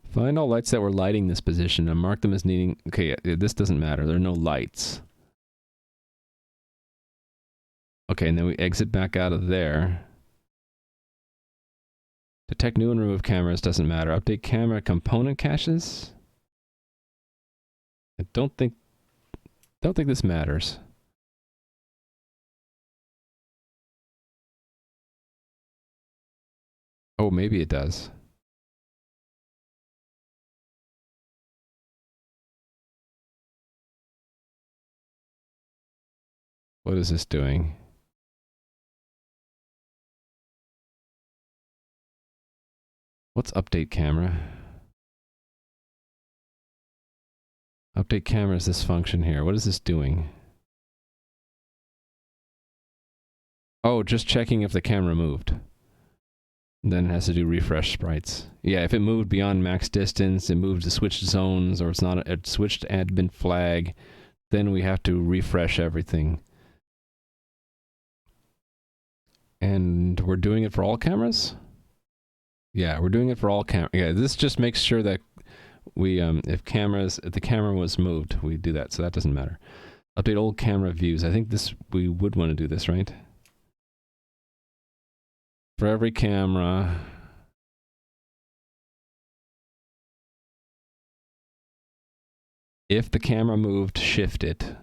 Find all lights that were lighting this position and mark them as needing... Okay, this doesn't matter. There are no lights. Okay, and then we exit back out of there. Detect new and remove cameras doesn't matter. Update camera component caches? I don't think this matters. Oh, maybe it does. What is this doing? What's update camera? Update camera is this function here. What is this doing? Oh, just checking if the camera moved. Then it has to do refresh sprites. Yeah, if it moved beyond max distance, it moved to switched zones, or it's not a switched admin flag, then we have to refresh everything. And we're doing it for all cameras? Yeah, we're doing it for all cameras. Yeah, this just makes sure that we, if the camera was moved, we do that, so that doesn't matter. Update old camera views. I think we would want to do this, right? For every camera. If the camera moved, shift it.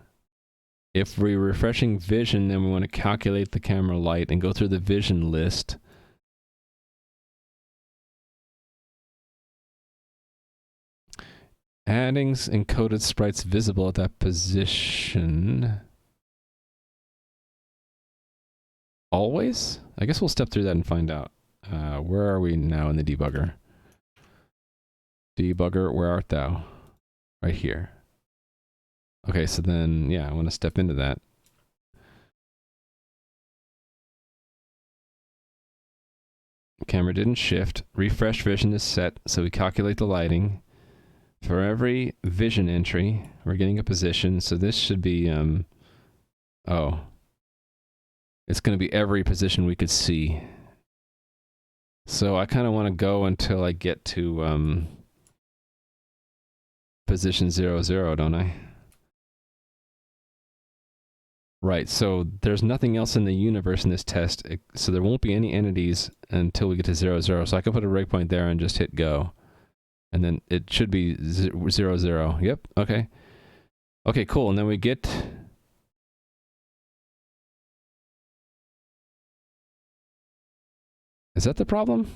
If we're refreshing vision, then we want to calculate the camera light and go through the vision list. Adding encoded sprites visible at that position. Always? I guess we'll step through that and find out. Where are we now in the debugger? Debugger, where art thou? Right here. Okay, so then, yeah, I want to step into that. Camera didn't shift. Refresh vision is set, so we calculate the lighting. For every vision entry, we're getting a position, so this should be, oh. It's going to be every position we could see. So I kind of want to go until I get to, position 0, 0, don't I? Right, so there's nothing else in the universe in this test, so there won't be any entities until we get to 0, 0. So I can put a breakpoint there and just hit go. And then it should be 0, 0. Yep, okay. Okay, cool, and then we get... Is that the problem?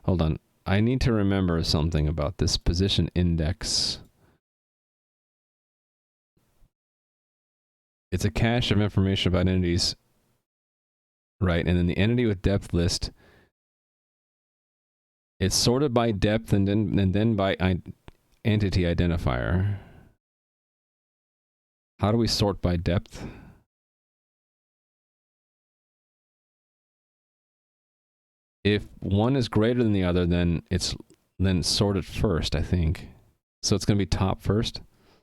Hold on. I need to remember something about this position index. It's a cache of information about entities. Right, and then the entity with depth list, it's sorted by depth and then by entity identifier. How do we sort by depth? If one is greater than the other, then sort it first, I think. So it's going to be top first.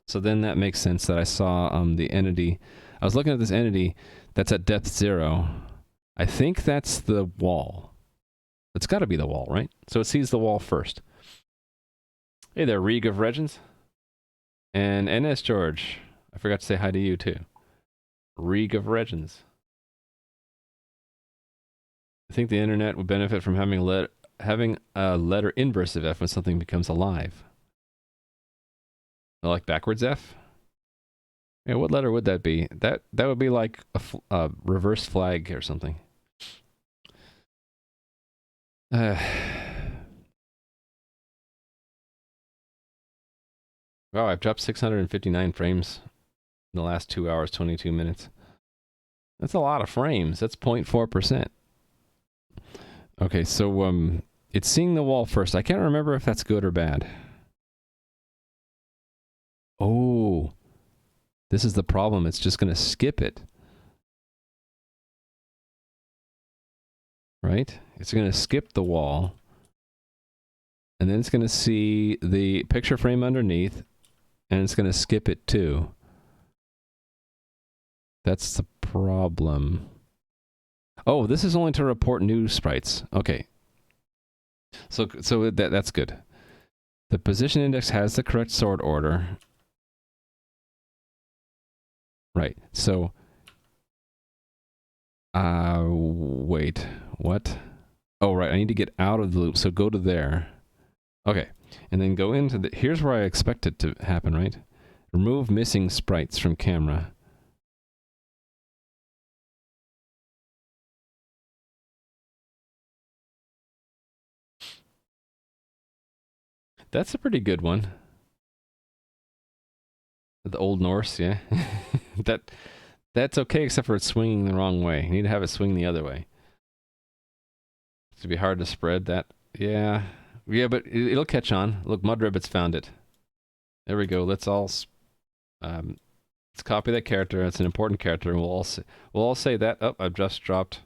So then that makes sense that I saw the entity. I was looking at this entity that's at depth 0. I think that's the wall. It's got to be the wall, right? So it sees the wall first. Hey there, Reeg of Regents. And NS George. I forgot to say hi to you, too. Reeg of Regents. I think the internet would benefit from having a letter inverse of F when something becomes alive. Like backwards F? Yeah, what letter would that be? That would be like a reverse flag or something. Wow, I've dropped 659 frames in the last 2 hours, 22 minutes. That's a lot of frames. That's 0.4%. Okay, so it's seeing the wall first. I can't remember if that's good or bad. Oh, this is the problem. It's just going to skip it. Right? It's going to skip the wall. And then it's going to see the picture frame underneath. And it's going to skip it too. That's the problem. Oh, this is only to report new sprites. Okay. So that's good. The position index has the correct sort order. Right. So wait. What? Oh, right. I need to get out of the loop. So go to there. Okay. And then go into the... Here's where I expect it to happen, right? Remove missing sprites from camera. That's a pretty good one. The Old Norse, yeah. That's okay, except for it's swinging the wrong way. You need to have it swing the other way. It's gonna be hard to spread that. Yeah. Yeah, but it'll catch on. Look, Mudribbit's found it. There we go. Let's copy that character. It's an important character, and we'll all say that. Oh, I've just dropped.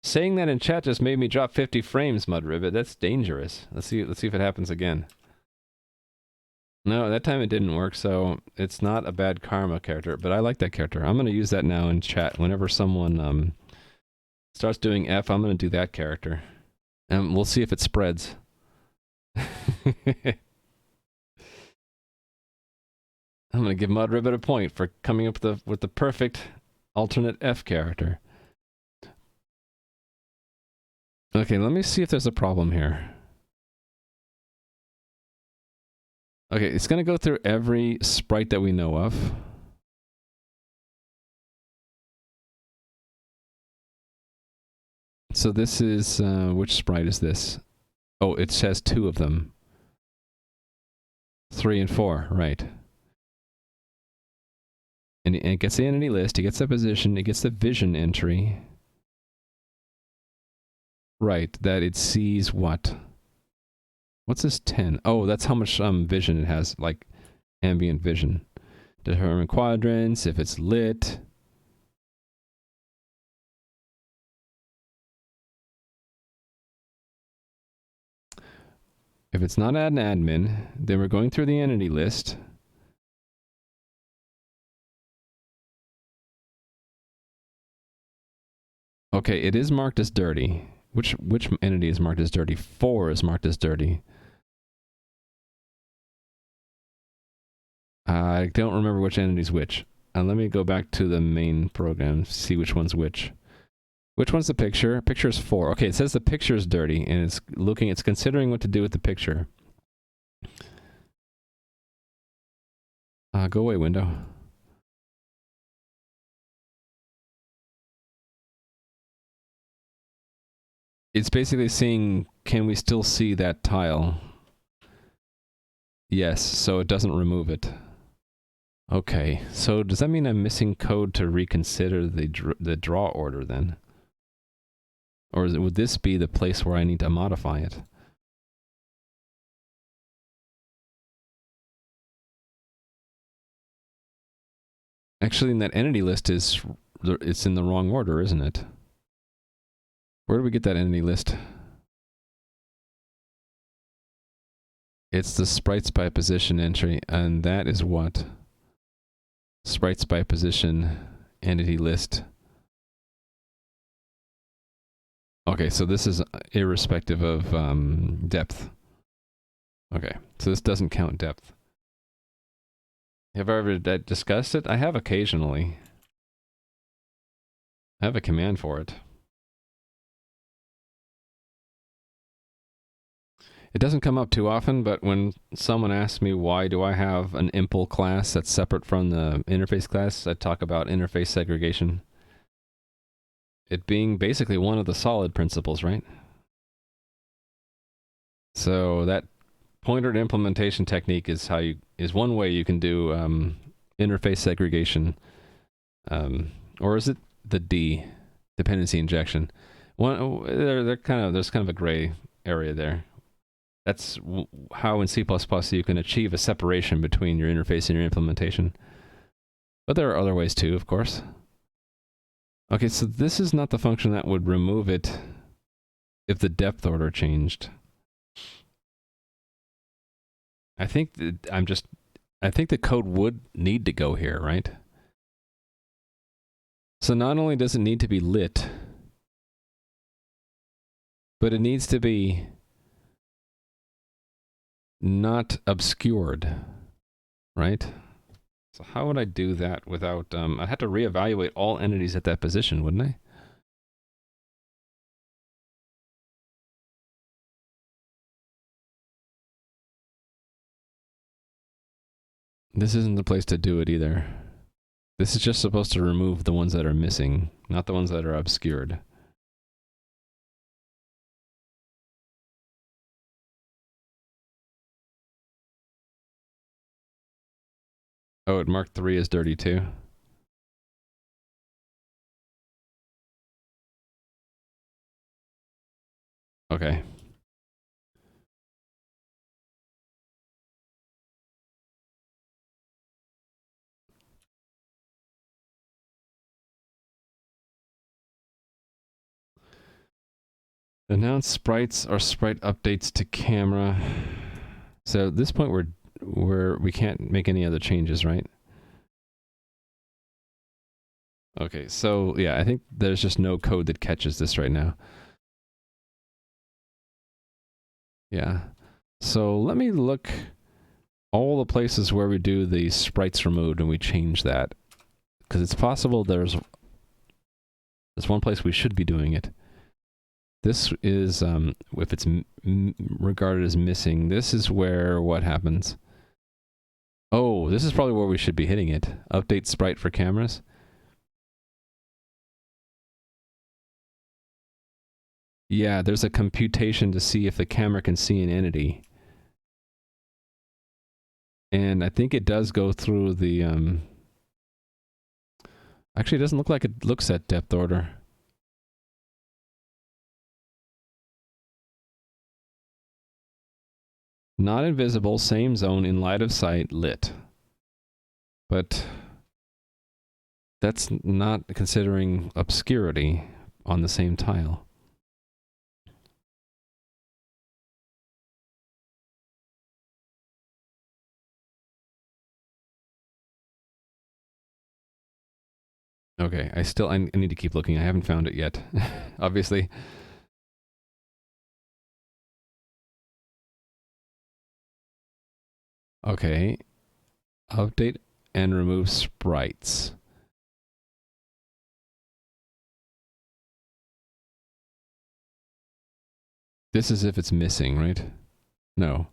Saying that in chat just made me drop 50 frames, Mudribbit. That's dangerous. Let's see if it happens again. No, that time it didn't work, so it's not a bad karma character, but I like that character. I'm going to use that now in chat. Whenever someone starts doing F, I'm going to do that character. And we'll see if it spreads. I'm going to give Mudribbit a point for coming up with the perfect alternate F character. Okay, let me see if there's a problem here. Okay, it's going to go through every sprite that we know of. So this is, which sprite is this? Oh, it says 2 of them. 3 and 4, right. And it gets the entity list, it gets the position, it gets the vision entry. Right, that it sees what? What's this 10? Oh, that's how much vision it has. Like, Ambient vision. Determine quadrants, if it's lit. If it's not an admin, then we're going through the entity list. Okay, it is marked as dirty. Which entity is marked as dirty? 4 is marked as dirty. I don't remember which entity's which. Let me go back to the main program, see which one's which. Which one's the picture? Picture is 4. Okay, it says the picture is dirty, and it's considering what to do with the picture. Go away, window. It's basically seeing, can we still see that tile? Yes, so it doesn't remove it. Okay, so does that mean I'm missing code to reconsider the draw order then? Or would this be the place where I need to modify it? Actually, in that entity list it's in the wrong order, isn't it? Where do we get that entity list? It's the sprites by position entry, and that is what? Sprites by position entity list. Okay, so this is irrespective of depth. Okay, so this doesn't count depth. Have I ever discussed it? I have occasionally. I have a command for it. It doesn't come up too often, but when someone asks me why do I have an impl class that's separate from the interface class, I talk about interface segregation. It being basically one of the solid principles, right? So that pointer implementation technique is one way you can do interface segregation, or is it the D, dependency injection? There's kind of a gray area there. That's how in C++ you can achieve a separation between your interface and your implementation. But there are other ways too, of course. Okay, so this is not the function that would remove it if the depth order changed. I think the code would need to go here, right? So not only does it need to be lit, but it needs to be not obscured, right? So how would I do that without, I'd have to reevaluate all entities at that position, wouldn't I? This isn't the place to do it either. This is just supposed to remove the ones that are missing, not the ones that are obscured. Oh, it marked 3 as dirty too. Okay. Announce sprites or sprite updates to camera. So at this point we can't make any other changes, right? Okay, so yeah, I think there's just no code that catches this right now. Yeah. So let me look all the places where we do the sprites removed and we change that. Because it's possible there's one place we should be doing it. This is, if it's regarded as missing, this is where what happens? Oh, this is probably where we should be hitting it. Update sprite for cameras. Yeah, there's a computation to see if the camera can see an entity. And I think it does go through the, actually, it doesn't look like it looks at depth order. Not invisible, same zone, in light of sight, lit. But that's not considering obscurity on the same tile. Okay, I need to keep looking. I haven't found it yet, obviously. Okay, update and remove sprites. This is if it's missing, right? No.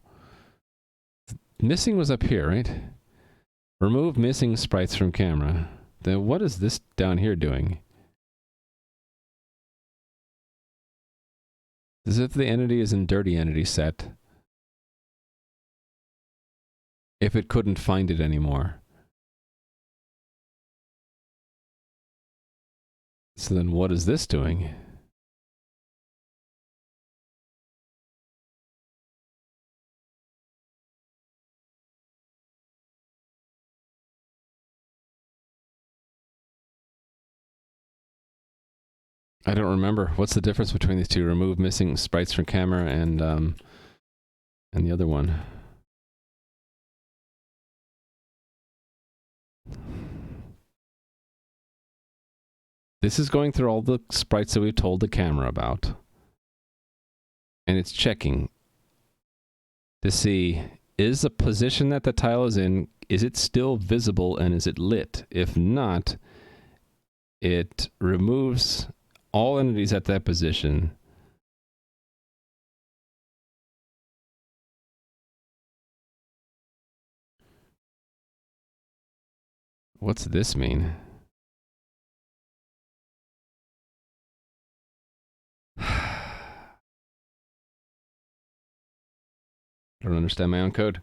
Missing was up here, right? Remove missing sprites from camera. Then what is this down here doing? As if the entity is in dirty entity set. If it couldn't find it anymore. So then what is this doing? I don't remember. What's the difference between these two? Remove missing sprites from camera and the other one. This is going through all the sprites that we've told the camera about. And it's checking to see, is the position that the tile is in, is it still visible and is it lit? If not, it removes all entities at that position. What's this mean? I don't understand my own code.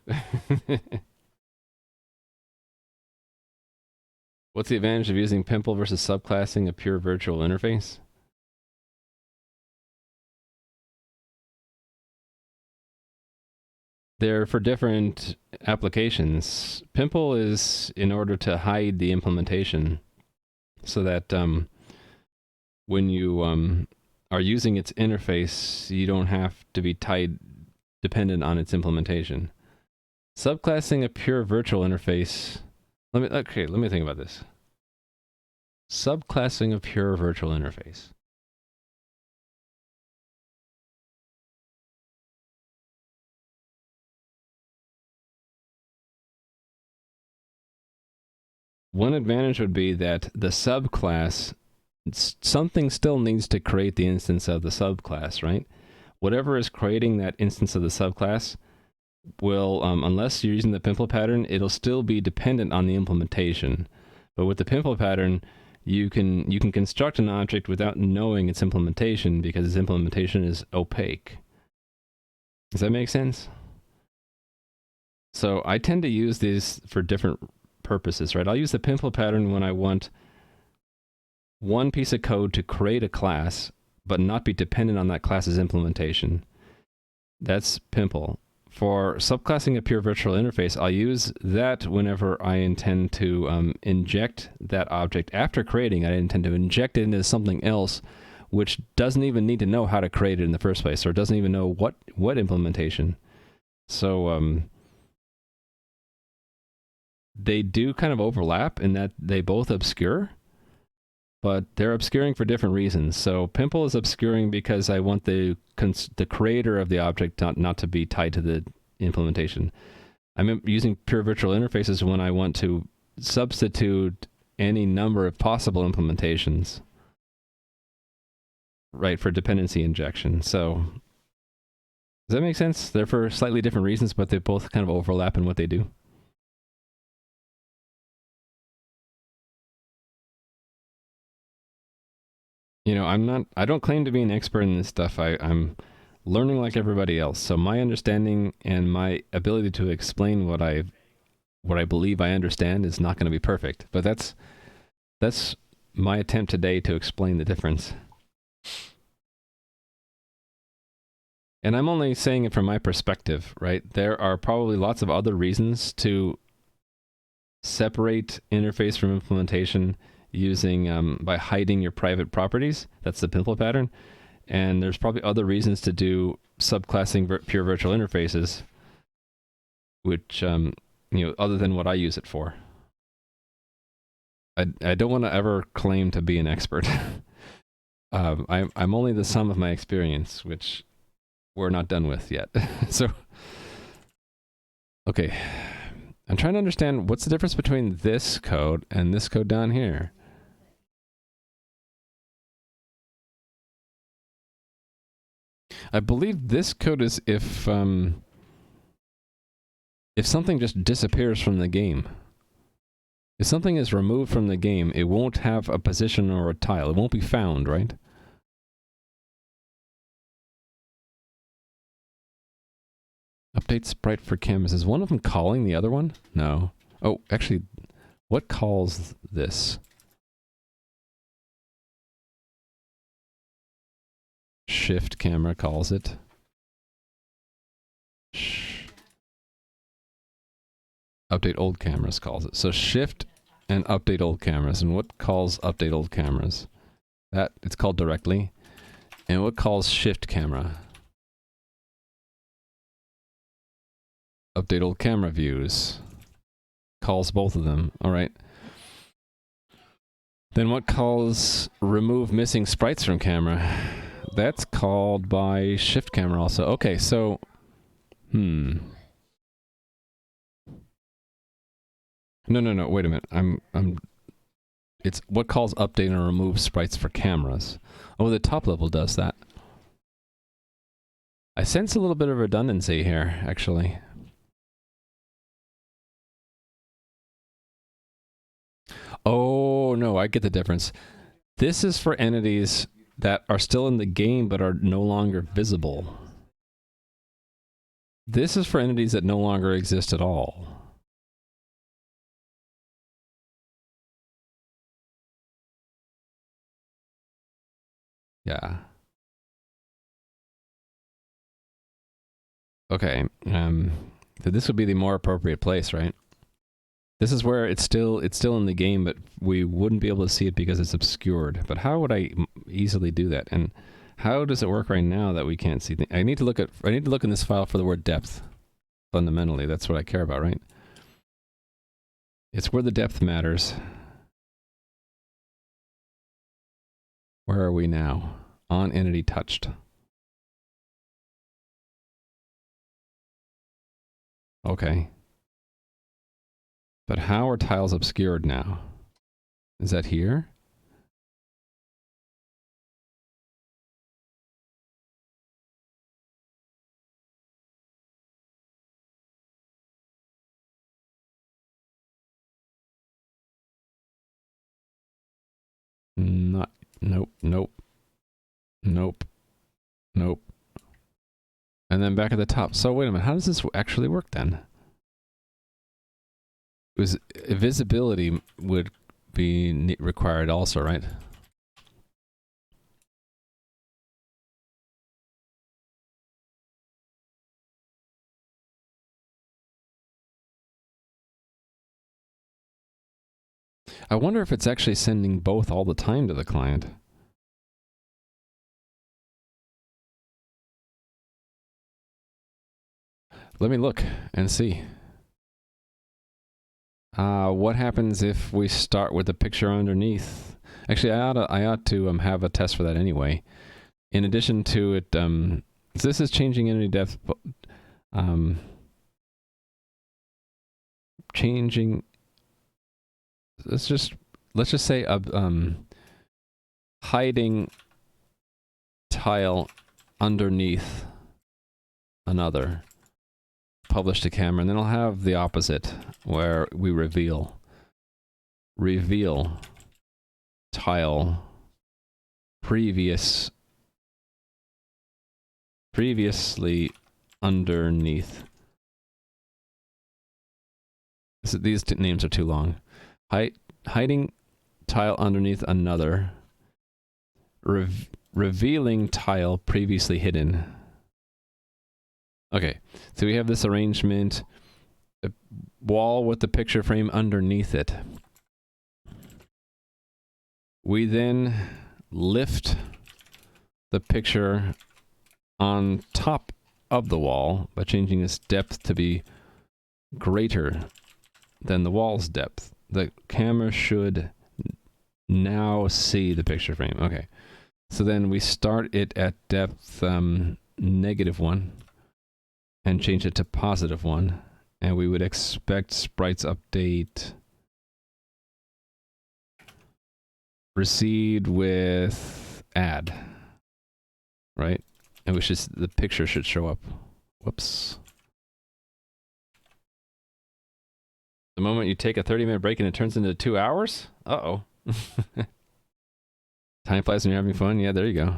What's the advantage of using Pimple versus subclassing a pure virtual interface? They're for different applications. Pimple is in order to hide the implementation so that when you are using its interface, you don't have to be dependent on its implementation. Subclassing a pure virtual interface. Let me think about this. Subclassing a pure virtual interface. One advantage would be that the subclass, something still needs to create the instance of the subclass, right? Whatever is creating that instance of the subclass will, unless you're using the pimple pattern, it'll still be dependent on the implementation. But with the pimple pattern, you can construct an object without knowing its implementation because its implementation is opaque. Does that make sense? So I tend to use these for different purposes, right? I'll use the pimple pattern when I want one piece of code to create a class, but not be dependent on that class's implementation. That's pimple. For subclassing a pure virtual interface, I'll use that whenever I intend to inject that object. After creating, I intend to inject it into something else which doesn't even need to know how to create it in the first place, or doesn't even know what implementation. So they do kind of overlap in that they both obscure, but they're obscuring for different reasons. So Pimple is obscuring because I want the creator of the object not to be tied to the implementation. I'm using pure virtual interfaces when I want to substitute any number of possible implementations, right, for dependency injection. So does that make sense? They're for slightly different reasons, but they both kind of overlap in what they do. You know, I don't claim to be an expert in this stuff. I'm learning like everybody else. So my understanding and my ability to explain what I believe I understand is not going to be perfect. But that's my attempt today to explain the difference. And I'm only saying it from my perspective, right? There are probably lots of other reasons to separate interface from implementation using by hiding your private properties. That's the pimple pattern. And there's probably other reasons to do subclassing pure virtual interfaces, which other than what I use it for. I don't want to ever claim to be an expert. I'm only the sum of my experience, which we're not done with yet. So, okay. I'm trying to understand what's the difference between this code and this code down here. I believe this code is if something just disappears from the game. If something is removed from the game, it won't have a position or a tile. It won't be found, right? Update sprite for cameras. Is one of them calling the other one? No. Oh, actually, what calls this? Shift camera calls it. Update old cameras calls it. So shift and update old cameras. And what calls update old cameras? That, it's called directly. And what calls shift camera? Update old camera views. Calls both of them. Alright. Then what calls remove missing sprites from camera? That's called by shift camera also. Okay, so... No, wait a minute. It's what calls update and remove sprites for cameras. Oh, the top level does that. I sense a little bit of redundancy here, actually. Oh, no, I get the difference. This is for entities that are still in the game but are no longer visible. This is for entities that no longer exist at all. Yeah. Okay. So this would be the more appropriate place, right? This is where it's still in the game, but we wouldn't be able to see it because it's obscured. But how would I easily do that? And how does it work right now that we can't see? I need to look in this file for the word depth. Fundamentally, that's what I care about, right? It's where the depth matters. Where are we now? On entity touched. Okay. But how are tiles obscured now? Is that here? Not, nope. And then back at the top. So wait a minute, how does this actually work then? Visibility would be required also, right? I wonder if it's actually sending both all the time to the client. Let me look and see. What happens if we start with the picture underneath? Actually, I ought to have a test for that anyway. In addition to it, so this is changing entity depth. Changing. Let's just say hiding tile underneath another. Publish to camera, and then I'll have the opposite where we reveal tile previously underneath. These names are too long. Hiding tile underneath another. Revealing tile previously hidden. Okay, so we have this arrangement. wall with the picture frame underneath it. We then lift the picture on top of the wall by changing its depth to be greater than the wall's depth. The camera should now see the picture frame. Okay. So then we start it at depth -1 and change it to +1. And we would expect sprites update proceed with add, right? And which is the picture should show up. Whoops. The moment you take a 30-minute break and it turns into 2 hours? Uh-oh. Time flies when you're having fun. Yeah, there you go.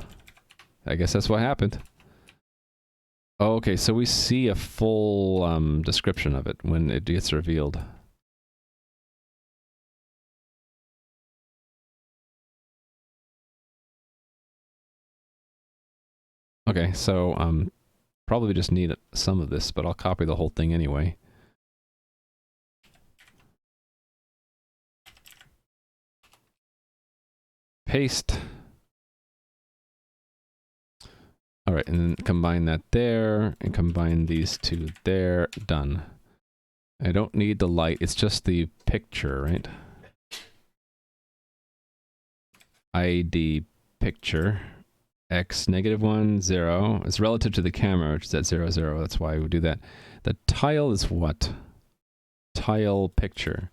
I guess that's what happened. Oh, okay, so we see a full description of it when it gets revealed. Okay, so probably just need some of this, but I'll copy the whole thing anyway. Paste. All right, and then combine that there, and combine these two there. Done. I don't need the light, it's just the picture, right? ID picture. X -1, 0. It's relative to the camera, which is at 0, 0. That's why we do that. The tile is what? Tile picture.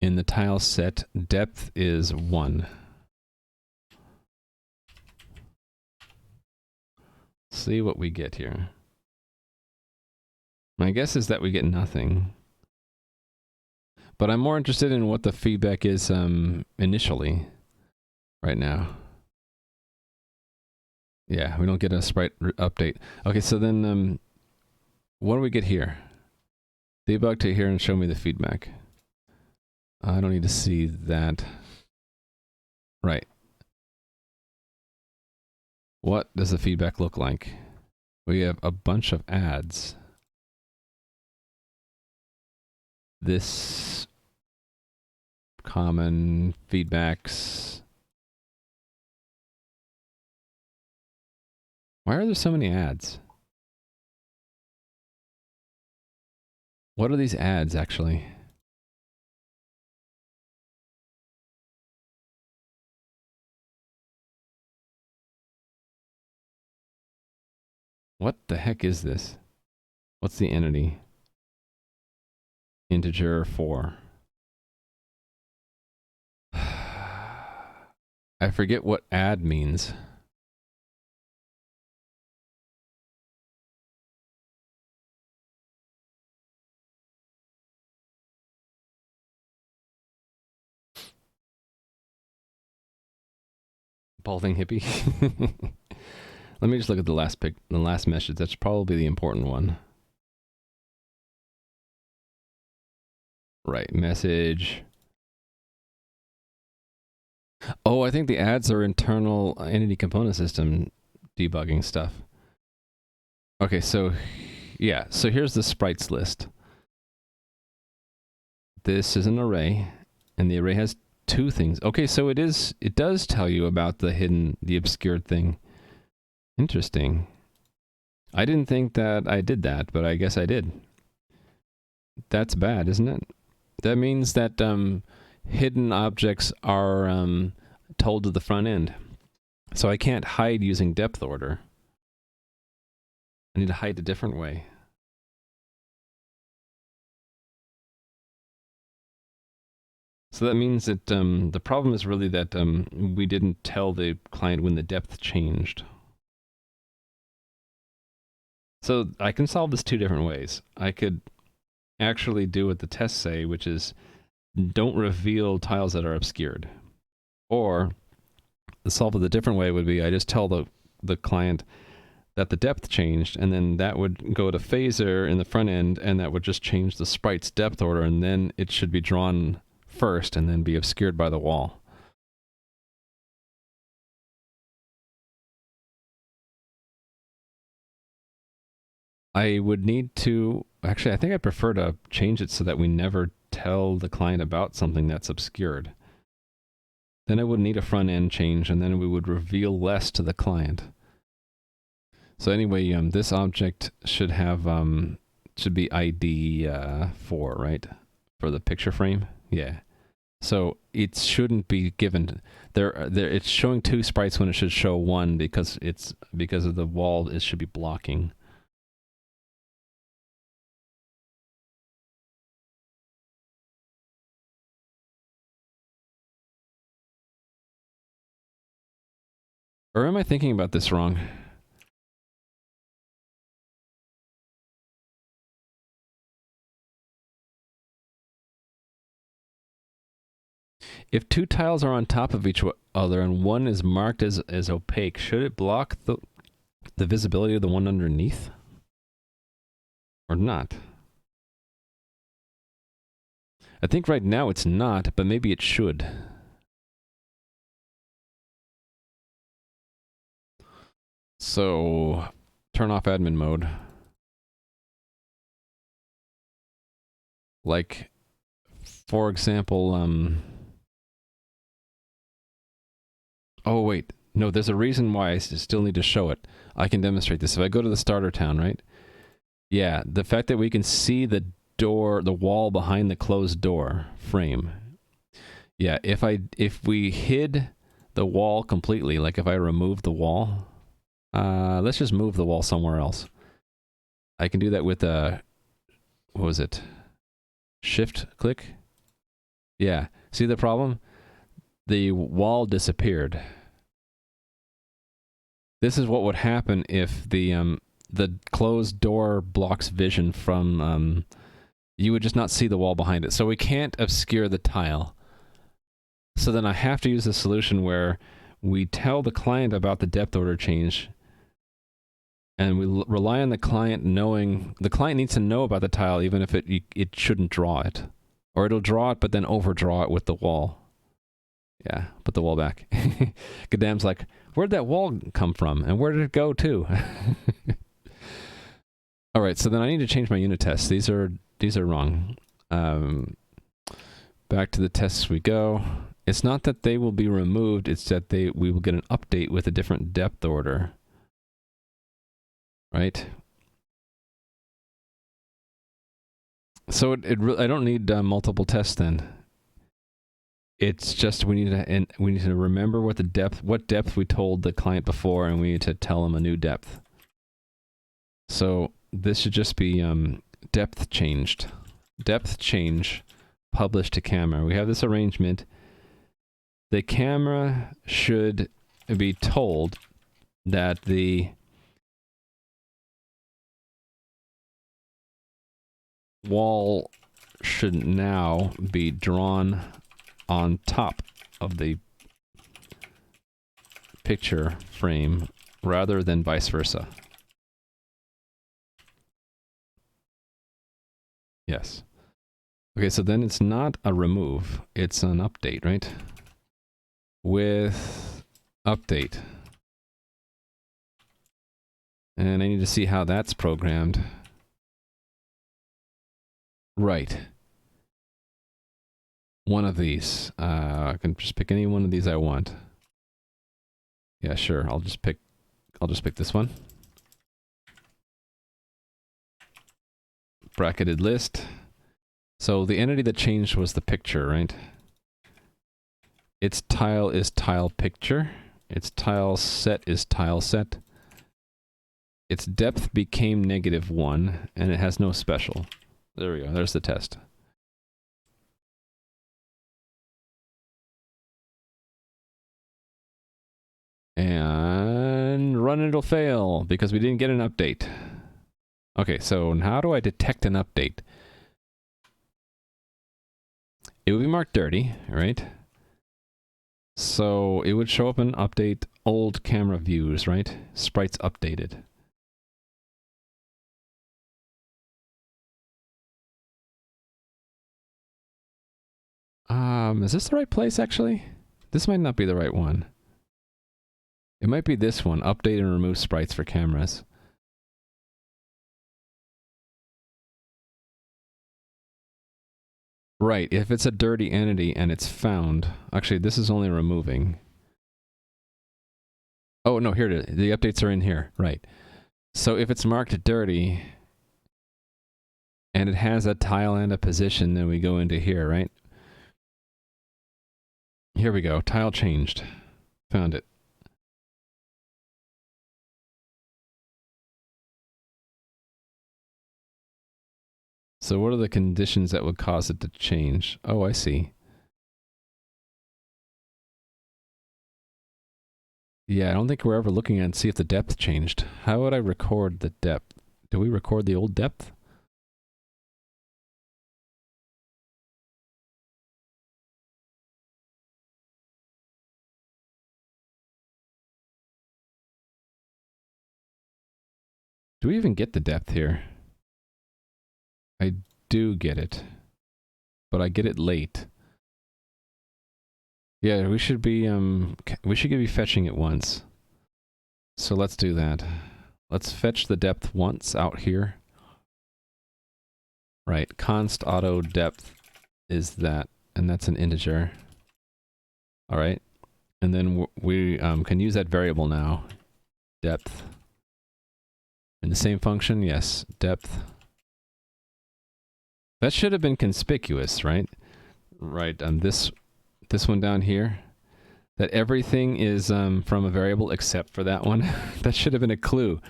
In the tile set, depth is 1. See what we get here. My guess is that we get nothing. But I'm more interested in what the feedback is initially. Right now. Yeah, we don't get a sprite update. Okay, so then what do we get here? Debug to here and show me the feedback. I don't need to see that. Right. What does the feedback look like? We have a bunch of ads. This common feedbacks. Why are there so many ads? What are these ads actually? What the heck is this? What's the entity? Integer 4. I forget what add means. Balding hippie. Let me just look at the last message. That's probably the important one. Right, message. Oh, I think the ads are internal entity component system debugging stuff. Okay, so yeah, so here's the sprites list. This is an array, and the array has 2 things. Okay, so it does tell you about the obscured thing. Interesting. I didn't think that I did that, but I guess I did. That's bad, isn't it? That means that hidden objects are told to the front end. So I can't hide using depth order. I need to hide a different way. So that means that the problem is really that we didn't tell the client when the depth changed. So I can solve this 2 different ways. I could actually do what the tests say, which is don't reveal tiles that are obscured. Or the solve of the different way would be I just tell the client that the depth changed, and then that would go to phaser in the front end, and that would just change the sprite's depth order, and then it should be drawn first and then be obscured by the wall. I would need to, actually, I think I prefer to change it so that we never tell the client about something that's obscured. Then I would need a front end change, and then we would reveal less to the client. So anyway, this object should have, should be ID 4, right? For the picture frame? Yeah. So it shouldn't be given, it's showing 2 sprites when it should show 1 because of the wall it should be blocking. Or am I thinking about this wrong? If 2 tiles are on top of each other and one is marked as opaque, should it block the visibility of the one underneath? Or not? I think right now it's not, but maybe it should. So, turn off admin mode. Like, for example, oh wait, no, there's a reason why I still need to show it. I can demonstrate this. If I go to the starter town, right? Yeah, the fact that we can see the door, the wall behind the closed door frame. Yeah, if we hid the wall completely, like if I remove the wall, let's just move the wall somewhere else. I can do that with what was it? Shift click? Yeah. See the problem? The wall disappeared. This is what would happen if the closed door blocks vision from, you would just not see the wall behind it. So we can't obscure the tile. So then I have to use a solution where we tell the client about the depth order change, and we rely on the client knowing, the client needs to know about the tile even if it shouldn't draw it. Or it'll draw it but then overdraw it with the wall. Yeah, put the wall back. Gadam's like, where'd that wall come from? And where did it go to? All right, so then I need to change my unit tests. These are wrong. Back to the tests we go. It's not that they will be removed, it's that we will get an update with a different depth order. Right? So I don't need multiple tests then. It's just we need to remember what depth we told the client before, and we need to tell them a new depth. So this should just be depth changed. Depth change published to camera. We have this arrangement. The camera should be told that the wall should now be drawn on top of the picture frame rather than vice versa. Yes. Okay, so then it's not a remove, it's an update, right? With update. And I need to see how that's programmed. Right. One of these. I can just pick any one of these I want. Yeah, sure. I'll just pick this one. Bracketed list. So the entity that changed was the picture, right? Its tile is tile picture. Its tile set is tile set. Its depth became -1, and it has no special. There we go. There's the test. And run it'll fail because we didn't get an update. Okay, so how do I detect an update? It would be marked dirty, right? So it would show up an update old camera views, right? Sprites updated. Is this the right place actually? This might not be the right one. It might be this one, update and remove sprites for cameras. Right, if it's a dirty entity and it's found... Actually, this is only removing. Oh, no, here it is. The updates are in here. Right. So if it's marked dirty and it has a tile and a position, then we go into here, right? Here we go. Tile changed. Found it. So what are the conditions that would cause it to change? Oh, I see. Yeah, I don't think we're ever looking at and see if the depth changed. How would I record the depth? Do we record the old depth? Do we even get the depth here? I do get it, but I get it late. Yeah, we should be fetching it once. So let's do that. Let's fetch the depth once out here. Right, const auto depth is that, and that's an integer. All right, and then we can use that variable now, depth. In the same function, yes, depth. That should have been conspicuous, right? Right, this one down here, that everything is from a variable except for that one. That should have been a clue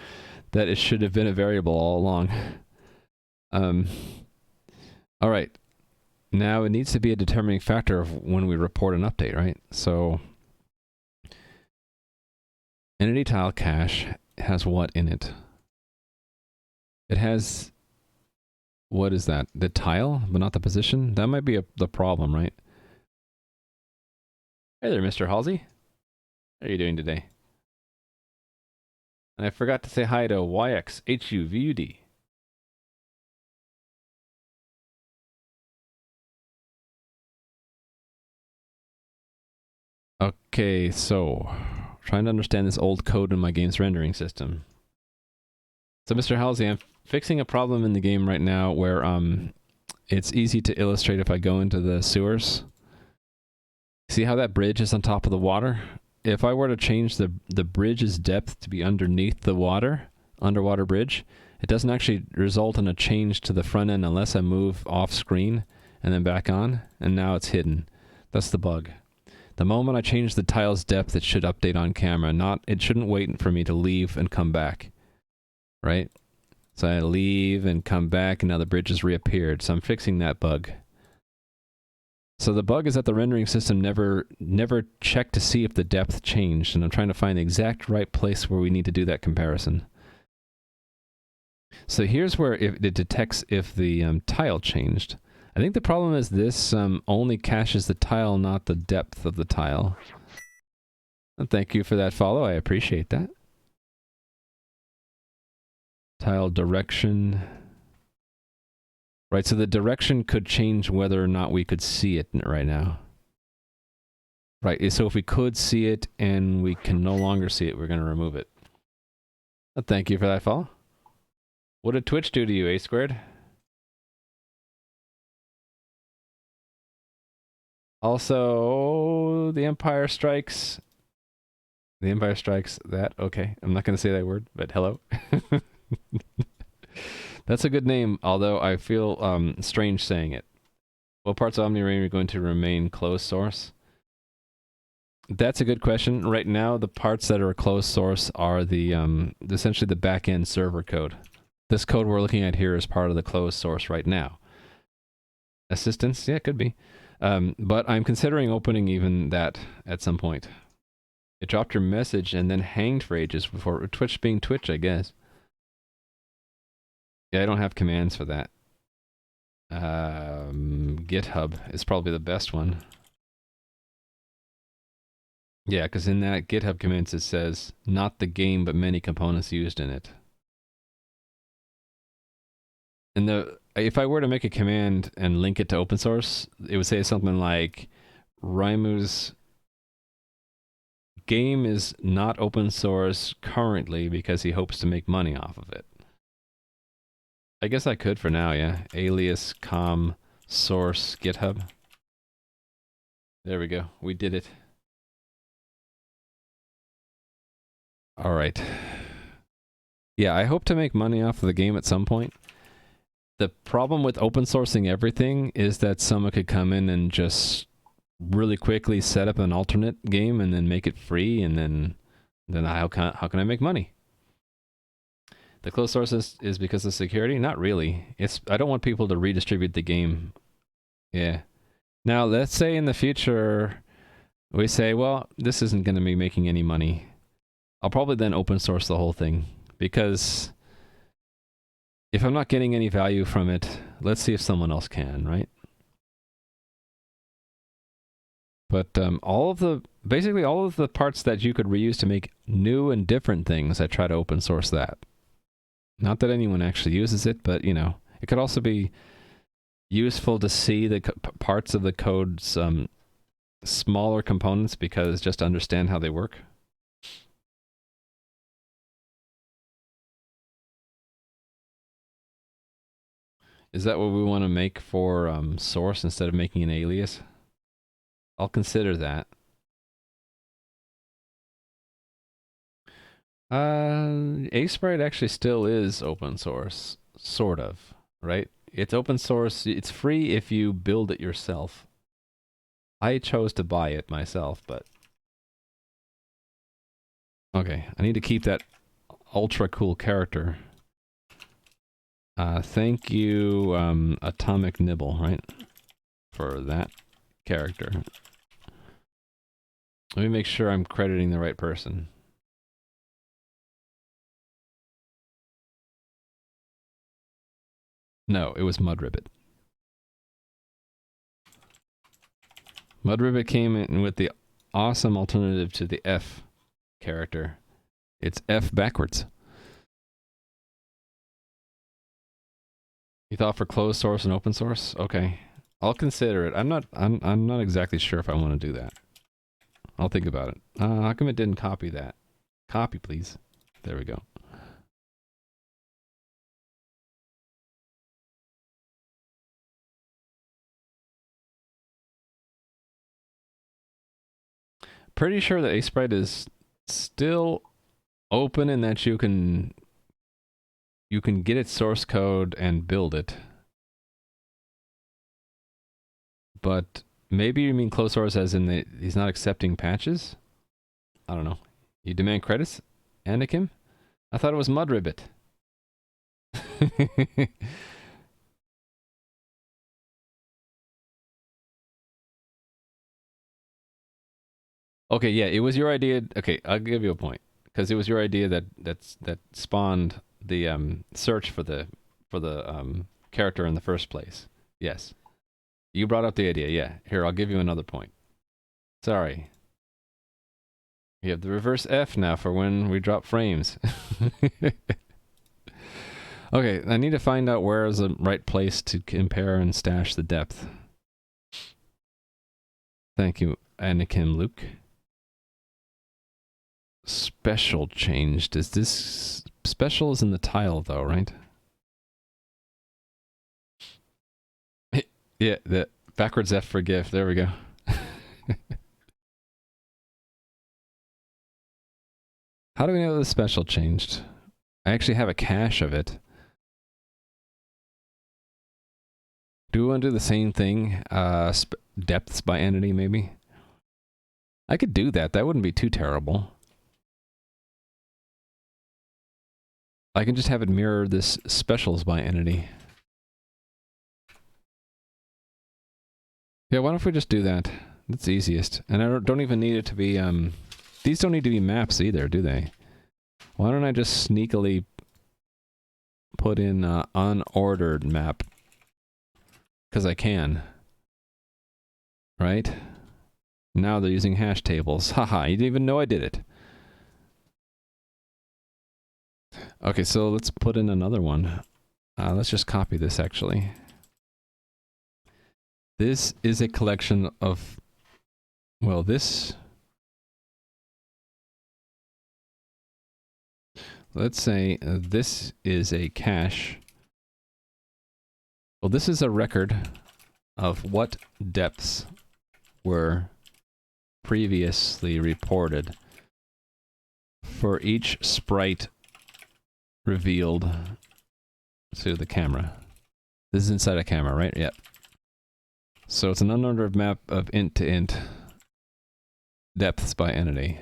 that it should have been a variable all along. All right, now it needs to be a determining factor of when we report an update, right? So entity tile cache has what in it? It has, what is that? The tile, but not the position? That might be the problem, right? Hey there, Mr. Halsey. How are you doing today? And I forgot to say hi to YXHUVUD. Okay, so trying to understand this old code in my game's rendering system. So, Mr. Halsey, I'm fixing a problem in the game right now where it's easy to illustrate if I go into the sewers. See how that bridge is on top of the water? If I were to change the bridge's depth to be underneath the water, underwater bridge, it doesn't actually result in a change to the front end unless I move off screen and then back on, and now it's hidden. That's the bug. The moment I change the tile's depth, it should update on camera. It shouldn't wait for me to leave and come back. Right? So I leave and come back, and now the bridge has reappeared. So I'm fixing that bug. So the bug is that the rendering system never checked to see if the depth changed, and I'm trying to find the exact right place where we need to do that comparison. So here's where it detects if the tile changed. I think the problem is this only caches the tile, not the depth of the tile. And thank you for that follow. I appreciate that. Tile direction. Right, so the direction could change whether or not we could see it right now. Right, so if we could see it and we can no longer see it, we're going to remove it. Thank you for that follow. What did Twitch do to you, A squared? Also, the Empire Strikes. The Empire Strikes that. Okay, I'm not going to say that word, but hello. That's a good name, although I feel strange saying it. What parts of OmniRain are going to remain closed source? That's a good question. Right now, the parts that are closed source are the essentially the back-end server code. This code we're looking at here is part of the closed source right now. Assistance? Yeah, it could be. But I'm considering opening even that at some point. It dropped your message and then hanged for ages before Twitch being Twitch, I guess. Yeah, I don't have commands for that. GitHub is probably the best one. Yeah, because in that GitHub commands it says, not the game, but many components used in it. And if I were to make a command and link it to open source, it would say something like, Raimu's game is not open source currently because he hopes to make money off of it. I guess I could for now, yeah. Alias com source GitHub. There we go. We did it. All right. Yeah, I hope to make money off of the game at some point. The problem with open sourcing everything is that someone could come in and just really quickly set up an alternate game and then make it free, and then how can I make money? The closed source is because of security? Not really. I don't want people to redistribute the game. Yeah. Now, let's say in the future we say, well, this isn't going to be making any money. I'll probably then open source the whole thing, because if I'm not getting any value from it, let's see if someone else can, right? But basically all of the parts that you could reuse to make new and different things, I try to open source that. Not that anyone actually uses it, but, you know, it could also be useful to see the parts of the code's smaller components, because just to understand how they work. Is that what we want to make for source instead of making an alias? I'll consider that. Asprite actually still is open source, sort of, right? It's open source. It's free if you build it yourself. I chose to buy it myself, but... Okay, I need to keep that ultra cool character. Thank you, Atomic Nibble, right? For that character. Let me make sure I'm crediting the right person. No, it was Mudribbit. Mudribbit came in with the awesome alternative to the F character. It's F backwards. You thought for closed source and open source? Okay. I'll consider it. I'm not exactly sure if I want to do that. I'll think about it. How come it didn't copy that? Copy, please. There we go. Pretty sure that Asprite is still open, and that you can get its source code and build it. But maybe you mean closed source as in he's not accepting patches? I don't know. You demand credits, Anakim? I thought it was Mudribbit. Okay, yeah, it was your idea. Okay, I'll give you a point, because it was your idea that spawned the search for the character in the first place. Yes, you brought up the idea. Yeah, here, I'll give you another point. Sorry. You have the reverse F now for when we drop frames. Okay, I need to find out where is the right place to compare and stash the depth. Thank you, Anakin Luke. Special changed. Is this... Special is in the tile, though, right? Yeah, the backwards F for GIF. There we go. How do we know the special changed? I actually have a cache of it. Do we want to do the same thing? Depths by entity, maybe? I could do that. That wouldn't be too terrible. I can just have it mirror this specials by entity. Yeah, why don't we just do that? That's easiest. And I don't even need it to be, these don't need to be maps either, do they? Why don't I just sneakily put in unordered map? Because I can. Right? Now they're using hash tables. Haha, you didn't even know I did it. Okay, so let's put in another one. Let's just copy this, actually. This is a collection of... Well, this... Let's say this is a cache. Well, this is a record. of what depths were previously reported for each sprite revealed to the camera. This is inside a camera, right? Yep. So it's an unordered map of int to int depths by entity.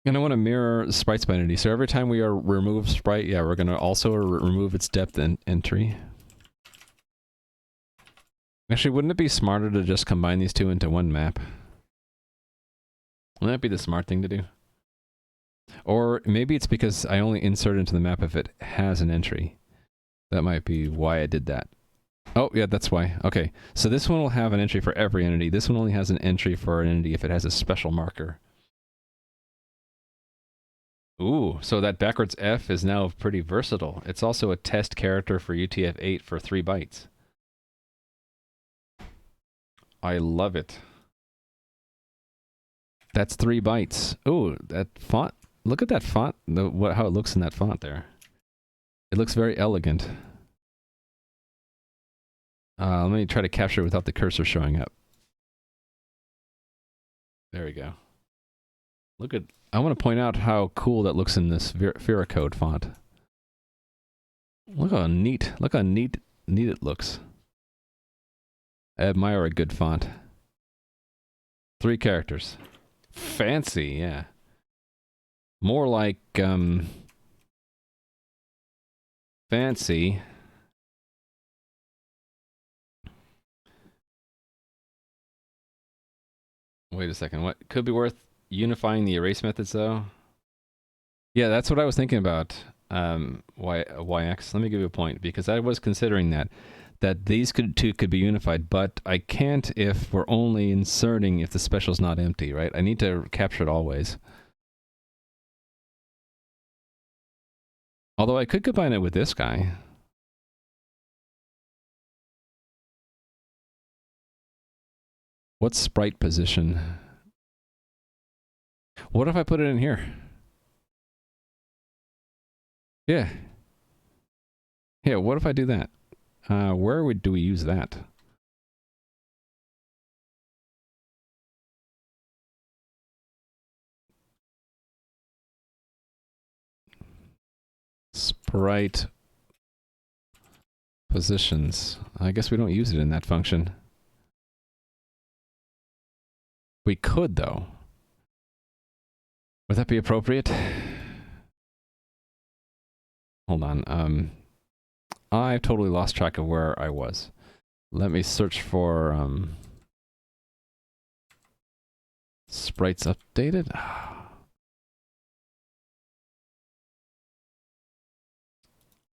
And I want to mirror the sprites by entity. So every time we remove sprite, yeah, we're going to also remove its depth and entry. Actually, wouldn't it be smarter to just combine these two into one map? Wouldn't that be the smart thing to do? Or maybe it's because I only insert into the map if it has an entry. That might be why I did that. Oh, yeah, that's why. Okay, so this one will have an entry for every entity. This one only has an entry for an entity if it has a special marker. Ooh, so that backwards F is now pretty versatile. It's also a test character for UTF-8 for 3 bytes. I love it. That's 3 bytes. Ooh, that font. Look at that font. How it looks in that font there. It looks very elegant. Let me try to capture it without the cursor showing up. There we go. Look at... I want to point out how cool that looks in this Veracode font. Look how neat it looks. I admire a good font. 3 characters. Fancy, yeah. More like, fancy. Wait a second, what could be worth unifying the erase methods though? Yeah, that's what I was thinking about, YX. Let me give you a point, because I was considering that these two could be unified, but I can't if we're only inserting if the special's not empty, right? I need to capture it always. Although I could combine it with this guy. What's sprite position? What if I put it in here? Yeah. Yeah, what if I do that? Where do we use that? Sprite positions. I guess we don't use it in that function. We could, though. Would that be appropriate? Hold on. I've totally lost track of where I was. Let me search for sprites updated.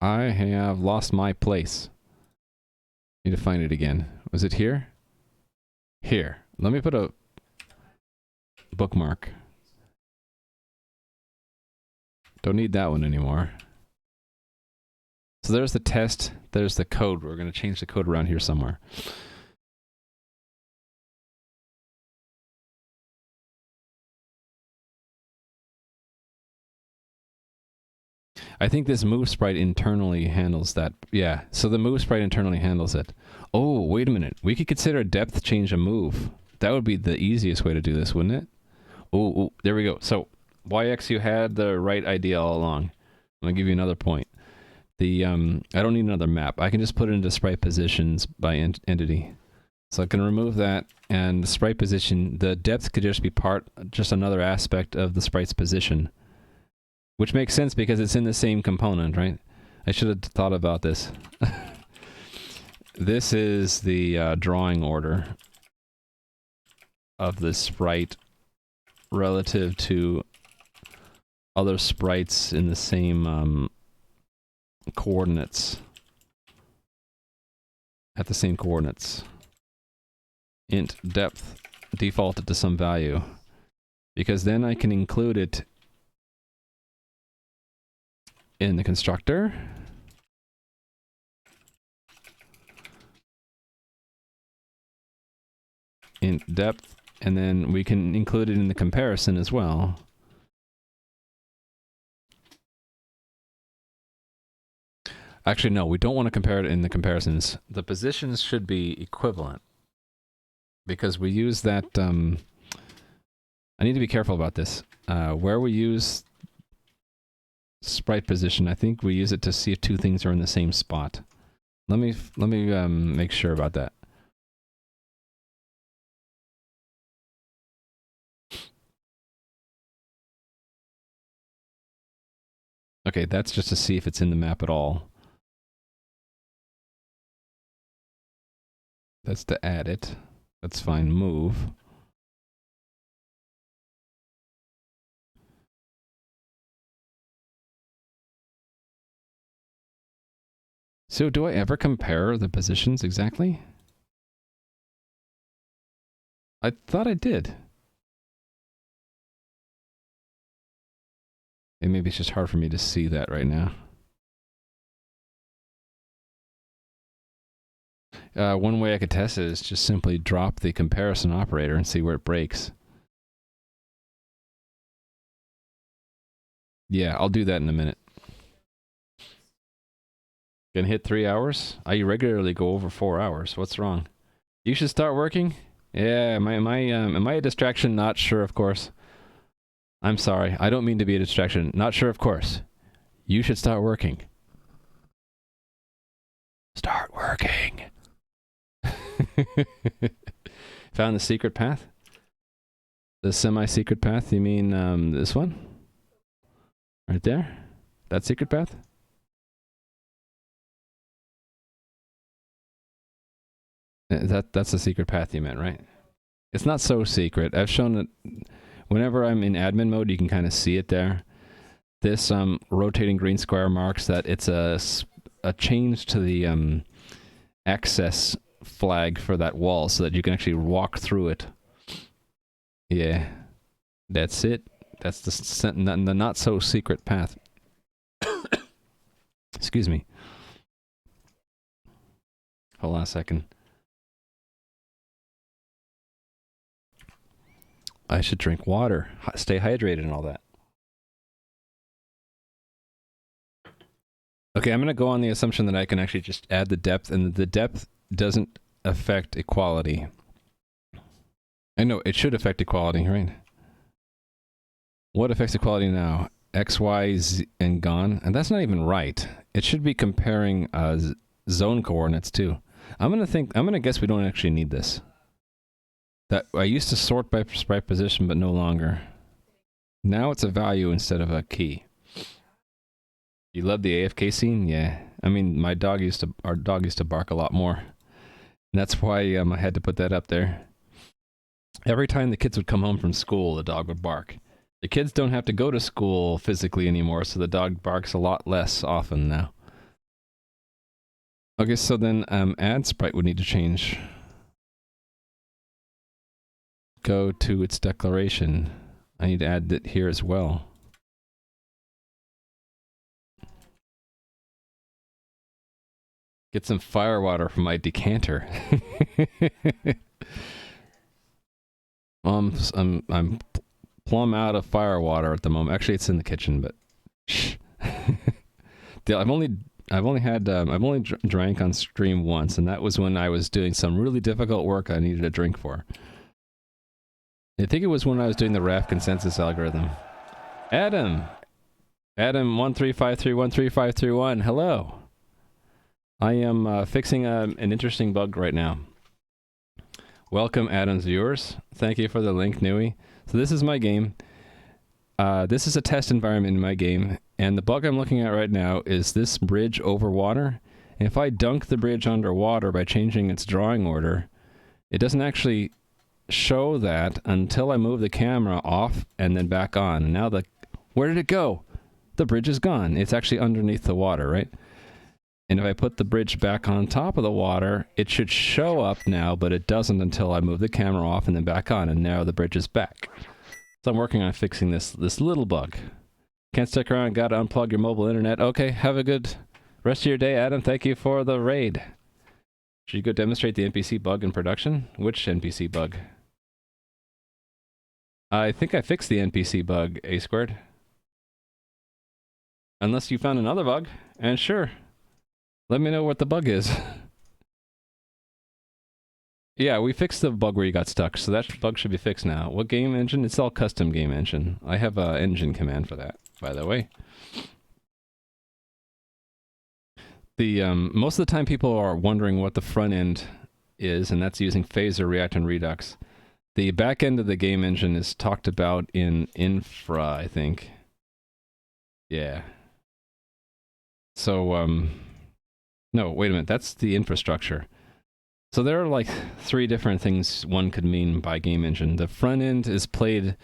I have lost my place. Need to find it again. Was it here? Here. Let me put a bookmark. Don't need that one anymore. So there's the test. There's the code. We're going to change the code around here somewhere. I think this move sprite internally handles that. Yeah, so the move sprite internally handles it. Oh, wait a minute. We could consider a depth change a move. That would be the easiest way to do this, wouldn't it? Oh, there we go. So, YX, you had the right idea all along. I'm going to give you another point. The I don't need another map. I can just put it into sprite positions by entity. So I can remove that, and the sprite position, the depth could just be just another aspect of the sprite's position. Which makes sense because it's in the same component, right? I should have thought about this. This is the drawing order of the sprite relative to other sprites in the same coordinates. At the same coordinates. Int depth defaulted to some value. Because then I can include it in the constructor. Int depth, and then we can include it in the comparison as well. Actually, no, we don't want to compare it in the comparisons. The positions should be equivalent because we use that. I need to be careful about this. Where we use sprite position, I think we use it to see if two things are in the same spot. Let me make sure about that. Okay, that's just to see if it's in the map at all. That's to add it. That's fine. Move. So do I ever compare the positions exactly? I thought I did. And maybe it's just hard for me to see that right now. One way I could test it is just simply drop the comparison operator and see where it breaks. Yeah, I'll do that in a minute. Gonna hit 3 hours? I regularly go over 4 hours. What's wrong? You should start working? Yeah, am I a distraction? Not sure, of course. I'm sorry. I don't mean to be a distraction. Not sure, of course. You should start working. Start working. Found the secret path? The semi-secret path? You mean this one? Right there? That secret path? That's the secret path you meant, right? It's not so secret. I've shown that whenever I'm in admin mode, you can kind of see it there. This rotating green square marks that it's a change to the access flag for that wall so that you can actually walk through it. Yeah, that's it. That's the not so secret path. Excuse me. Hold on a second. I should drink water, stay hydrated and all that. Okay, I'm going to go on the assumption that I can actually just add the depth, and the depth doesn't affect equality. I know, it should affect equality, right? What affects equality now? X, Y, Z, and gone? And that's not even right. It should be comparing zone coordinates, too. I'm going to guess we don't actually need this. That I used to sort by sprite position, but no longer. Now it's a value instead of a key. You love the AFK scene? Yeah. I mean, our dog used to bark a lot more. And that's why I had to put that up there. Every time the kids would come home from school, the dog would bark. The kids don't have to go to school physically anymore, so the dog barks a lot less often now. Okay, so then add sprite would need to change. Go to its declaration. I need to add it here as well. Get some fire water from my decanter. I'm plumb out of fire water at the moment. Actually, it's in the kitchen, but shh. I've only drank on stream once, and that was when I was doing some really difficult work I needed a drink for. I think it was when I was doing the RAF consensus algorithm. Adam 135313531. Hello. I am fixing an interesting bug right now. Welcome, Adam's viewers. Thank you for the link, Nui. So this is my game. This is a test environment in my game, and the bug I'm looking at right now is this bridge over water. And if I dunk the bridge underwater by changing its drawing order, it doesn't actually show that until I move the camera off and then back on. And now where did it go? The bridge is gone. It's actually underneath the water, right? And if I put the bridge back on top of the water, it should show up now, but it doesn't until I move the camera off and then back on, and now the bridge is back. So I'm working on fixing this little bug. Can't stick around, gotta unplug your mobile internet. Okay, have a good rest of your day, Adam. Thank you for the raid. Should you go demonstrate the NPC bug in production? Which NPC bug? I think I fixed the NPC bug, A squared. Unless you found another bug, and sure. Let me know what the bug is. Yeah, we fixed the bug where you got stuck, so that bug should be fixed now. What game engine? It's all custom game engine. I have a engine command for that, by the way. The most of the time people are wondering what the front end is, and that's using Phaser, React, and Redux. The back end of the game engine is talked about in infra, I think. Yeah. So, no, wait a minute. That's the infrastructure. So there are like 3 different things one could mean by game engine. The front end is played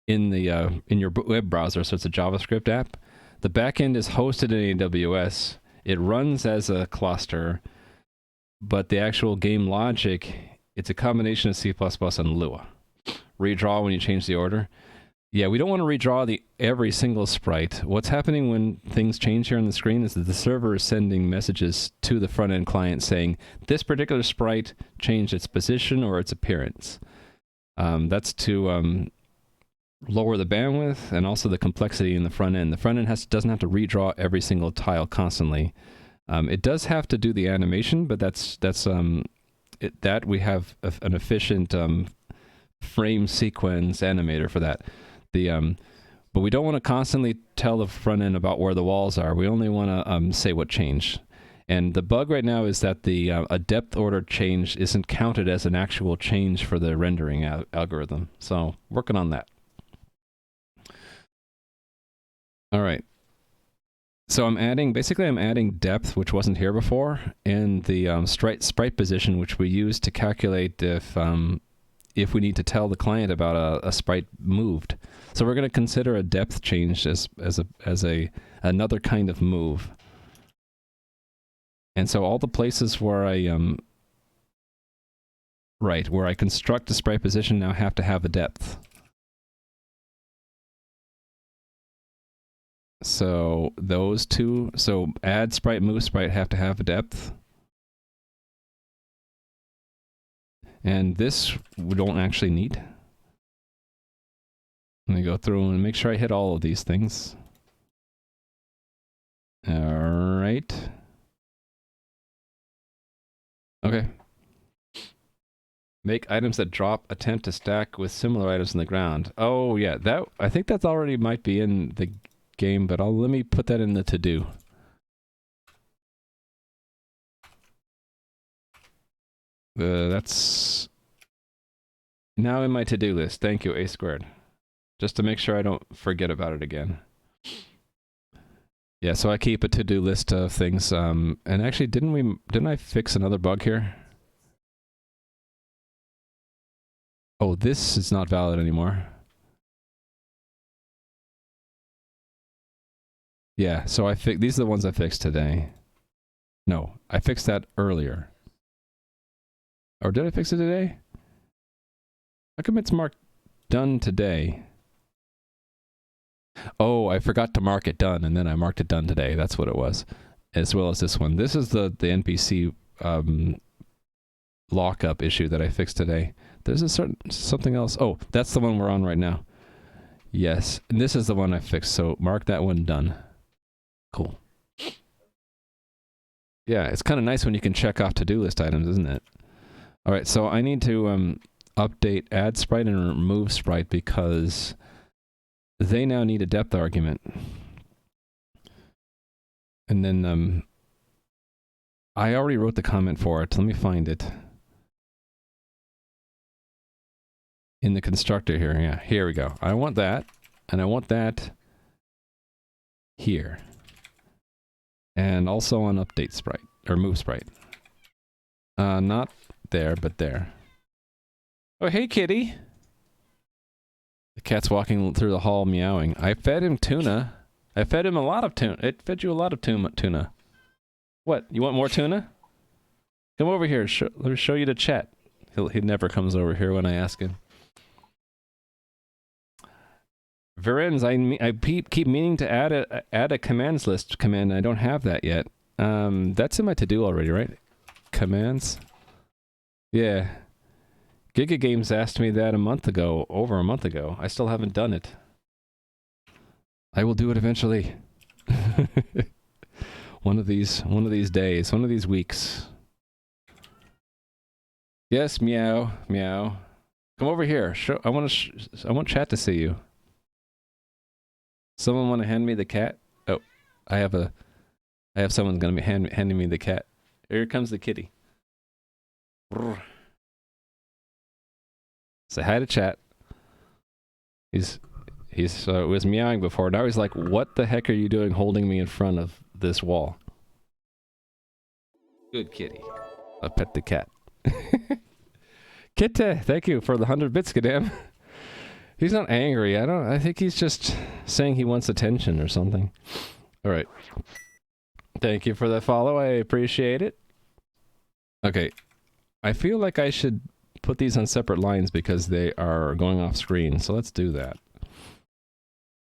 in the in your web browser, so it's a JavaScript app. The back end is hosted in AWS. It runs as a cluster, but the actual game logic, it's a combination of C++ and Lua. Redraw when you change the order. Yeah, we don't want to redraw every single sprite. What's happening when things change here on the screen is that the server is sending messages to the front-end client saying, this particular sprite changed its position or its appearance. That's to lower the bandwidth and also the complexity in the front end. The front end doesn't have to redraw every single tile constantly. It does have to do the animation, but that we have an efficient frame sequence animator for that. But we don't want to constantly tell the front end about where the walls are. We only want to say what changed. And the bug right now is that a depth order change isn't counted as an actual change for the rendering algorithm. So working on that. All right. So I'm adding depth, which wasn't here before, and the sprite position, which we use to calculate if we need to tell the client about a sprite moved. So we're going to consider a depth change as another kind of move. And so all the places where where I construct a sprite position now have to have a depth. So those two, so add sprite, move sprite have to have a depth. And this we don't actually need. Let me go through and make sure I hit all of these things. All right. Okay. Make items that drop, attempt to stack with similar items in the ground. Oh yeah, I think that already might be in the game, but let me put that in the to-do. That's now in my to-do list. Thank you, A squared. Just to make sure I don't forget about it again. Yeah, so I keep a to-do list of things. And actually, didn't I fix another bug here? Oh, this is not valid anymore. Yeah, so these are the ones I fixed today. No, I fixed that earlier. Or did I fix it today? How come it's marked done today? Oh, I forgot to mark it done, and then I marked it done today. That's what it was. As well as this one. This is the NPC lockup issue that I fixed today. There's something else. Oh, that's the one we're on right now. Yes, and this is the one I fixed, so mark that one done. Cool. Yeah, it's kind of nice when you can check off to-do list items, isn't it? All right, so I need to update add sprite and remove sprite because they now need a depth argument. And then I already wrote the comment for it. Let me find it. In the constructor here. Yeah, here we go. I want that, and I want that here. And also on update sprite, or move sprite. Not there, but there. Oh, hey, kitty! The cat's walking through the hall meowing. I fed him tuna. I fed him a lot of tuna. It fed you a lot of tuna. What? You want more tuna? Come over here. Let me show you the chat. He never comes over here when I ask him. Virens, I keep meaning to add a commands list command. I don't have that yet. That's in my to-do already, right? Commands. Yeah. Giga Games asked me that over a month ago. I still haven't done it. I will do it eventually. One of these days, one of these weeks. Yes, meow, meow. Come over here. I want chat to see you. Someone want to hand me the cat? Oh, I have someone gonna be handing me the cat. Here comes the kitty. Brr. Say hi to chat. He was meowing before. Now he's like, "What the heck are you doing, holding me in front of this wall?" Good kitty. I'll pet the cat. Kitty, thank you for the 100 bits, Gadam. He's not angry. I think he's just saying he wants attention or something. All right. Thank you for the follow. I appreciate it. Okay. I feel like I should put these on separate lines because they are going off screen. So let's do that.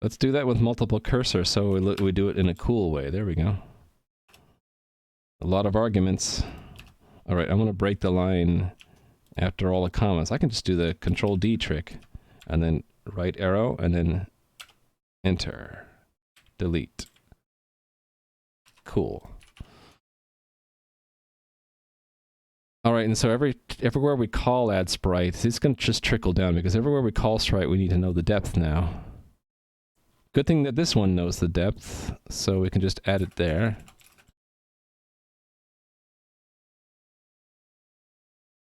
Let's do that with multiple cursors so we do it in a cool way. There we go. A lot of arguments. All right, I'm going to break the line after all the comments. I can just do the Control D trick and then right arrow and then enter. Delete. Cool. All right, and so everywhere we call add sprite, it's going to just trickle down because everywhere we call sprite, we need to know the depth now. Good thing that this one knows the depth, so we can just add it there.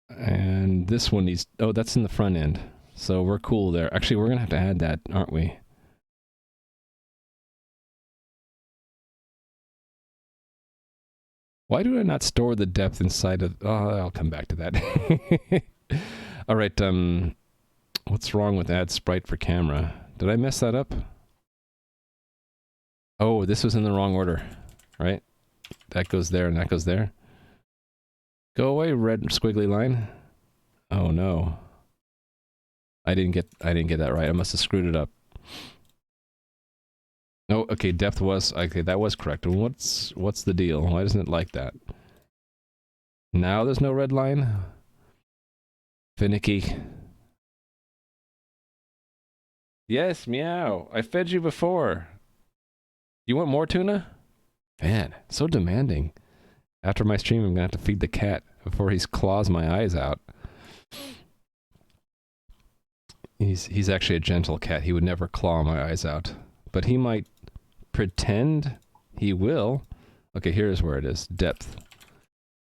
And this one needs... Oh, that's in the front end. So we're cool there. Actually, we're going to have to add that, aren't we? Why do I not store the depth inside of... Oh, I'll come back to that. All right, what's wrong with add sprite for camera? Did I mess that up? Oh, this was in the wrong order, right? That goes there and that goes there. Go away, red squiggly line. Oh no. I didn't get that right. I must have screwed it up. Oh, okay, depth was... Okay, that was correct. What's the deal? Why doesn't it like that? Now there's no red line? Finicky. Yes, meow. I fed you before. You want more tuna? Man, so demanding. After my stream, I'm gonna have to feed the cat before he claws my eyes out. He's actually a gentle cat. He would never claw my eyes out. But he might pretend he will. Okay, here's where it is. Depth.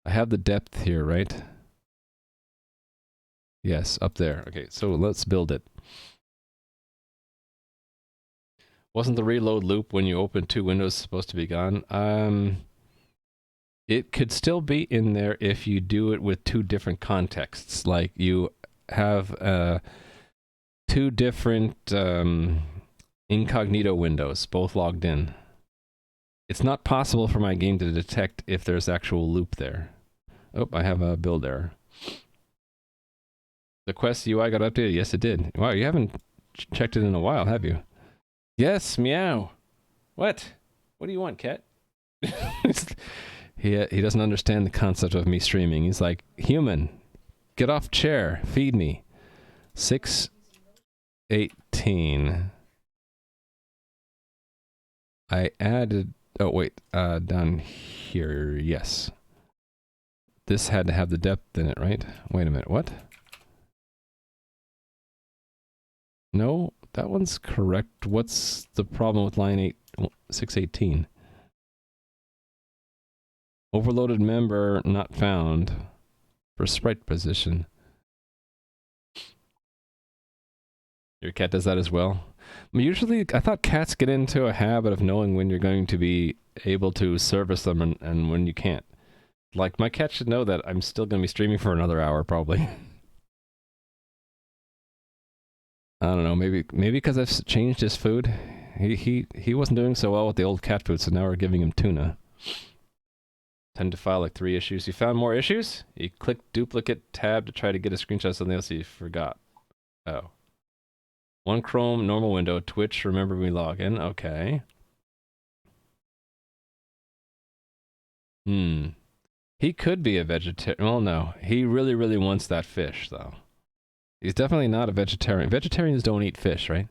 I have the depth here, right? Yes, up there. Okay, so let's build it. Wasn't the reload loop when you open two windows supposed to be gone? It could still be in there if you do it with two different contexts. Like you have two different incognito windows, both logged in. It's not possible for my game to detect if there's actual loop there. Oh, I have a build error. The Quest UI got updated? Yes, it did. Wow, you haven't checked it in a while, have you? Yes, meow. What? What do you want, cat? He doesn't understand the concept of me streaming. He's like, human, get off chair, feed me. 6:18. I added... Oh, wait. Down here, yes. This had to have the depth in it, right? Wait a minute, what? No, that one's correct. What's the problem with line 6:18? Overloaded member not found for sprite position. Your cat does that as well? Usually, I thought cats get into a habit of knowing when you're going to be able to service them and when you can't. Like, my cat should know that I'm still going to be streaming for another hour, probably. I don't know, maybe because I've changed his food. He wasn't doing so well with the old cat food, so now we're giving him tuna. Tend to file like 3 issues. You found more issues? You click duplicate tab to try to get a screenshot of something else you forgot. Oh. One Chrome, normal window, Twitch, remember we log in. Okay. He could be a vegetarian. Well, no. He really, really wants that fish, though. He's definitely not a vegetarian. Vegetarians don't eat fish, right?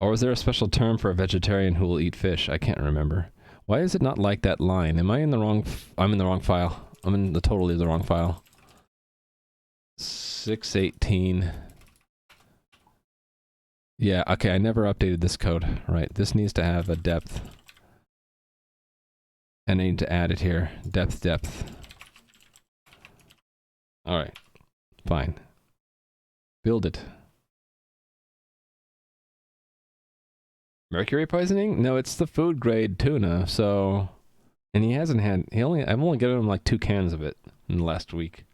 Or is there a special term for a vegetarian who will eat fish? I can't remember. Why is it not like that line? Am I in the wrong... I'm in the wrong file. I'm in the totally the wrong file. 618. Yeah, okay, I never updated this code. Right, this needs to have a depth. And I need to add it here. Depth. Alright. Fine. Build it. Mercury poisoning? No, it's the food grade tuna, so... And he hasn't had... I've only given him like 2 cans of it in the last week.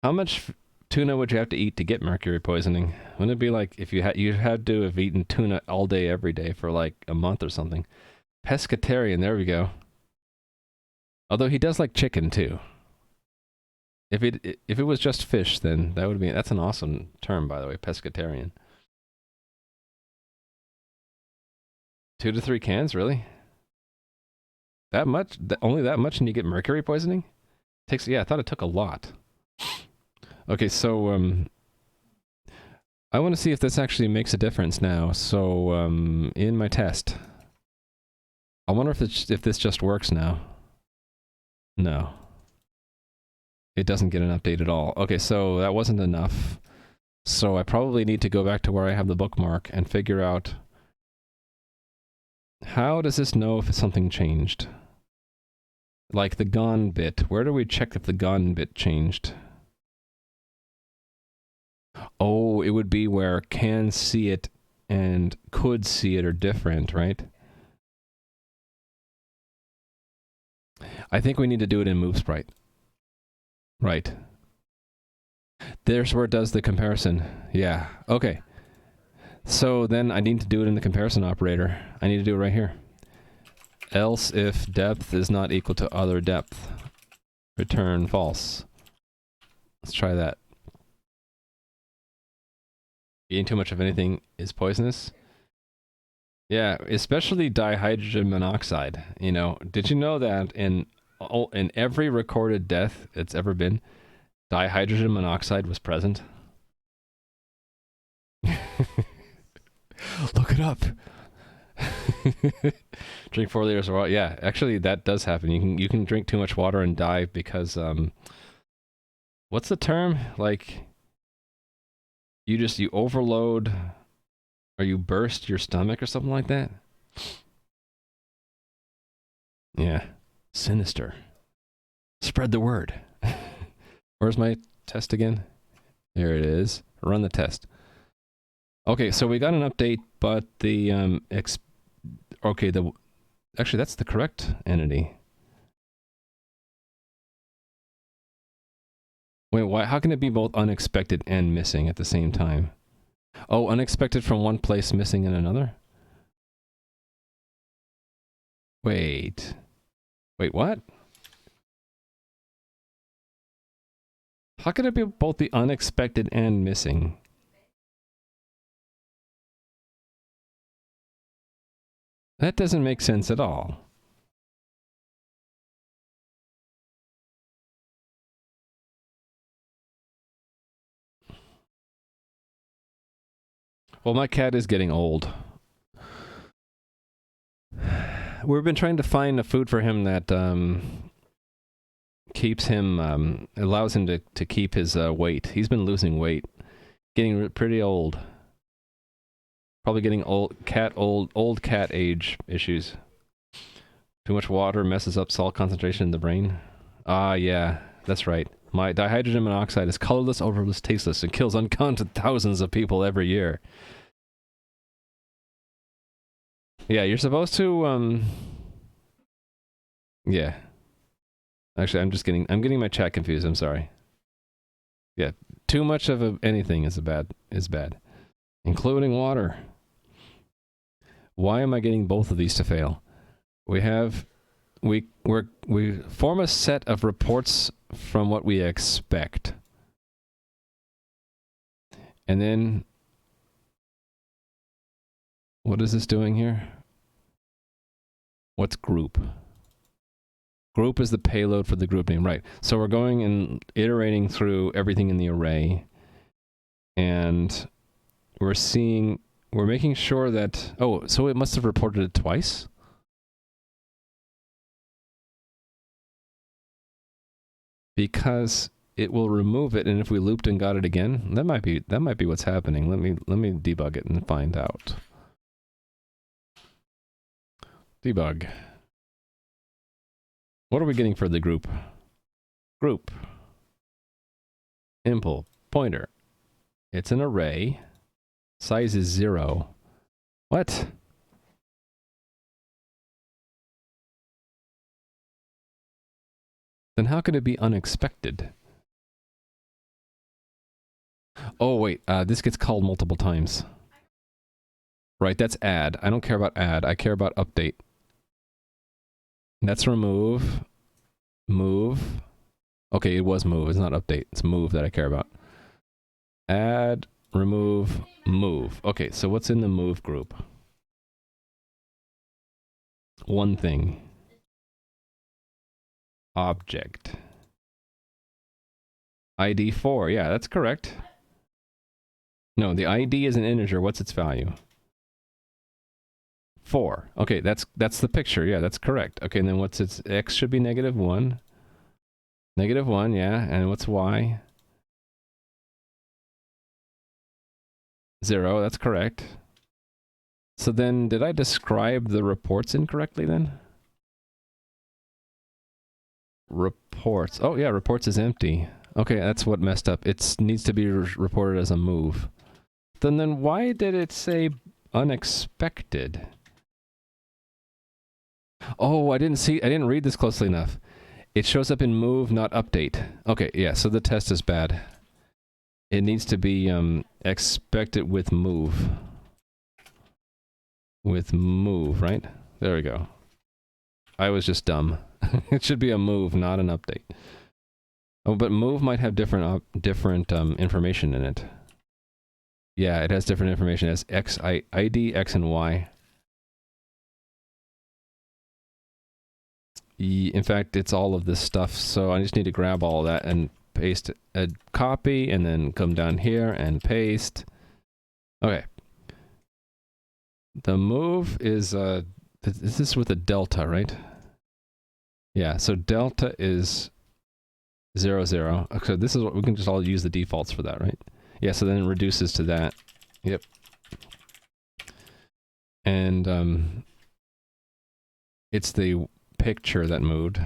How much tuna would you have to eat to get mercury poisoning? Wouldn't it be like if you had to have eaten tuna all day every day for like a month or something? Pescatarian, there we go. Although he does like chicken too. If it was just fish, then that would be... That's an awesome term, by the way, pescatarian. 2 to 3 cans, really? That much? Only that much and you get mercury poisoning? Yeah, I thought it took a lot. Okay, so, I want to see if this actually makes a difference now. So, in my test, I wonder if this just works now. No. It doesn't get an update at all. Okay, so that wasn't enough. So I probably need to go back to where I have the bookmark and figure out how does this know if something changed? Like the gone bit. Where do we check if the gone bit changed? Oh, it would be where can see it and could see it are different, right? I think we need to do it in MoveSprite. Right. There's where it does the comparison. Yeah. Okay. So then I need to do it in the comparison operator. I need to do it right here. Else if depth is not equal to other depth, return false. Let's try that. Eating too much of anything is poisonous. Yeah, especially dihydrogen monoxide. You know, did you know that in every recorded death it's ever been, dihydrogen monoxide was present? Look it up. Drink 4 liters of water. Yeah, actually that does happen. You can drink too much water and die because what's the term? Like you overload or you burst your stomach or something like that. Yeah. Sinister. Spread the word. Where's my test again? Here it is. Run the test. Okay, so we got an update, but the actually that's the correct entity. Wait, why? How can it be both unexpected and missing at the same time? Oh, unexpected from one place, missing in another? Wait, what? How can it be both the unexpected and missing? That doesn't make sense at all. Well, my cat is getting old. We've been trying to find a food for him that keeps him, allows him to keep his weight. He's been losing weight, getting pretty old. Probably getting old cat age issues. Too much water messes up salt concentration in the brain. Ah, yeah, that's right. My dihydrogen monoxide is colorless, odorless, tasteless, and kills uncounted thousands of people every year. Yeah, you're supposed to, yeah. Actually, I'm getting my chat confused, I'm sorry. Yeah, too much of anything is bad. Including water. Why am I getting both of these to fail? We form a set of reports from what we expect. And then what is this doing here? What's group? Group is the payload for the group name, right? So we're going and iterating through everything in the array, and we're We're making sure that... Oh, so it must have reported it twice? Because it will remove it, and if we looped and got it again, that might be what's happening. Let me debug it and find out. Debug. What are we getting for the group? Group. Impl. Pointer. It's an array. Size is 0. What? Then how can it be unexpected? Oh, wait. This gets called multiple times. Right, that's add. I don't care about add. I care about update. That's remove. Move. Okay, it was move. It's not update. It's move that I care about. Add, remove, move. Okay, so what's in the move group? One thing. Object. ID 4. Yeah, that's correct. No, the ID is an integer. What's its value? 4. Okay, that's the picture. Yeah, that's correct. Okay, and then what's its... X should be -1. -1, yeah. And what's Y? 0, that's correct. So then, did I describe the reports incorrectly then? Reports. Oh yeah, reports is empty. Okay, that's what messed up. It needs to be reported as a move. Then why did it say unexpected? Oh, I didn't read this closely enough. It shows up in move, not update. Okay, yeah, so the test is bad. It needs to be expected with move. With move, right? There we go. I was just dumb. It should be a move, not an update. Oh, but move might have different information in it. Yeah, it has different information. It has X, ID, X, and Y. In fact, it's all of this stuff, so I just need to grab all of that and paste a copy, and then come down here and paste. Okay. The move is this with a delta, right? Yeah, so delta is 0, 0. Okay, this is what we can just all use the defaults for that, right? Yeah, so then it reduces to that. Yep. And it's the picture that moved.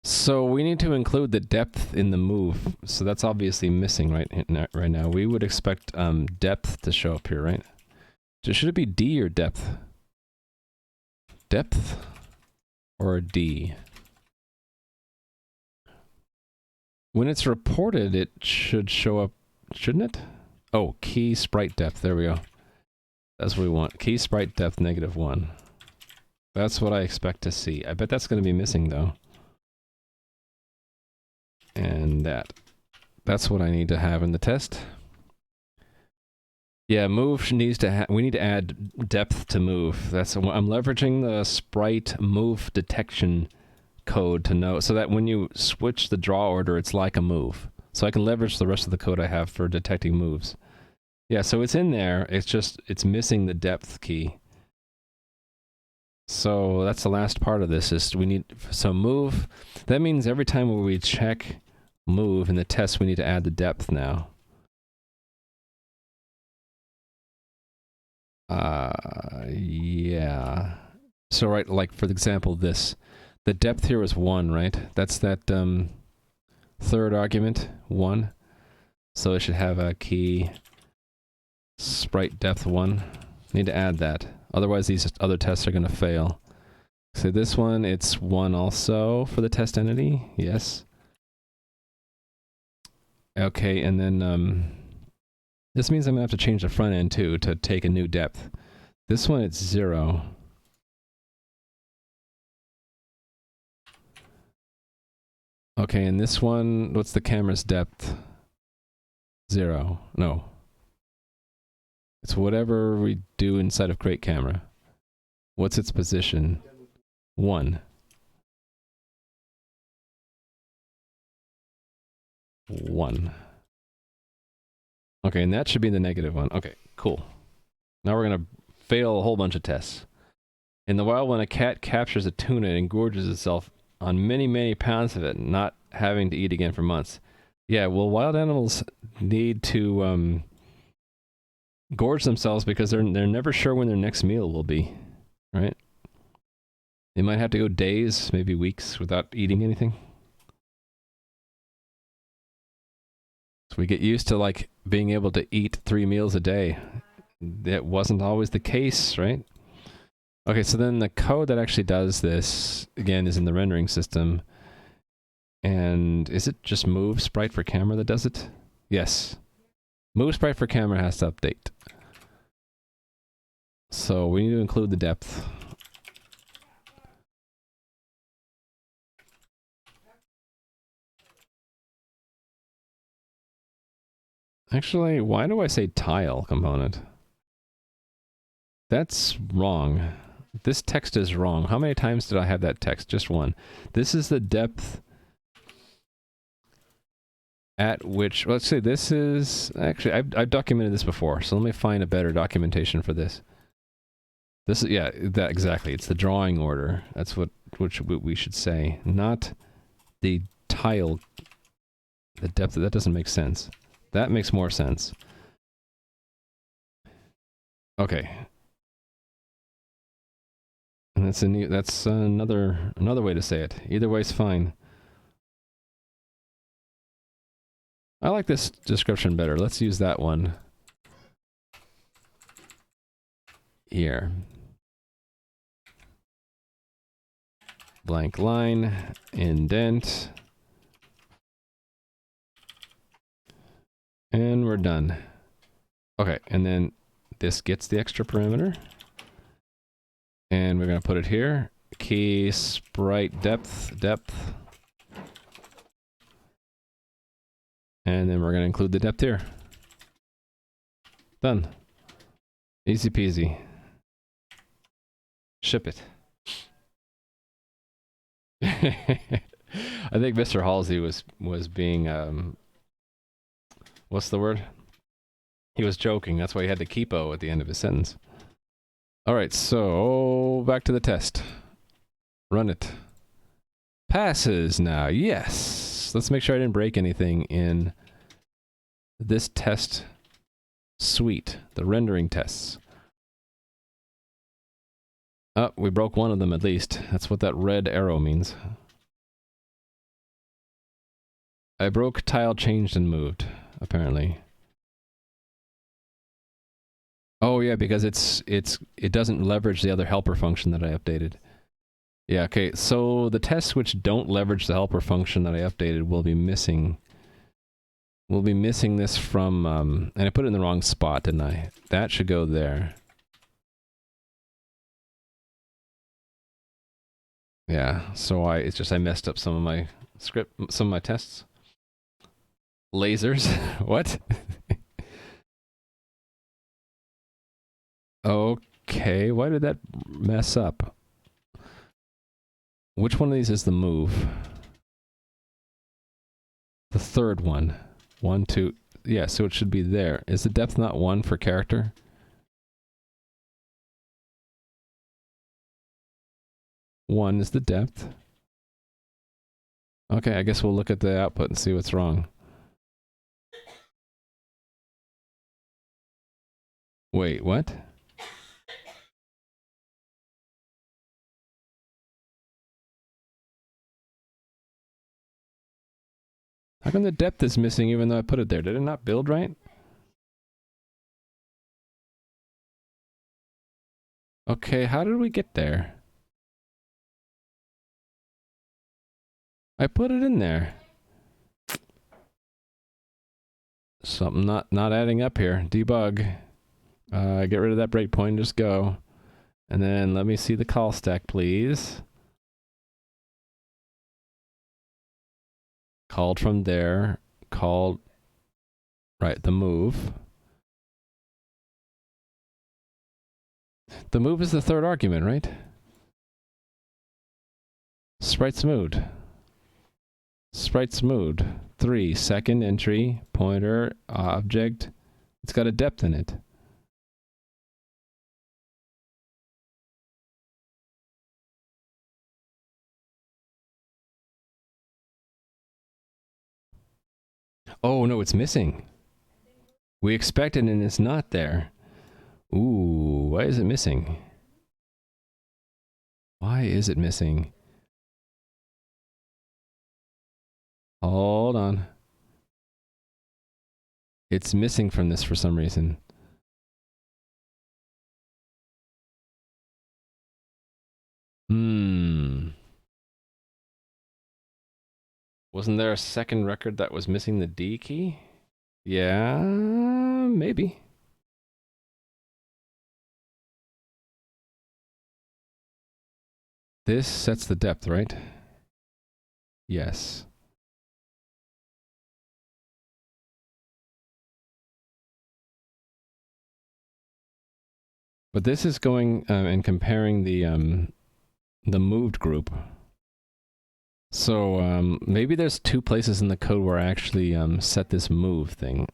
So we need to include the depth in the move. So that's obviously missing right now. We would expect depth to show up here, right? Should it be D or depth? Depth or D? When it's reported, it should show up, shouldn't it? Oh, key sprite depth. There we go. That's what we want. Key sprite depth -1. That's what I expect to see. I bet that's going to be missing, though. And that. That's what I need to have in the test. Yeah, move needs to we need to add depth to move. I'm leveraging the sprite move detection code to know, so that when you switch the draw order, it's like a move. So I can leverage the rest of the code I have for detecting moves. Yeah, so it's in there, it's missing the depth key. So that's the last part of this, is so move, that means every time we check move in the test, we need to add the depth now. Yeah. So right, like for example, the depth here is 1, right? That's that third argument, 1. So it should have a key sprite depth 1. Need to add that. Otherwise these other tests are going to fail. So this one, it's 1 also for the test entity. Yes. Okay, and then this means I'm going to have to change the front end too to take a new depth. This one, it's 0. Okay, and this one, what's the camera's depth? 0. No. It's whatever we do inside of create camera. What's its position? 1. 1. Okay, and that should be the negative one. Okay, cool. Now we're going to fail a whole bunch of tests. In the wild, when a cat captures a tuna, it engorges itself on many, many pounds of it, not having to eat again for months. Yeah, well, wild animals need to gorge themselves because they're never sure when their next meal will be, right? They might have to go days, maybe weeks without eating anything. So we get used to like being able to eat 3 meals a day. That wasn't always the case, right? Okay, so then the code that actually does this, again, is in the rendering system. And is it just move sprite for camera that does it? Yes. Move sprite for camera has to update. So we need to include the depth. Actually, why do I say tile component? That's wrong. This text is wrong. How many times did I have that text? Just one. This is the depth at which, let's say this is, actually, I've documented this before, so let me find a better documentation for this. This is, yeah, that exactly. It's the drawing order. That's what we should say, not the tile, the depth. That doesn't make sense. That makes more sense. Okay. And that's another way to say it. Either way is fine. I like this description better. Let's use that one here. Blank line, indent. And we're done. Okay, and then this gets the extra parameter. And we're going to put it here. Key sprite depth. And then we're going to include the depth here. Done. Easy peasy. Ship it. I think Mr. Halsey was being what's the word? He was joking. That's why he had the keepo at the end of his sentence. All right, so back to the test. Run it. Passes now. Yes. Let's make sure I didn't break anything in this test suite, the rendering tests. Oh, we broke one of them at least. That's what that red arrow means. I broke tile changed and moved, apparently. Oh yeah, because it doesn't leverage the other helper function that I updated. Yeah, okay, so the tests which don't leverage the helper function that I updated will be missing. We'll be missing this from, and I put it in the wrong spot, didn't I? That should go there. Yeah, so it's just I messed up some of my script, some of my tests. Lasers? What? Okay, why did that mess up? Which one of these is the move? The third one. 1, 2. Yeah, so it should be there. Is the depth not 1 for character? One is the depth. Okay, I guess we'll look at the output and see what's wrong. Wait, what? How come the depth is missing even though I put it there? Did it not build right? Okay, how did we get there? I put it in there. Something not adding up here. Debug. Get rid of that breakpoint and just go. And then let me see the call stack, please. Called from there. Called... Right, the move. The move is the third argument, right? Sprite's moved. Sprite's moved. 3, second entry, pointer, object, It's got a depth in it. Oh, no, it's missing. We expect it and it's not there. Ooh, why is it missing? Why is it missing? Hold on. It's missing from this for some reason. Wasn't there a second record that was missing the D key? Yeah, maybe. This sets the depth, right? Yes. But this is going and comparing the moved group. So maybe there's two places in the code where I actually set this move thing.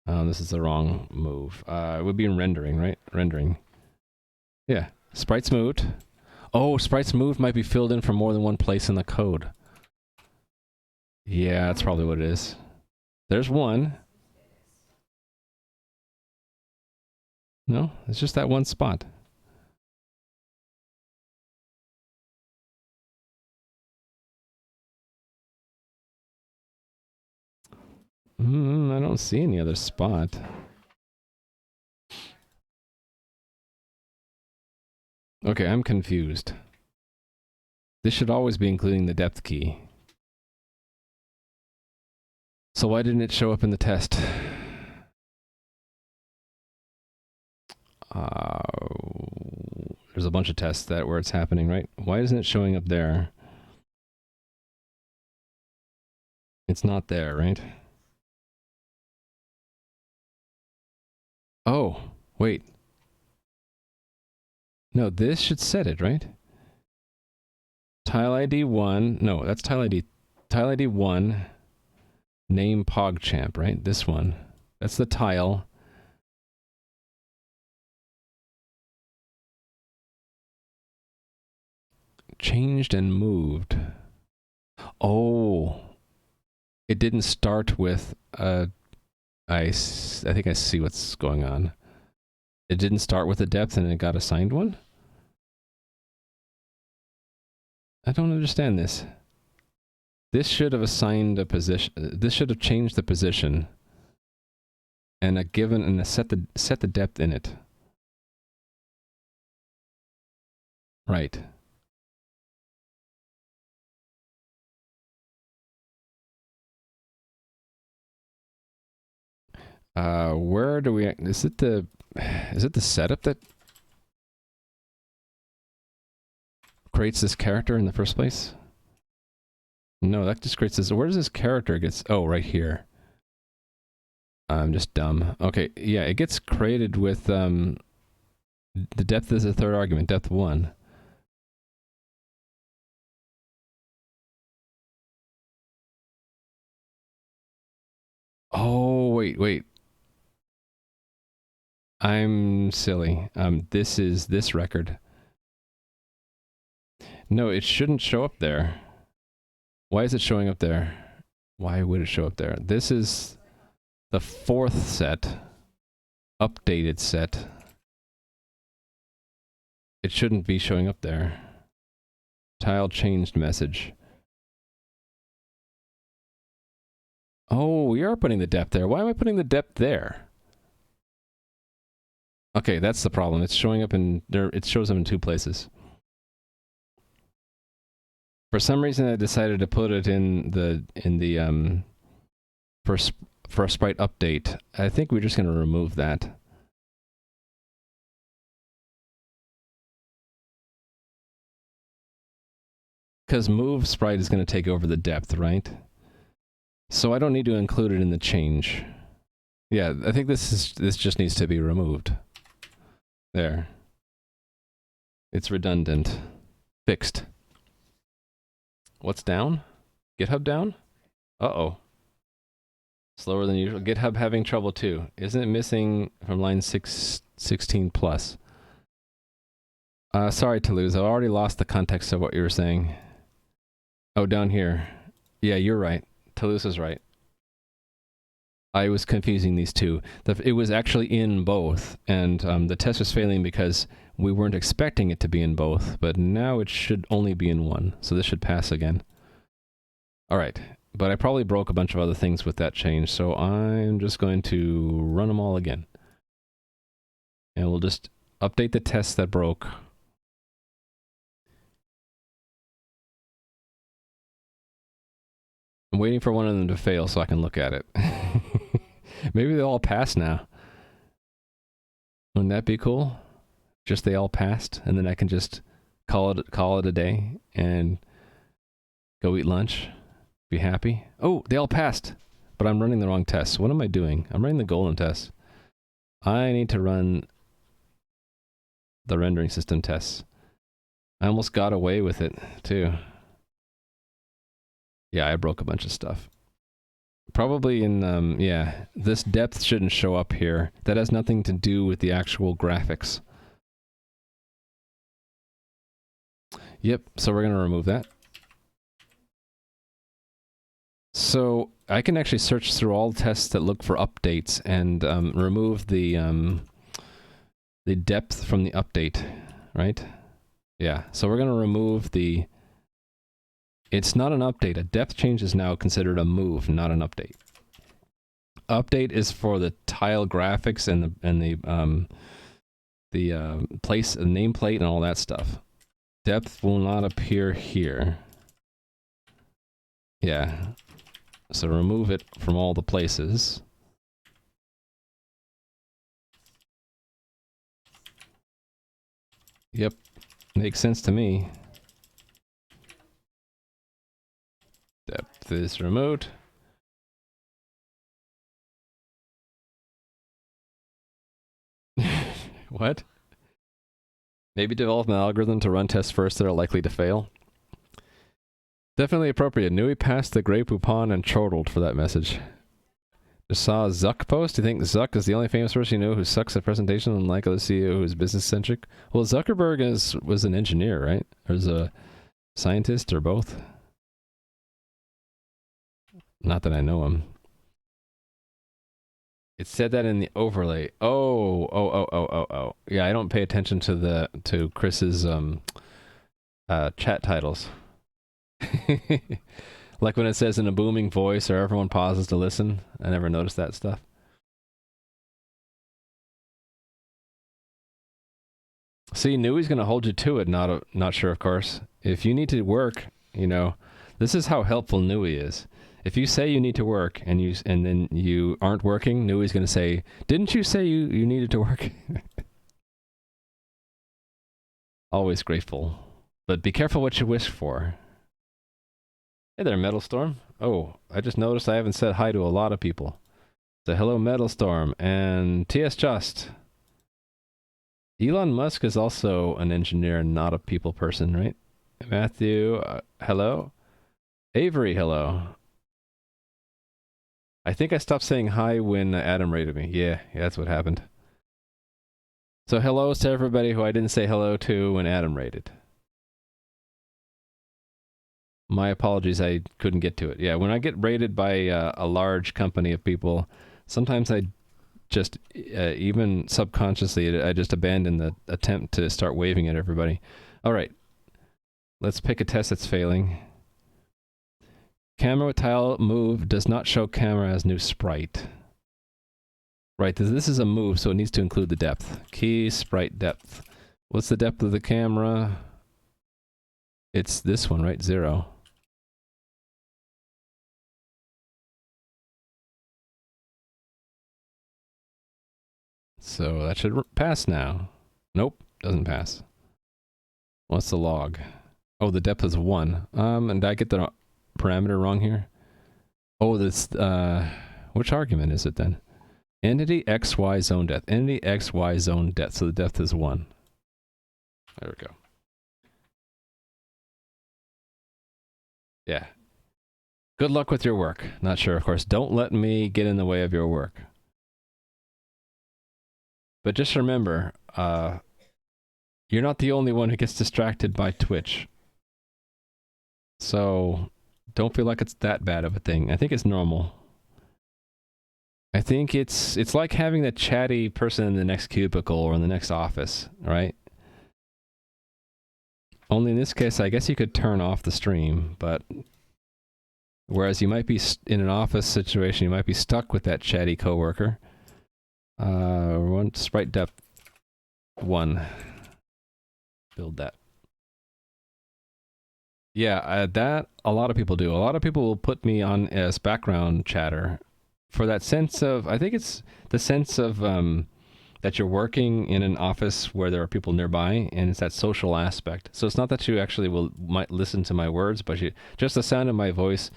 This is the wrong move. It would be in rendering, right? Rendering. Yeah. Sprites moved. Oh, sprites moved might be filled in from more than one place in the code. Yeah, that's probably what it is. There's one. No, it's just that one spot. I don't see any other spot. Okay, I'm confused. This should always be including the depth key. So why didn't it show up in the test? There's a bunch of tests where it's happening, right? Why isn't it showing up there? It's not there, right? Oh, wait. No, this should set it, right? Tile ID 1. No, that's tile ID. Tile ID 1. Name PogChamp, right? This one. That's the tile. Changed and moved. Oh. It didn't start with I think I see what's going on. It didn't start with a depth and it got assigned one? I don't understand this. This should have assigned a position. This should have changed the position and set the depth in it. Right. Where do we? Is it the setup that creates this character in the first place? No, that just creates this. Where does this character get? Oh, right here. I'm just dumb. Okay, yeah, it gets created with the depth is the third argument, depth 1. Oh, wait. I'm silly. This is this record. No, it shouldn't show up there. Why is it showing up there? Why would it show up there? This is the 4th set. Updated set. It shouldn't be showing up there. Tile changed message. Oh, we are putting the depth there. Why am I putting the depth there? Okay, that's the problem. It's showing up in there. It shows up in 2 places. For some reason, I decided to put it in the for a sprite update. I think we're just going to remove that. Because move sprite is going to take over the depth, right? So I don't need to include it in the change. Yeah, I think this just needs to be removed. There. It's redundant. Fixed. What's down? GitHub down? Uh-oh. Slower than usual. GitHub having trouble too. Isn't it missing from line 16 plus? Sorry, Toulouse. I already lost the context of what you were saying. Oh, down here. Yeah, you're right. Toulouse is right. I was confusing these two. It was actually in both, and the test was failing because we weren't expecting it to be in both, but now it should only be in one, so this should pass again. All right, but I probably broke a bunch of other things with that change, so I'm just going to run them all again. And we'll just update the tests that broke. I'm waiting for one of them to fail so I can look at it. Maybe they all passed now. Wouldn't that be cool? Just they all passed, and then I can just call it a day and go eat lunch. Be happy. Oh, they all passed, but I'm running the wrong test. What am I doing? I'm running the golden test. I need to run the rendering system tests. I almost got away with it too. Yeah, I broke a bunch of stuff. Probably in, yeah, this depth shouldn't show up here. That has nothing to do with the actual graphics. Yep, so we're going to remove that. So I can actually search through all tests that look for updates and remove the depth from the update, right? Yeah, so we're going to remove the... It's not an update. A depth change is now considered a move, not an update. Update is for the tile graphics and the place, nameplate, and all that stuff. Depth will not appear here. Yeah. So remove it from all the places. Yep. Makes sense to me. Depth is removed. What? Maybe develop an algorithm to run tests first that are likely to fail. Definitely appropriate. Nui passed the Grey Poupon and chortled for that message. Just saw a Zuck post. Do you think Zuck is the only famous person you know who sucks at presentation, unlike other CEO who is business-centric? Well, Zuckerberg was an engineer, right? Or is a scientist, or both? Not that I know him. It said that in the overlay. Oh. Yeah, I don't pay attention to Chris's chat titles. Like when it says in a booming voice or everyone pauses to listen. I never noticed that stuff. See, Nui's gonna hold you to it, not sure of course. If you need to work, you know, this is how helpful Nui is. If you say you need to work and then you aren't working, Nui's gonna say, "Didn't you say you needed to work?" Always grateful, but be careful what you wish for. Hey there, Metal Storm. Oh, I just noticed I haven't said hi to a lot of people. So hello, Metal Storm, and TS Just. Elon Musk is also an engineer and not a people person, right? Matthew, hello. Avery, hello. I think I stopped saying hi when Adam rated me. Yeah, that's what happened. So hellos to everybody who I didn't say hello to when Adam rated. My apologies, I couldn't get to it. Yeah, when I get rated by a large company of people, sometimes I just, even subconsciously, I just abandon the attempt to start waving at everybody. All right, let's pick a test that's failing. Camera with tile move does not show camera as new sprite. Right, this is a move, so it needs to include the depth. Key sprite depth. What's the depth of the camera? It's this one, right? 0. So that should pass now. Nope, doesn't pass. What's the log? Oh, the depth is 1. And did I get the parameter wrong here? Oh, this, which argument is it then? Entity XY zone depth. Entity XY zone depth. So the depth is 1. There we go. Yeah. Good luck with your work. Not sure, of course. Don't let me get in the way of your work. But just remember, you're not the only one who gets distracted by Twitch. So don't feel like it's that bad of a thing. I think it's normal. I think it's like having that chatty person in the next cubicle or in the next office, right? Only in this case, I guess you could turn off the stream, but whereas you might be in an office situation, you might be stuck with that chatty coworker. One sprite depth 1. Build that. Yeah, that a lot of people do. A lot of people will put me on as background chatter for that sense of, I think it's the sense of that you're working in an office where there are people nearby, and it's that social aspect. So it's not that you actually might listen to my words, but just the sound of my voice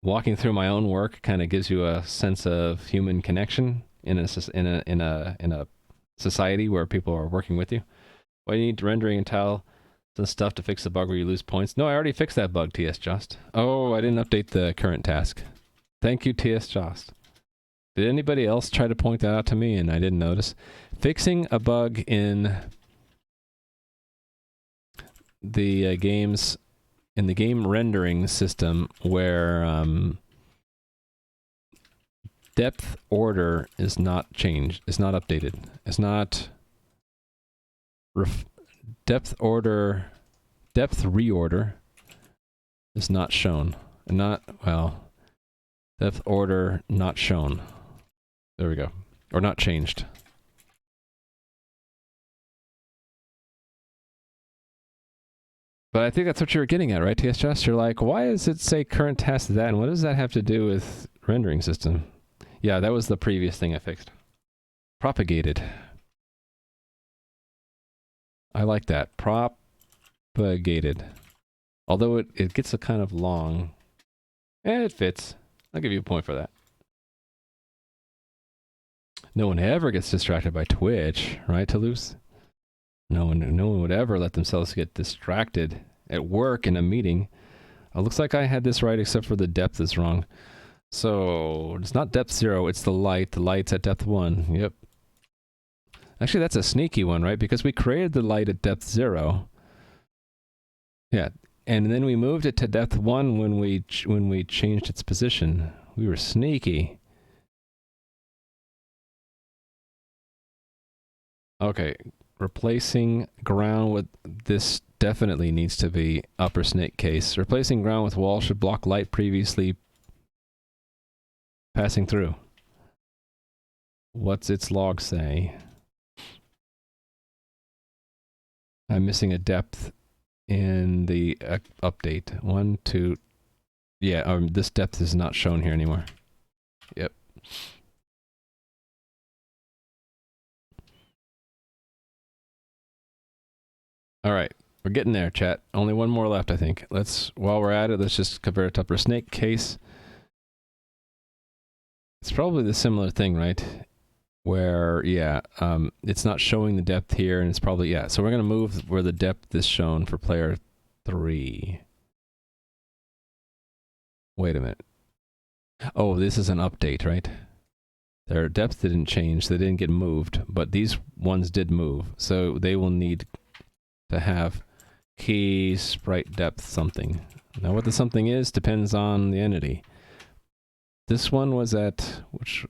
walking through my own work kind of gives you a sense of human connection in a society where people are working with you. Well, you need rendering and tile some stuff to fix the bug where you lose points. No, I already fixed that bug, TS Just. Oh, I didn't update the current task. Thank you, TS Just. Did anybody else try to point that out to me and I didn't notice? Fixing a bug in the games, in the game rendering system where depth order is not changed, is not updated, it's not depth reorder is not shown, and not, well, depth order not shown. There we go. Or not changed. But I think that's what you were getting at, right, TS Just? You're like, why does it say current task that, and what does that have to do with rendering system? Yeah, that was the previous thing I fixed. Propagated. I like that. Propagated. Although it gets a kind of long. It fits. I'll give you a point for that. No one ever gets distracted by Twitch, right, Toulouse? No one would ever let themselves get distracted at work in a meeting. It looks like I had this right, except for the depth is wrong. So it's not depth 0, it's the light. The light's at depth 1. Yep. Actually, that's a sneaky one, right? Because we created the light at depth 0. Yeah, and then we moved it to depth 1 when we changed its position. We were sneaky. Okay, replacing ground with this definitely needs to be upper snake case. Replacing ground with wall should block light previously passing through. What's its log say? I'm missing a depth in the update. 1, 2. Yeah, this depth is not shown here anymore. Yep. All right, we're getting there, chat. Only one more left, I think. While we're at it, let's just convert it to upper snake case. It's probably the similar thing, right? Where, yeah, it's not showing the depth here, and it's probably, yeah. So we're going to move where the depth is shown for player 3. Wait a minute. Oh, this is an update, right? Their depth didn't change. They didn't get moved, but these ones did move. So they will need to have key sprite depth something. Now what the something is depends on the entity. This one was at which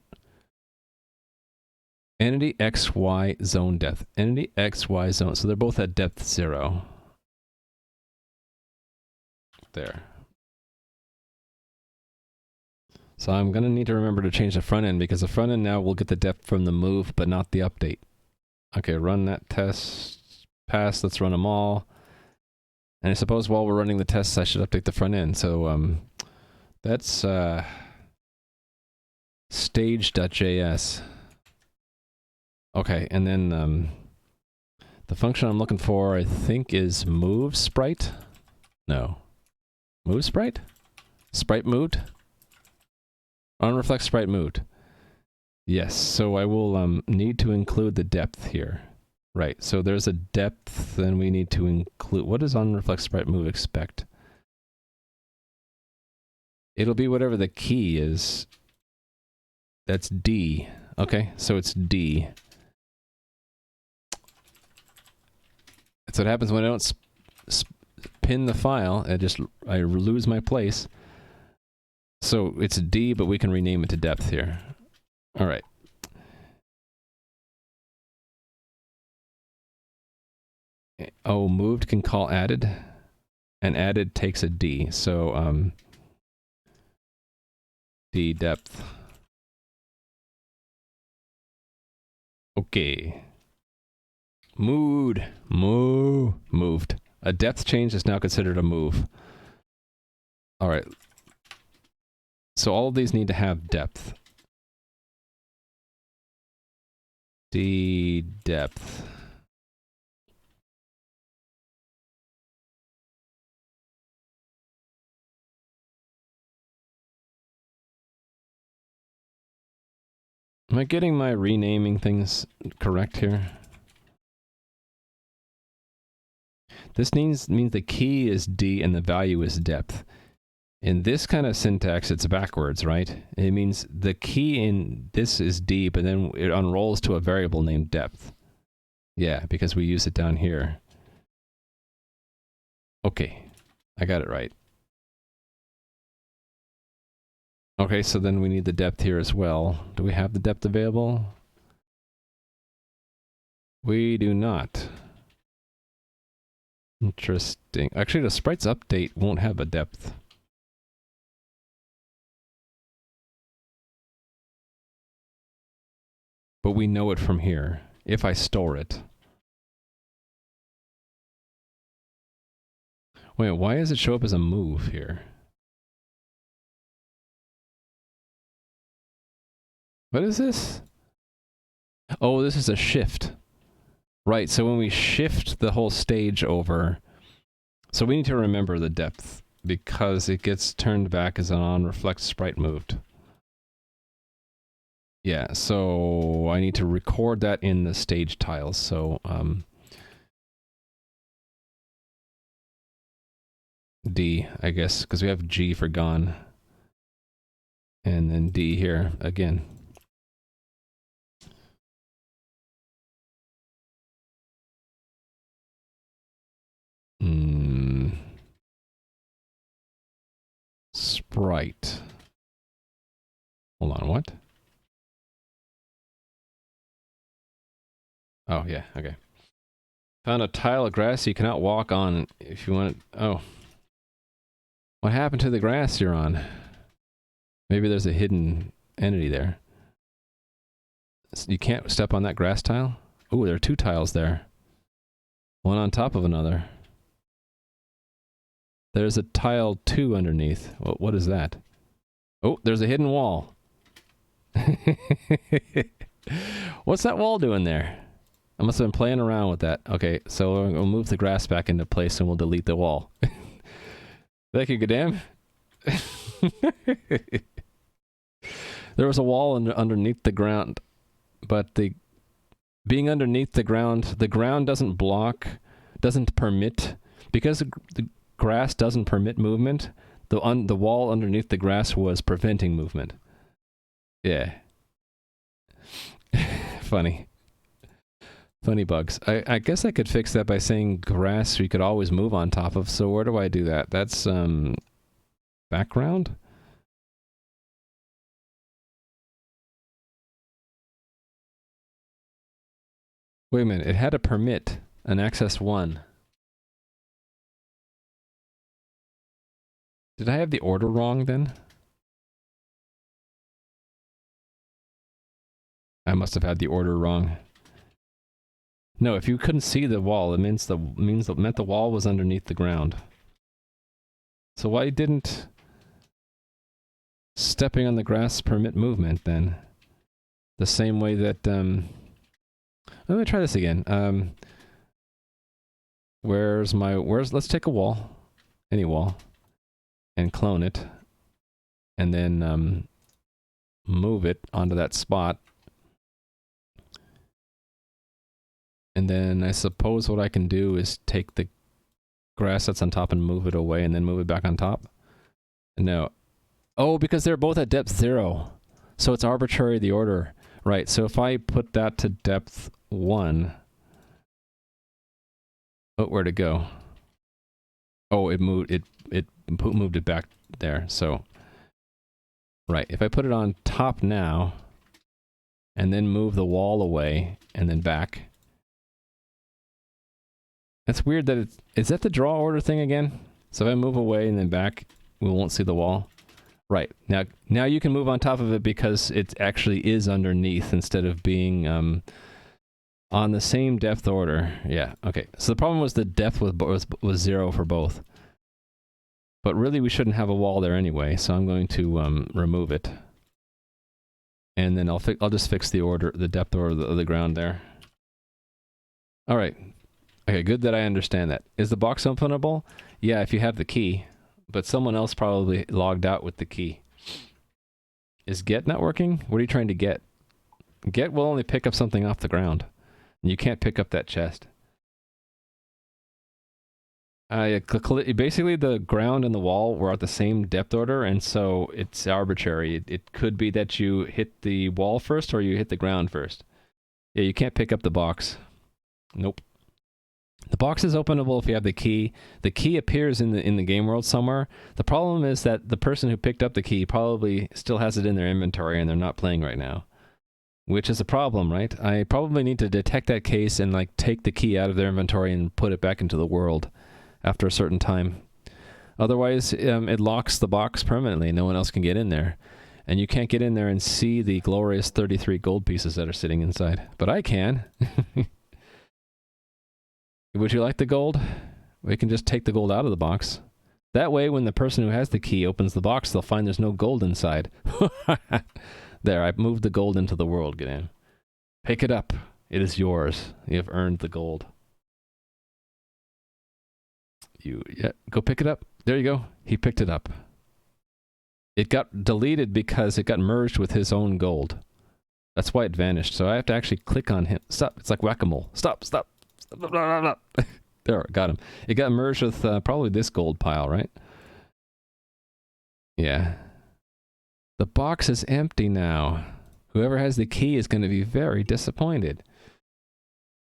entity XY zone depth. Entity XY zone. So they're both at depth 0. There. So I'm going to need to remember to change the front end because the front end now will get the depth from the move but not the update. Okay, run that test. Pass, let's run them all. And I suppose while we're running the tests, I should update the front end. So that's stage.js. Okay, and then the function I'm looking for, I think, is move sprite. No, move sprite. Sprite moved. Unreflect sprite moved. Yes. So I will need to include the depth here. Right, so there's a depth, then we need to include, what does unreflect sprite move expect? It'll be whatever the key is. That's D. Okay, so it's D. That's what happens when I don't pin the file. I lose my place. So it's D, but we can rename it to depth here. All right. Oh, moved can call added, and added takes a D. So D depth. Okay. Moved. A depth change is now considered a move. All right. So all of these need to have depth. D depth. Am I getting my renaming things correct here? This means the key is D and the value is depth. In this kind of syntax, it's backwards, right? It means the key in this is D, but then it unrolls to a variable named depth. Yeah, because we use it down here. Okay, I got it right. Okay, so then we need the depth here as well. Do we have the depth available? We do not. Interesting. Actually, the sprites update won't have a depth. But we know it from here, if I store it. Wait, why does it show up as a move here? What is this? Oh, this is a shift. Right, so when we shift the whole stage over, so we need to remember the depth, because it gets turned back as an on-reflect sprite moved. Yeah, so I need to record that in the stage tiles, so D, I guess, because we have G for gone. And then D here again. Sprite. Hold on, what? Oh, yeah, okay. Found a tile of grass you cannot walk on if you want it. Oh. What happened to the grass you're on? Maybe there's a hidden entity there. You can't step on that grass tile? Ooh, there are two tiles there. One on top of another. There's a tile 2 underneath. What is that? Oh, there's a hidden wall. What's that wall doing there? I must have been playing around with that. Okay, so we'll move the grass back into place and we'll delete the wall. Thank you, Gadam. There was a wall underneath the ground, but being underneath the ground doesn't permit, because the grass doesn't permit movement. The wall underneath the grass was preventing movement. Yeah. Funny bugs. I guess I could fix that by saying grass we could always move on top of. So where do I do that? That's background? Wait a minute, it had a permit, an access 1. Did I have the order wrong then? I must have had the order wrong. No, if you couldn't see the wall, it meant the wall was underneath the ground. So why didn't stepping on the grass permit movement then? The same way that let me try this again. Let's take a wall, any wall, and clone it, and then move it onto that spot. And then I suppose what I can do is take the grass that's on top and move it away and then move it back on top. No. Oh, because they're both at depth 0. So it's arbitrary, the order. Right, so if I put that to depth 1... Oh, where'd it go? Oh, it moved it back there, so... Right, if I put it on top now, and then move the wall away, and then back... That's weird that it's... Is that the draw order thing again? So if I move away and then back, we won't see the wall. Right. Now you can move on top of it because it actually is underneath instead of being on the same depth order. Yeah, okay. So the problem was the depth was 0 for both. But really we shouldn't have a wall there anyway, so I'm going to remove it. And then I'll just fix the order, the depth order of the ground there. All right. Okay, good that I understand that. Is the box openable? Yeah, if you have the key. But someone else probably logged out with the key. Is get not working? What are you trying to get? Get will only pick up something off the ground. You can't pick up that chest. Basically, the ground and the wall were at the same depth order, and so it's arbitrary. It could be that you hit the wall first or you hit the ground first. Yeah, you can't pick up the box. Nope. The box is openable if you have the key. The key appears in the game world somewhere. The problem is that the person who picked up the key probably still has it in their inventory and they're not playing right now. Which is a problem, right? I probably need to detect that case and like take the key out of their inventory and put it back into the world after a certain time. Otherwise, it locks the box permanently. No one else can get in there. And you can't get in there and see the glorious 33 gold pieces that are sitting inside. But I can. Would you like the gold? We can just take the gold out of the box. That way, when the person who has the key opens the box, they'll find there's no gold inside. There, I've moved the gold into the world, Gideon. Pick it up. It is yours. You have earned the gold. Yeah, go pick it up. There you go. He picked it up. It got deleted because it got merged with his own gold. That's why it vanished. So I have to actually click on him. Stop. It's like whack-a-mole. Stop. There, got him. It got merged with probably this gold pile, right? Yeah. The box is empty now. Whoever has the key is going to be very disappointed.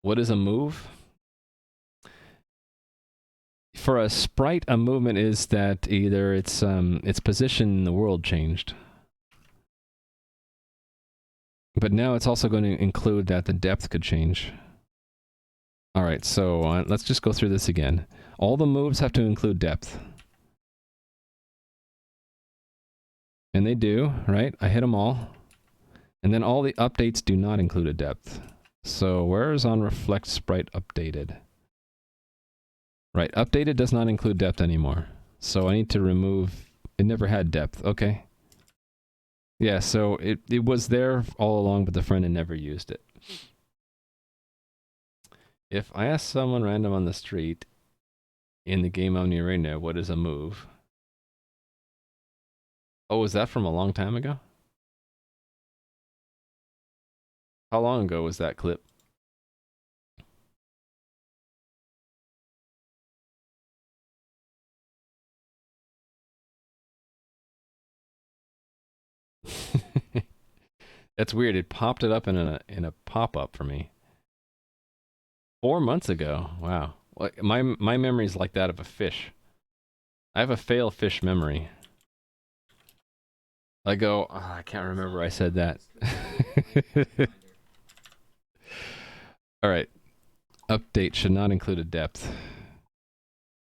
What is a move? For a sprite, a movement is that either its position in the world changed. But now it's also going to include that the depth could change. Alright, so let's just go through this again. All the moves have to include depth. And they do, right? I hit them all. And then all the updates do not include a depth. So where is on reflect sprite updated? Right, updated does not include depth anymore. So I need to remove... It never had depth, okay. Yeah, so it was there all along, but the friend had never used it. If I ask someone random on the street in the game Omni Arena, what is a move? Oh, was that from a long time ago? How long ago was that clip? That's weird. It popped it up in a pop-up for me. 4 months ago. Wow. My memory is like that of a fish. I have a fail fish memory. I go, oh, I can't remember I said that. All right. Update should not include a depth.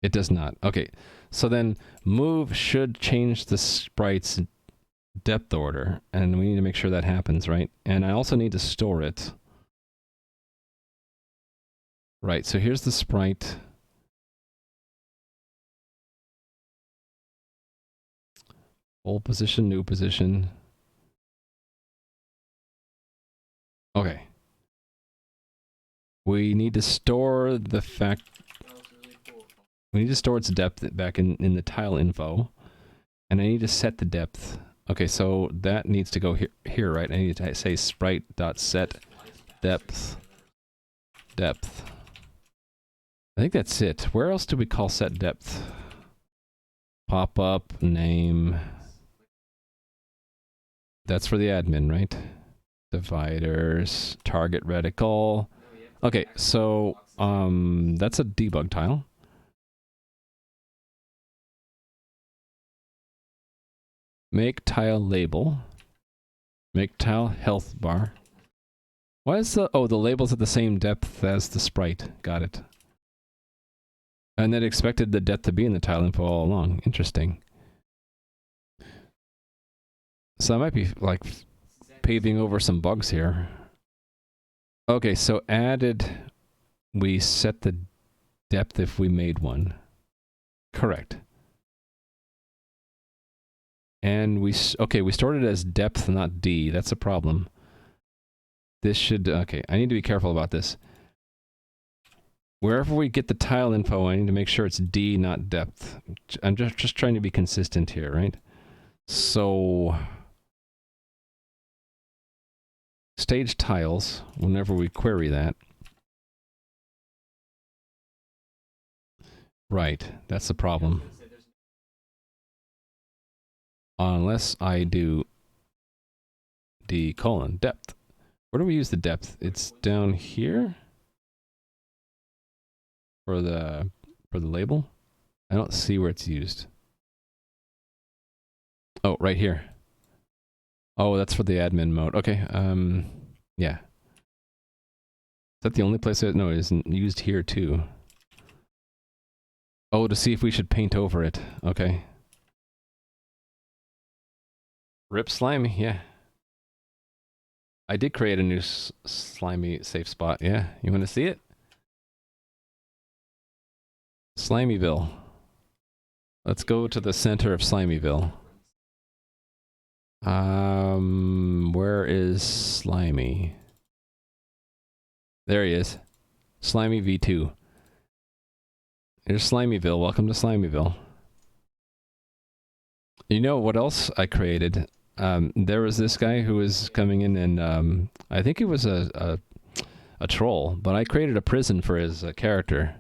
It does not. Okay. So then move should change the sprite's depth order, and we need to make sure that happens, right? And I also need to store it. Right, so here's the sprite. Old position, new position. Okay. We need to store the fact... We need to store its depth back in the tile info. And I need to set the depth. Okay, so that needs to go here, right? I need to say sprite.set depth. Depth. I think that's it. Where else do we call set depth? Pop up, name. That's for the admin, right? Dividers, target reticle. Okay, so that's a debug tile. Make tile label. Make tile health bar. Why is the label's at the same depth as the sprite? Got it. And then expected the depth to be in the tile info all along. Interesting. So I might be like paving over some bugs here. Okay, so added, we set the depth if we made one. Correct. And we stored it as depth, not D. That's a problem. This should, okay, I need to be careful about this. Wherever we get the tile info, I need to make sure it's D, not depth. I'm just trying to be consistent here, right? So, stage tiles, whenever we query that. Right, that's the problem. Unless I do D : depth. Where do we use the depth? It's down here for the label. I don't see where it's used. Oh, right here. Oh, that's for the admin mode. Okay. Yeah. Is that the only place that no, it isn't used here too? Oh, to see if we should paint over it. Okay. Rip slimy, yeah. I did create a new slimy safe spot, yeah. You want to see it? Slimyville. Let's go to the center of Slimyville. Where is Slimy? There he is. Slimy V2. Here's Slimyville. Welcome to Slimyville. You know what else I created? There was this guy who was coming in and I think he was a troll, but I created a prison for his character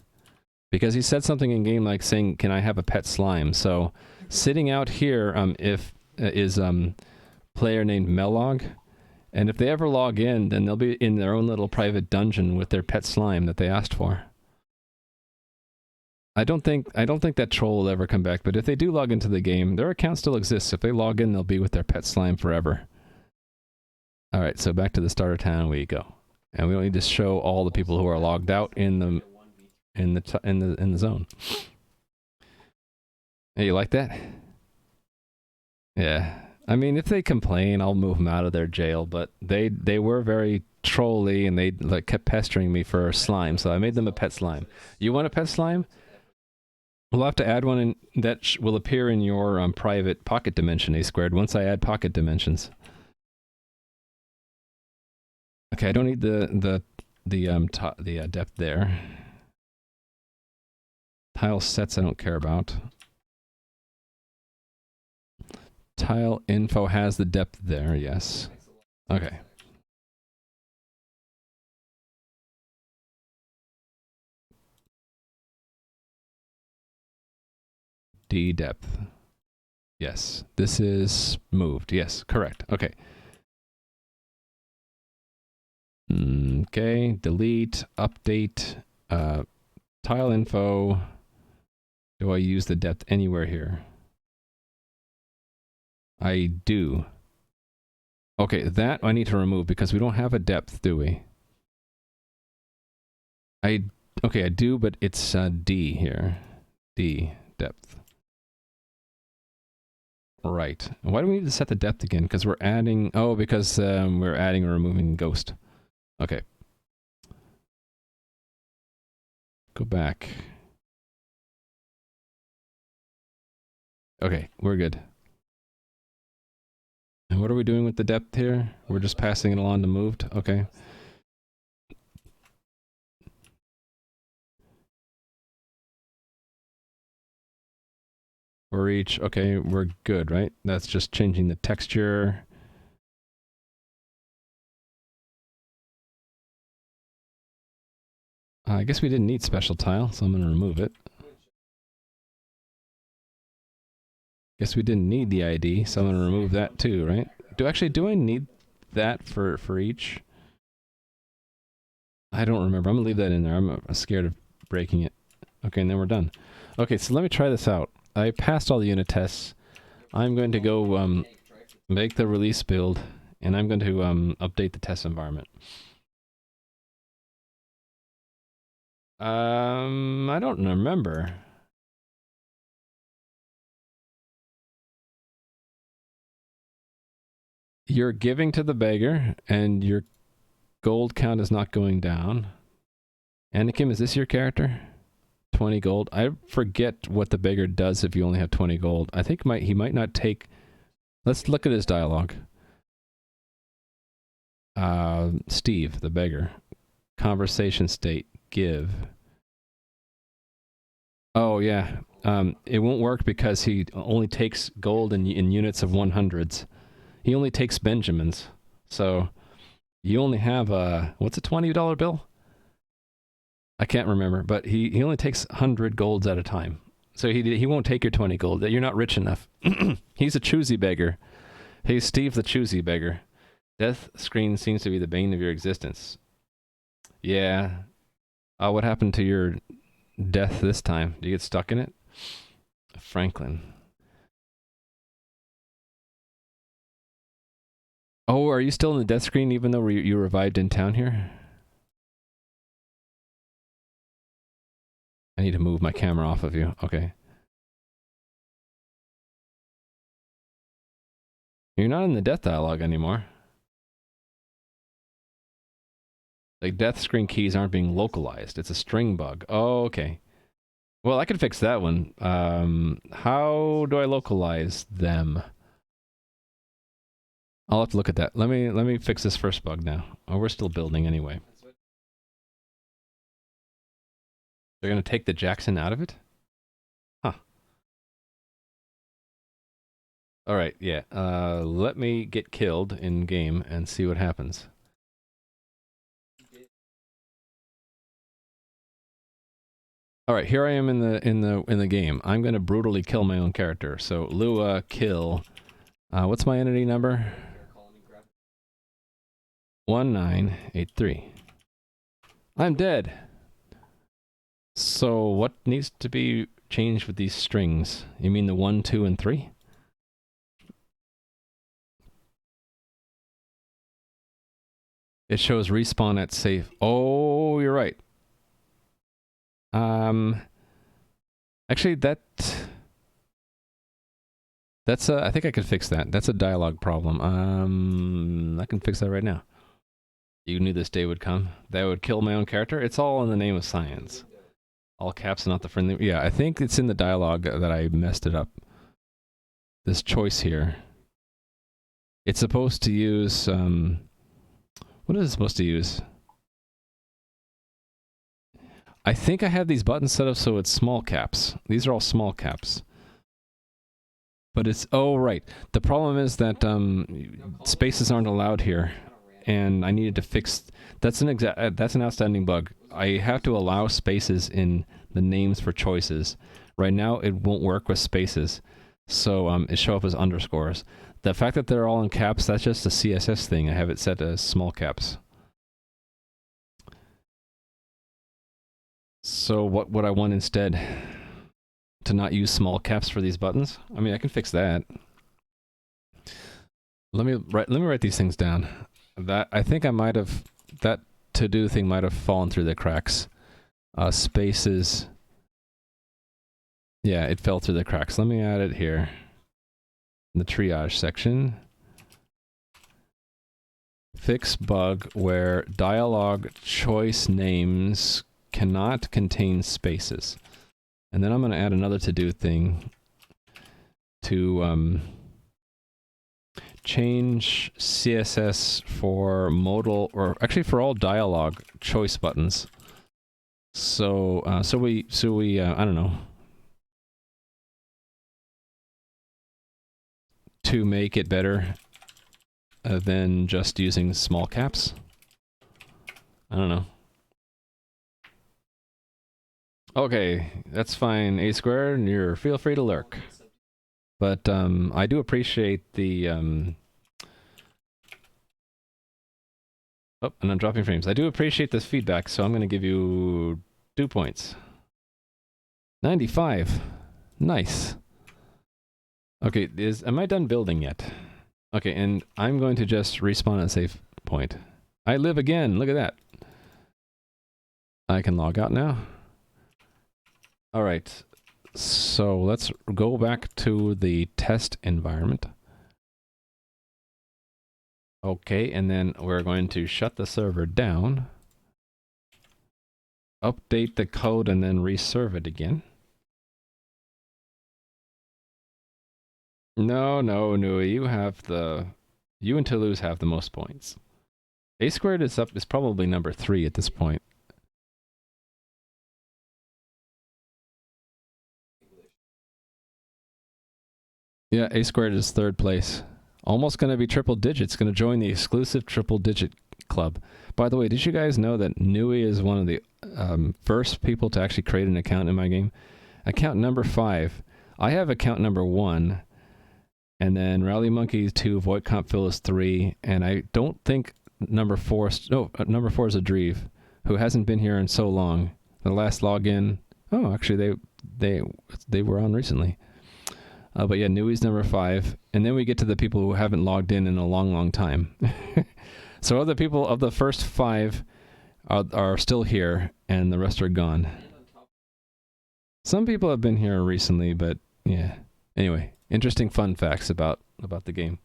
because he said something in game like saying, "Can I have a pet slime?" So sitting out here is player named Mellog, and if they ever log in, then they'll be in their own little private dungeon with their pet slime that they asked for. I don't think that troll will ever come back, but if they do log into the game, their account still exists. If they log in, they'll be with their pet slime forever. All right, so back to the starter town we go, and we don't need to show all the people who are logged out in the zone. Hey, you like that? Yeah. I mean, if they complain, I'll move them out of their jail, but they were very trolly and they like kept pestering me for a slime, so I made them a pet slime. You want a pet slime? We'll have to add one in that will appear in your private pocket dimension A squared once I add pocket dimensions. Okay, I don't need the depth there. Tile sets I don't care about. Tile info has the depth there, yes. Okay. D depth. Yes. This is moved. Yes, correct. Okay. Okay, delete, update, tile info. Do I use the depth anywhere here? I do. Okay, that I need to remove because we don't have a depth, do we? Okay, I do, but it's D here. D, depth. Right. Why do we need to set the depth again? Because we're adding... Oh, because we're adding or removing ghost. Okay. Go back. Okay, we're good. And what are we doing with the depth here? We're just passing it along to moved? Okay. For each, okay, we're good, right? That's just changing the texture. I guess we didn't need special tile, so I'm going to remove it. Guess we didn't need the ID, so I'm going to remove that too, right? Do I need that for each? I don't remember. I'm gonna leave that in there. I'm scared of breaking it. Okay, and then we're done. Okay, so let me try this out. I passed all the unit tests. I'm going to go make the release build, and I'm going to update the test environment. I don't remember. You're giving to the beggar, and your gold count is not going down. Anakim, is this your character? 20 gold. I forget what the beggar does if you only have 20 gold. I think he might not take... Let's look at his dialogue. Steve, the beggar. Conversation state. Give. Oh, yeah. It won't work because he only takes gold in units of 100s. He only takes Benjamins. So, you only have a... What's a $20 bill? I can't remember, but he only takes 100 golds at a time. So he won't take your 20 gold. You're not rich enough. He's a choosy beggar. Hey, Steve the choosy beggar. Death screen seems to be the bane of your existence. Yeah. What happened to your death this time? Did you get stuck in it? Franklin. Oh, are you still in the death screen even though you revived in town here? I need to move my camera off of you. Okay. You're not in the death dialogue anymore. Like, death screen keys aren't being localized. It's a string bug. Oh, okay. Well, I can fix that one. How do I localize them? I'll have to look at that. Let me fix this first bug now. Oh, we're still building anyway. They're gonna take the Jackson out of it? Huh. Alright, yeah. Let me get killed in game and see what happens. Alright, here I am in the game. I'm gonna brutally kill my own character. So Lua kill. What's my entity number? 1983. I'm dead. So what needs to be changed with these strings? You mean the 1, 2, and 3? It shows respawn at safe. Oh, you're right. Actually, that's I think I could fix that. That's a dialogue problem. I can fix that right now. You knew this day would come. That would kill my own character? It's all in the name of science. All caps, not the friendly... Yeah, I think it's in the dialogue that I messed it up. This choice here. It's supposed to use... what is it supposed to use? I think I have these buttons set up so it's small caps. These are all small caps. But it's... Oh, right. The problem is that spaces aren't allowed here. And I needed to fix... That's an outstanding bug. I have to allow spaces in the names for choices. Right now, it won't work with spaces. So it show up as underscores. The fact that they're all in caps, that's just a CSS thing. I have it set as small caps. So what would I want instead? To not use small caps for these buttons? I mean, I can fix that. Let me write these things down. That I think I might have... That to-do thing might have fallen through the cracks. Spaces... Yeah, it fell through the cracks. Let me add it here. In the triage section. Fix bug where dialogue choice names cannot contain spaces. And then I'm going to add another to-do thing to change CSS for modal, or actually for all dialogue choice buttons. So we I don't know, to make it better than just using small caps. I don't know. Okay, that's fine, A squared, and feel free to lurk. But I do appreciate the Oh, and I'm dropping frames. I do appreciate this feedback, so I'm going to give you 2 points. 95. Nice. Okay, am I done building yet? Okay, and I'm going to just respawn at a safe point. I live again. Look at that. I can log out now. All right. So let's go back to the test environment. Okay, and then we're going to shut the server down, update the code, and then reserve it again. No, Nui, you and Toulouse have the most points. A squared is probably number 3 at this point. Yeah, A squared is 3rd place. Almost going to be triple digits, going to join the exclusive triple digit club. By the way, did you guys know that Nui is one of the first people to actually create an account in my game? Account number 5. I have account number 1, and then Rally Monkey is 2, Void Comp Phil is 3, and I don't think number 4 is a Dreeve, who hasn't been here in so long. The last login, actually they were on recently. But yeah, Nui's number 5. And then we get to the people who haven't logged in a long, long time. So other people of the first 5 are still here, and the rest are gone. Some people have been here recently, but yeah. Anyway, interesting fun facts about the game.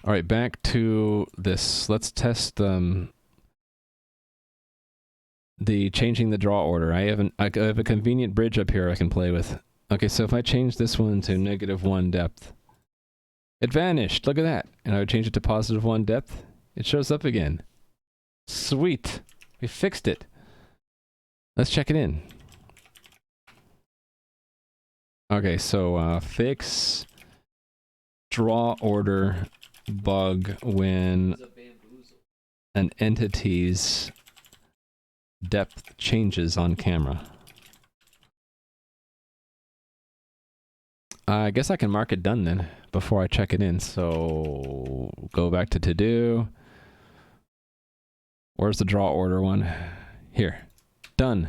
All right, back to this. Let's test the changing the draw order. I have a convenient bridge up here I can play with. Okay, so if I change this one to -1 depth, it vanished. Look at that. And I would change it to +1 depth. It shows up again. Sweet. We fixed it. Let's check it in. Okay, so fix draw order bug when an entity's depth changes on camera. I guess I can mark it done then before I check it in. So go back to to-do. Where's the draw order one? Here. Done.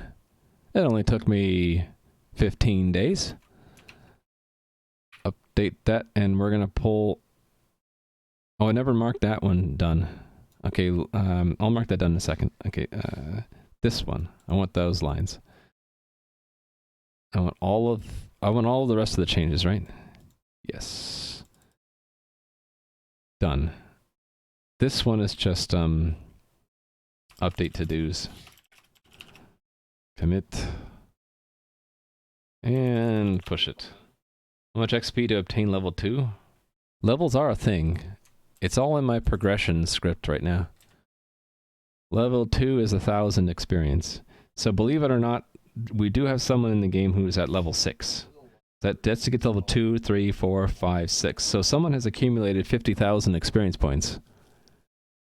It only took me 15 days. Update that, and we're going to pull... Oh, I never marked that one done. Okay, I'll mark that done in a second. Okay, this one. I want those lines. I want all of the rest of the changes, right? Yes. Done. This one is just update to-dos. Commit. And push it. How much XP to obtain level 2? Levels are a thing. It's all in my progression script right now. Level 2 is 1,000 experience. So believe it or not, we do have someone in the game who's at level 6. That's to get to level 2, 3, 4, 5, 6. So someone has accumulated 50,000 experience points.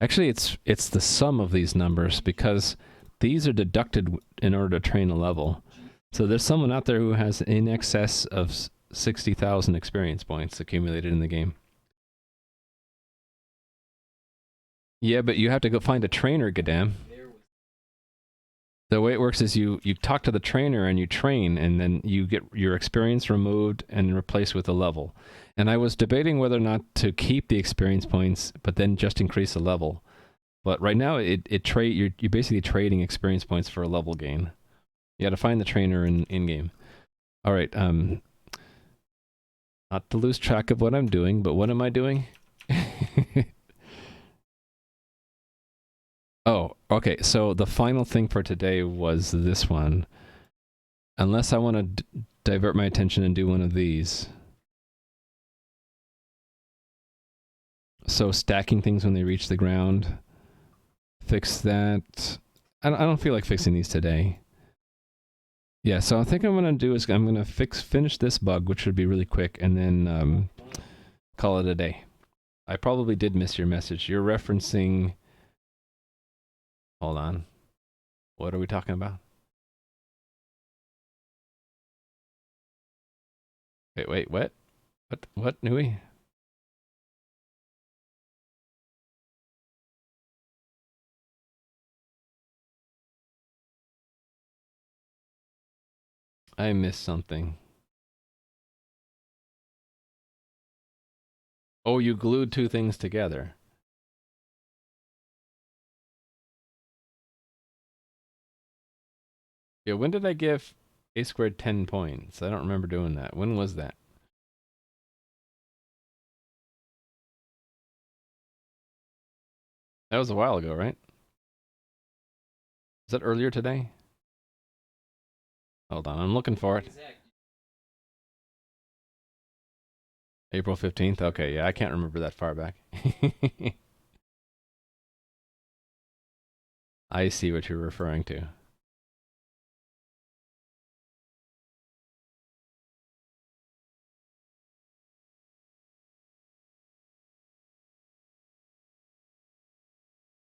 Actually, it's the sum of these numbers, because these are deducted in order to train a level. So there's someone out there who has in excess of 60,000 experience points accumulated in the game. Yeah, but you have to go find a trainer, Gadam. The way it works is you talk to the trainer and you train, and then you get your experience removed and replaced with a level. And I was debating whether or not to keep the experience points, but then just increase the level. But right now, you're basically trading experience points for a level gain. You got to find the trainer in game. All right. Not to lose track of what I'm doing, but what am I doing? Oh, okay. So the final thing for today was this one. Unless I want to divert my attention and do one of these. So stacking things when they reach the ground. Fix that. I don't feel like fixing these today. Yeah, so I think what I'm going to do is I'm going to finish this bug, which should be really quick, and then call it a day. I probably did miss your message. You're referencing... Hold on. What are we talking about? Wait, what? What, Nui? I missed something. Oh, you glued two things together. Yeah, when did I give a squared 10 points? I don't remember doing that. When was that? That was a while ago, right? Was that earlier today? Hold on, I'm looking for it. April 15th? Okay, yeah, I can't remember that far back. I see what you're referring to.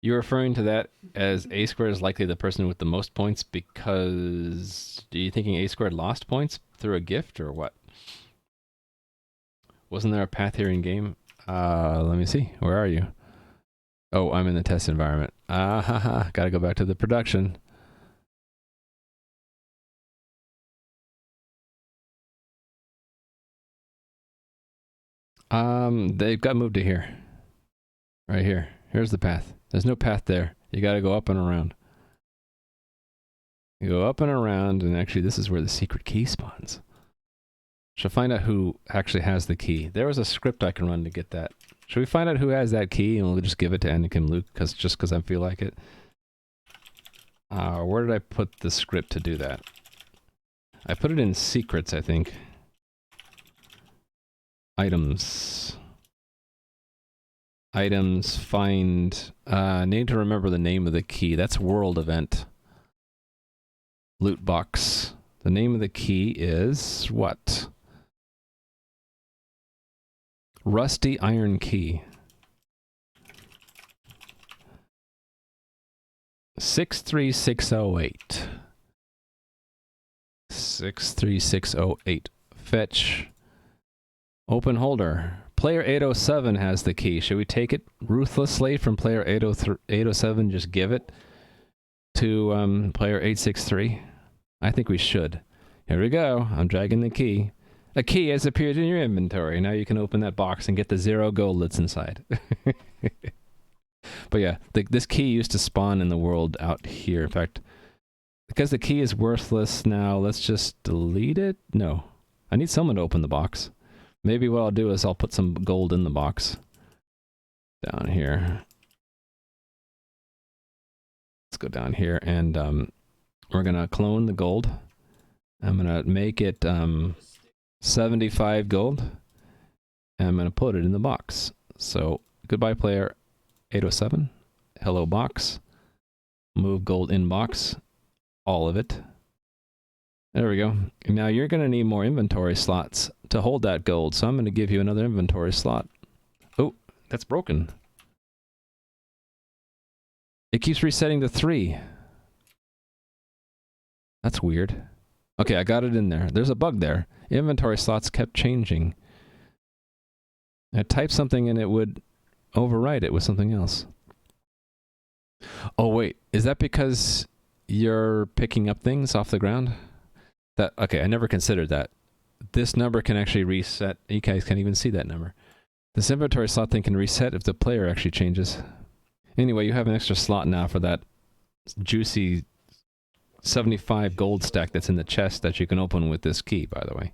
You're referring to that as a squared is likely the person with the most points because... Are you thinking a squared lost points through a gift or what? Wasn't there a path here in game? Let me see. Where are you? Oh, I'm in the test environment. Gotta go back to the production. They've got moved to here. Right here. Here's the path. There's no path there. You gotta go up and around. You go up and around, and actually this is where the secret key spawns. Should find out who actually has the key. There was a script I can run to get that. Should we find out who has that key, and we'll just give it to Anakin Luke, just because I feel like it? Where did I put the script to do that? I put it in secrets, I think. Items. Items, find... need to remember the name of the key. That's world event. Loot box. The name of the key is... what? Rusty iron key. 63608. 63608. Fetch. Open holder. Player 807 has the key. Should we take it ruthlessly from player 807? Just give it to player 863? I think we should. Here we go. I'm dragging the key. A key has appeared in your inventory. Now you can open that box and get the 0 gold that's inside. But yeah, this key used to spawn in the world out here. In fact, because the key is worthless now, let's just delete it. No. I need someone to open the box. Maybe what I'll do is I'll put some gold in the box. Down here. Let's go down here and we're going to clone the gold. I'm going to make it 75 gold. And I'm going to put it in the box. So, goodbye player 807. Hello box. Move gold in box. All of it. There we go. Now you're going to need more inventory slots to hold that gold, so I'm going to give you another inventory slot. Oh, that's broken. It keeps resetting to 3. That's weird. Okay, I got it in there. There's a bug there. Inventory slots kept changing. I typed something and it would overwrite it with something else. Oh wait, is that because you're picking up things off the ground? Okay, I never considered that. This number can actually reset. You guys can't even see that number. This inventory slot thing can reset if the player actually changes. Anyway, you have an extra slot now for that juicy 75 gold stack that's in the chest that you can open with this key, by the way.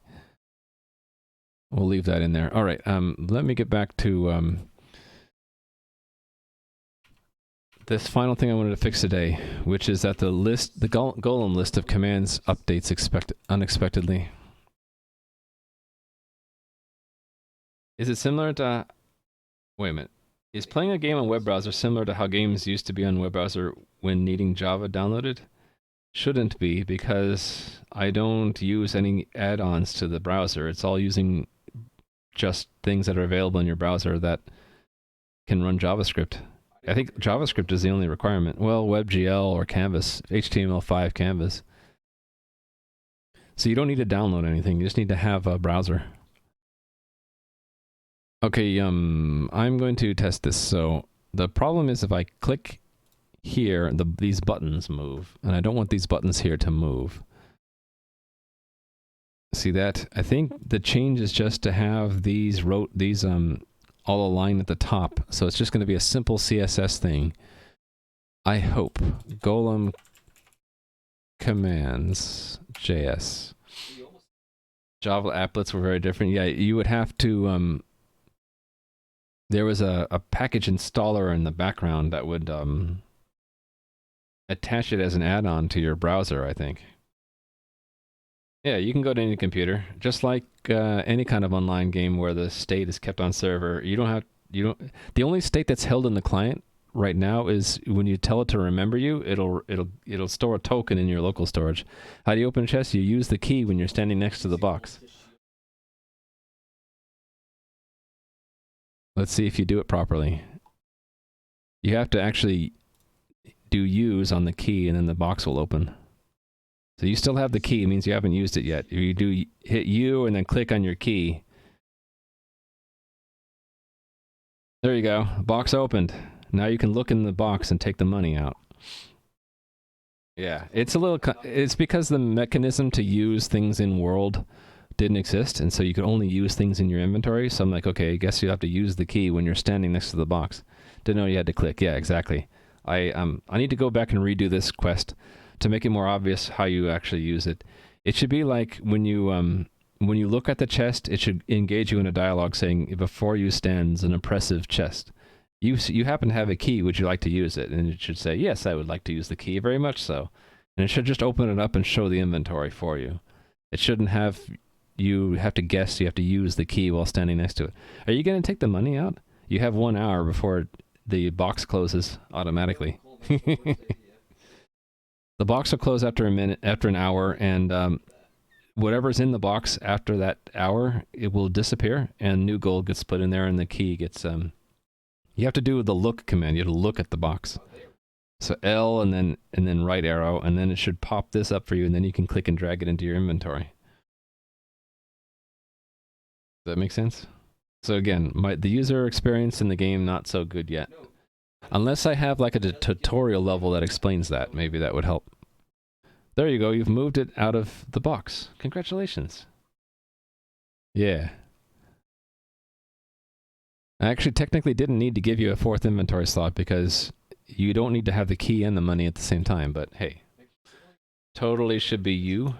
We'll leave that in there. All right, let me get back to this final thing I wanted to fix today, which is that the golem list of commands updates unexpectedly. Is it similar to... Wait a minute. Is playing a game on web browser similar to how games used to be on web browser when needing Java downloaded? Shouldn't be, because I don't use any add-ons to the browser. It's all using just things that are available in your browser that can run JavaScript. I think JavaScript is the only requirement. Well, WebGL or Canvas, HTML5 Canvas. So you don't need to download anything. You just need to have a browser. Okay, I'm going to test this. So the problem is if I click here, these buttons move, and I don't want these buttons here to move. See that? I think the change is just to have these all aligned at the top. So it's just going to be a simple CSS thing. I hope. Golem commands JS. Java applets were very different. Yeah, you would have to there was a package installer in the background that would attach it as an add-on to your browser, I think. Yeah, you can go to any computer, just like any kind of online game where the state is kept on server. The only state that's held in the client right now is when you tell it to remember you, it'll store a token in your local storage. How do you open a chest? You use the key when you're standing next to the box. Let's see if you do it properly. You have to actually do use on the key and then the box will open. So you still have the key, it means you haven't used it yet. If you do hit U and then click on your key. There you go, box opened. Now you can look in the box and take the money out. Yeah, it's because the mechanism to use things in world didn't exist, and so you could only use things in your inventory. So I'm like, okay, I guess you have to use the key when you're standing next to the box. Didn't know you had to click. Yeah, exactly. I need to go back and redo this quest to make it more obvious how you actually use it. It should be like when you look at the chest, it should engage you in a dialogue saying, before you stands an impressive chest. You happen to have a key, would you like to use it? And it should say, yes, I would like to use the key, very much so. And it should just open it up and show the inventory for you. It shouldn't have you have to guess you have to use the key while standing next to it. Are you going to take the money out? You have 1 hour before the box closes automatically. The box will close after an hour, and whatever's in the box after that hour, it will disappear, and new gold gets put in there, and the key gets... You have to do the look command. You have to look at the box. So L and then right arrow, and then it should pop this up for you, and then you can click and drag it into your inventory. Does that make sense? So again, the user experience in the game, not so good yet. Unless I have like a tutorial level that explains that, maybe that would help. There you go, you've moved it out of the box. Congratulations. Yeah. I actually technically didn't need to give you a 4th inventory slot because you don't need to have the key and the money at the same time, but hey. Totally should be you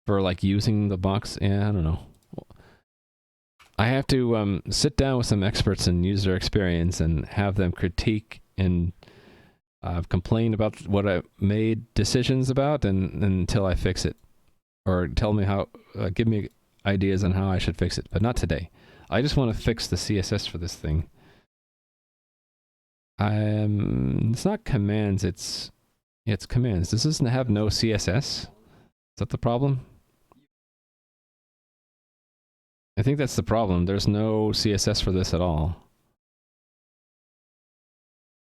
for like using the box. Yeah, I don't know. I have to sit down with some experts in user experience and have them critique and complain about what I made decisions about and until I fix it. Or tell me how, give me ideas on how I should fix it, but not today. I just want to fix the CSS for this thing. It's not commands, it's commands. This doesn't have no CSS. Is that the problem? I think that's the problem. There's no CSS for this at all.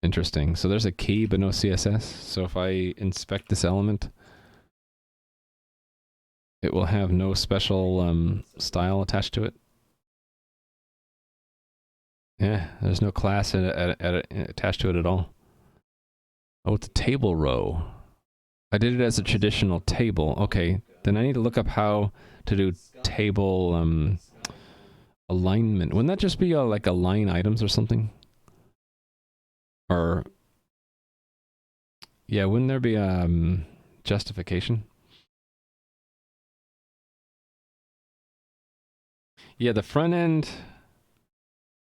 Interesting. So there's a key but no CSS. So if I inspect this element, it will have no special style attached to it. Yeah, there's no class attached to it at all. Oh, it's a table row. I did it as a traditional table. Okay, then I need to look up how to do table alignment. Wouldn't that just be like align items or something? Or yeah, wouldn't there be justification? Yeah, the front end.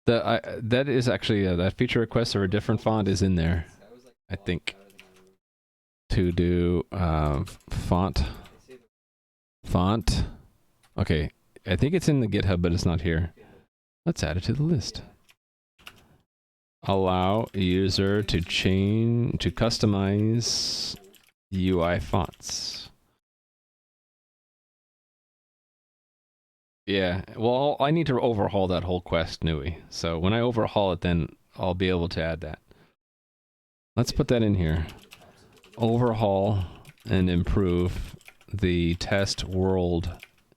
That is actually that feature request or a different font is in there, I think. To do font. Okay, I think it's in the GitHub, but it's not here. Let's add it to the list. Allow user to customize UI fonts. Yeah, well, I need to overhaul that whole quest, Nui. So when I overhaul it, then I'll be able to add that. Let's put that in here. Overhaul and improve the test world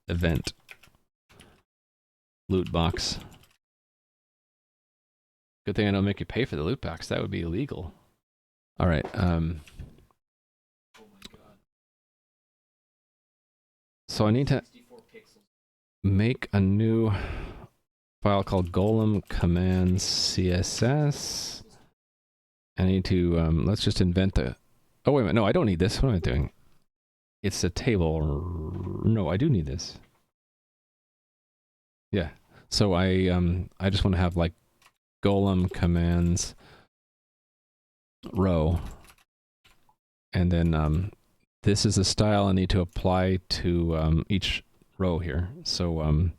event. Loot box. Good thing I don't make you pay for the loot box. That would be illegal. All right. So I need to make a new file called golem commands CSS. I need to, let's just invent a... Oh, wait a minute. No, I don't need this. What am I doing? It's a table. No, I do need this. Yeah. So I just want to have, like, golem commands row. And then, this is the style I need to apply to, each row here. So,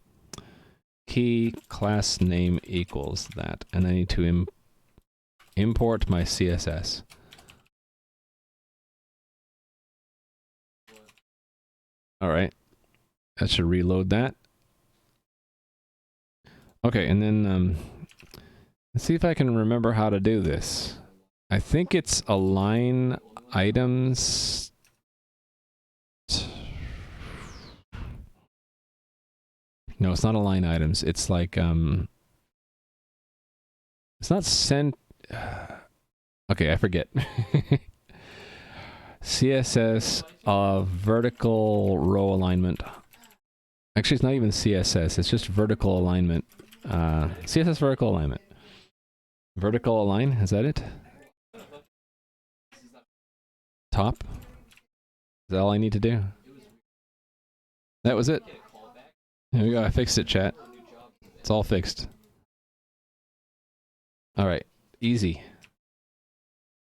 key class name equals that. And I need to import my CSS. All right. That should reload that. Okay, and then let's see if I can remember how to do this. I think it's align items. No, it's not align items. It's like it's not send. Okay, I forget. CSS vertical row alignment. Actually, it's not even CSS. It's just vertical alignment. CSS vertical alignment. Vertical align, is that it? Top? Is that all I need to do? That was it. There we go, I fixed it, chat. It's all fixed. Alright, easy.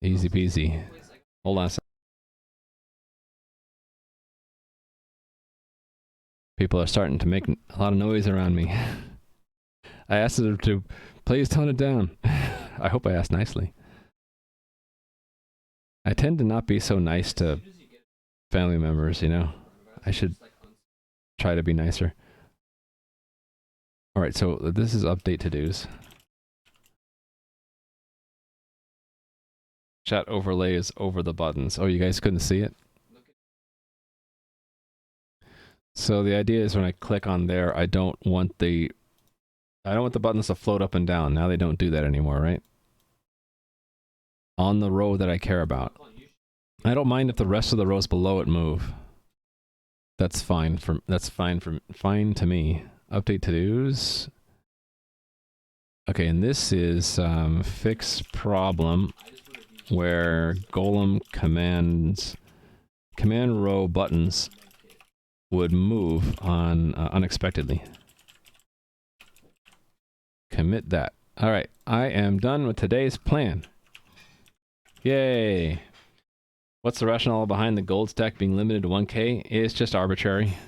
Easy peasy. Hold on a second. People are starting to make a lot of noise around me. I asked them to please tone it down. I hope I asked nicely. I tend to not be so nice to family members, you know. I should try to be nicer. Alright, so this is update to-dos. Chat overlay is over the buttons. Oh, you guys couldn't see it? So the idea is when I click on there, I don't want the buttons to float up and down. Now they don't do that anymore, right? On the row that I care about. I don't mind if the rest of the rows below it move. That's fine to me. Update to-dos. Okay, and this is fix problem where golem command row buttons would move on unexpectedly. Commit that. All right, I am done with today's plan. Yay! What's the rationale behind the gold stack being limited to 1K? It's just arbitrary.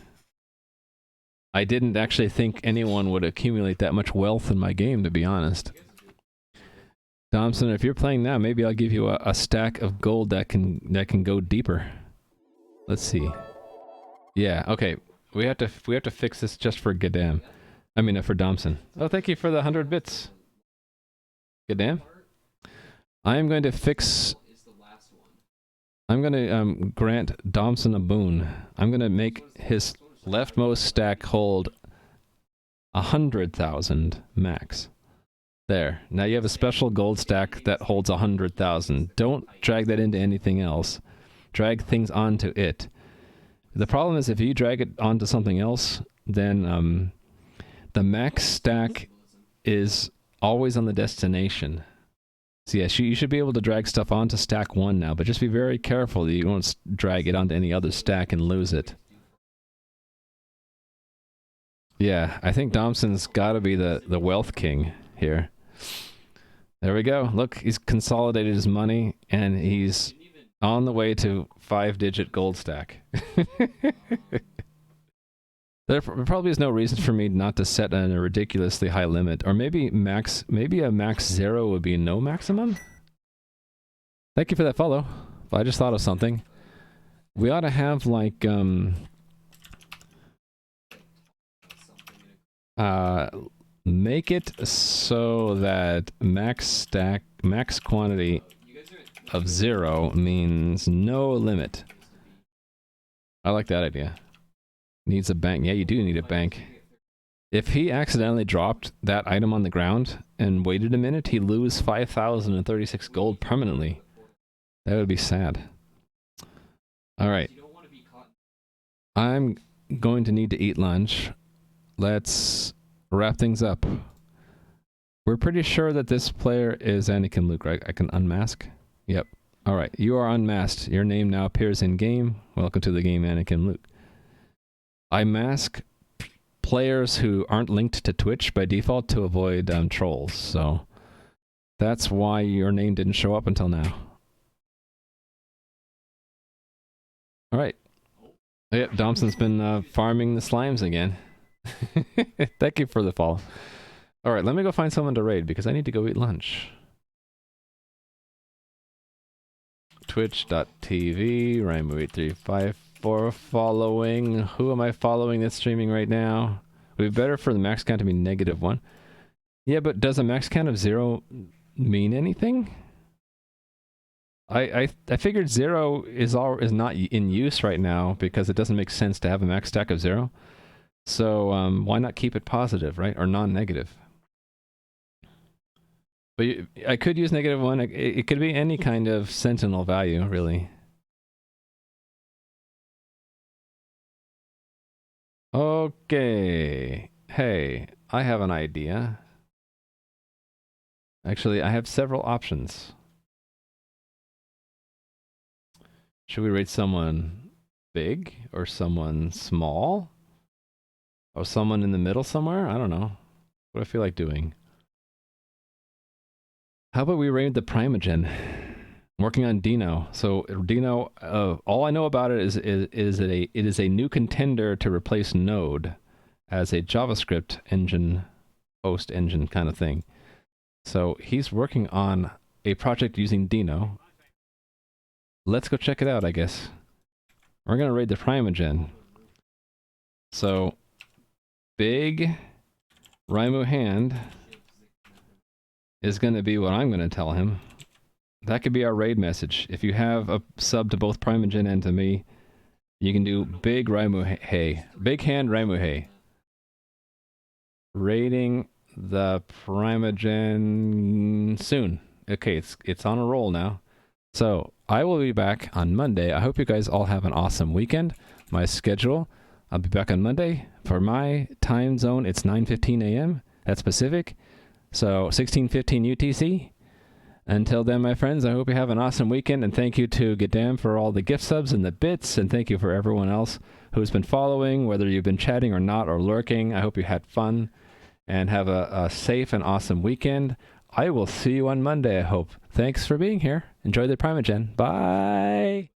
I didn't actually think anyone would accumulate that much wealth in my game, to be honest. Thompson, if you're playing now, maybe I'll give you a stack of gold that can go deeper. Let's see. Yeah, okay. We have to fix this just for Gadam. I mean, for Domson. Oh, thank you for the 100 bits. Gadam. I am going to fix... I'm going to grant Domson a boon. I'm going to make his leftmost stack hold 100,000 max. There. Now you have a special gold stack that holds 100,000. Don't drag that into anything else. Drag things onto it. The problem is if you drag it onto something else, then the max stack is always on the destination. So yes, you should be able to drag stuff onto stack 1 now, but just be very careful that you don't drag it onto any other stack and lose it. Yeah, I think Domson's got to be the wealth king here. There we go. Look, he's consolidated his money, and he's on the way to 5-digit gold stack. There probably is no reason for me not to set a ridiculously high limit, or maybe a max 0 would be no maximum? Thank you for that follow. I just thought of something. We ought to have like make it so that max quantity of 0 means no limit. I like that idea. Needs a bank. Yeah, you do need a bank. If he accidentally dropped that item on the ground and waited a minute, he'd lose 5,036 gold permanently. That would be sad. Alright. going to need to eat lunch. Let's wrap things up. We're pretty sure that this player is Anakin Luke, right? I can unmask? Yep. All right. You are unmasked. Your name now appears in game. Welcome to the game, Anakin Luke. I mask players who aren't linked to Twitch by default to avoid trolls. So that's why your name didn't show up until now. All right. Yep, Domson's been farming the slimes again. Thank you for the follow. All right, let me go find someone to raid because I need to go eat lunch. Twitch.tv, Raimu8354 following. Who am I following that's streaming right now? It would be better for the max count to be -1. Yeah, but does a max count of 0 mean anything? I figured 0 is not in use right now because it doesn't make sense to have a max stack of 0. So why not keep it positive, right? Or non-negative? But I could use -1. It could be any kind of sentinel value, really. Okay. Hey, I have an idea. Actually, I have several options. Should we rate someone big or someone small? Or someone in the middle somewhere? I don't know. What do I feel like doing? How about we raid the Primogen? I'm working on Dino. So Dino, all I know about it is it is a new contender to replace Node as a JavaScript engine, host engine kind of thing. So he's working on a project using Dino. Let's go check it out, I guess. We're going to raid the Primogen. So, big Raimu hand is going to be what I'm going to tell him. That could be our raid message. If you have a sub to both Primogen and to me, you can do big Raimu hey. Big hand Raimu hey. Raiding the Primogen soon. Okay, it's on a roll now. So, I will be back on Monday. I hope you guys all have an awesome weekend. My schedule, I'll be back on Monday. For my time zone, it's 9:15 a.m. That's Pacific. So, 16:15 UTC. Until then, my friends, I hope you have an awesome weekend. And thank you to Gadam for all the gift subs and the bits. And thank you for everyone else who's been following, whether you've been chatting or not, or lurking. I hope you had fun. And have a safe and awesome weekend. I will see you on Monday, I hope. Thanks for being here. Enjoy the Primogen. Bye!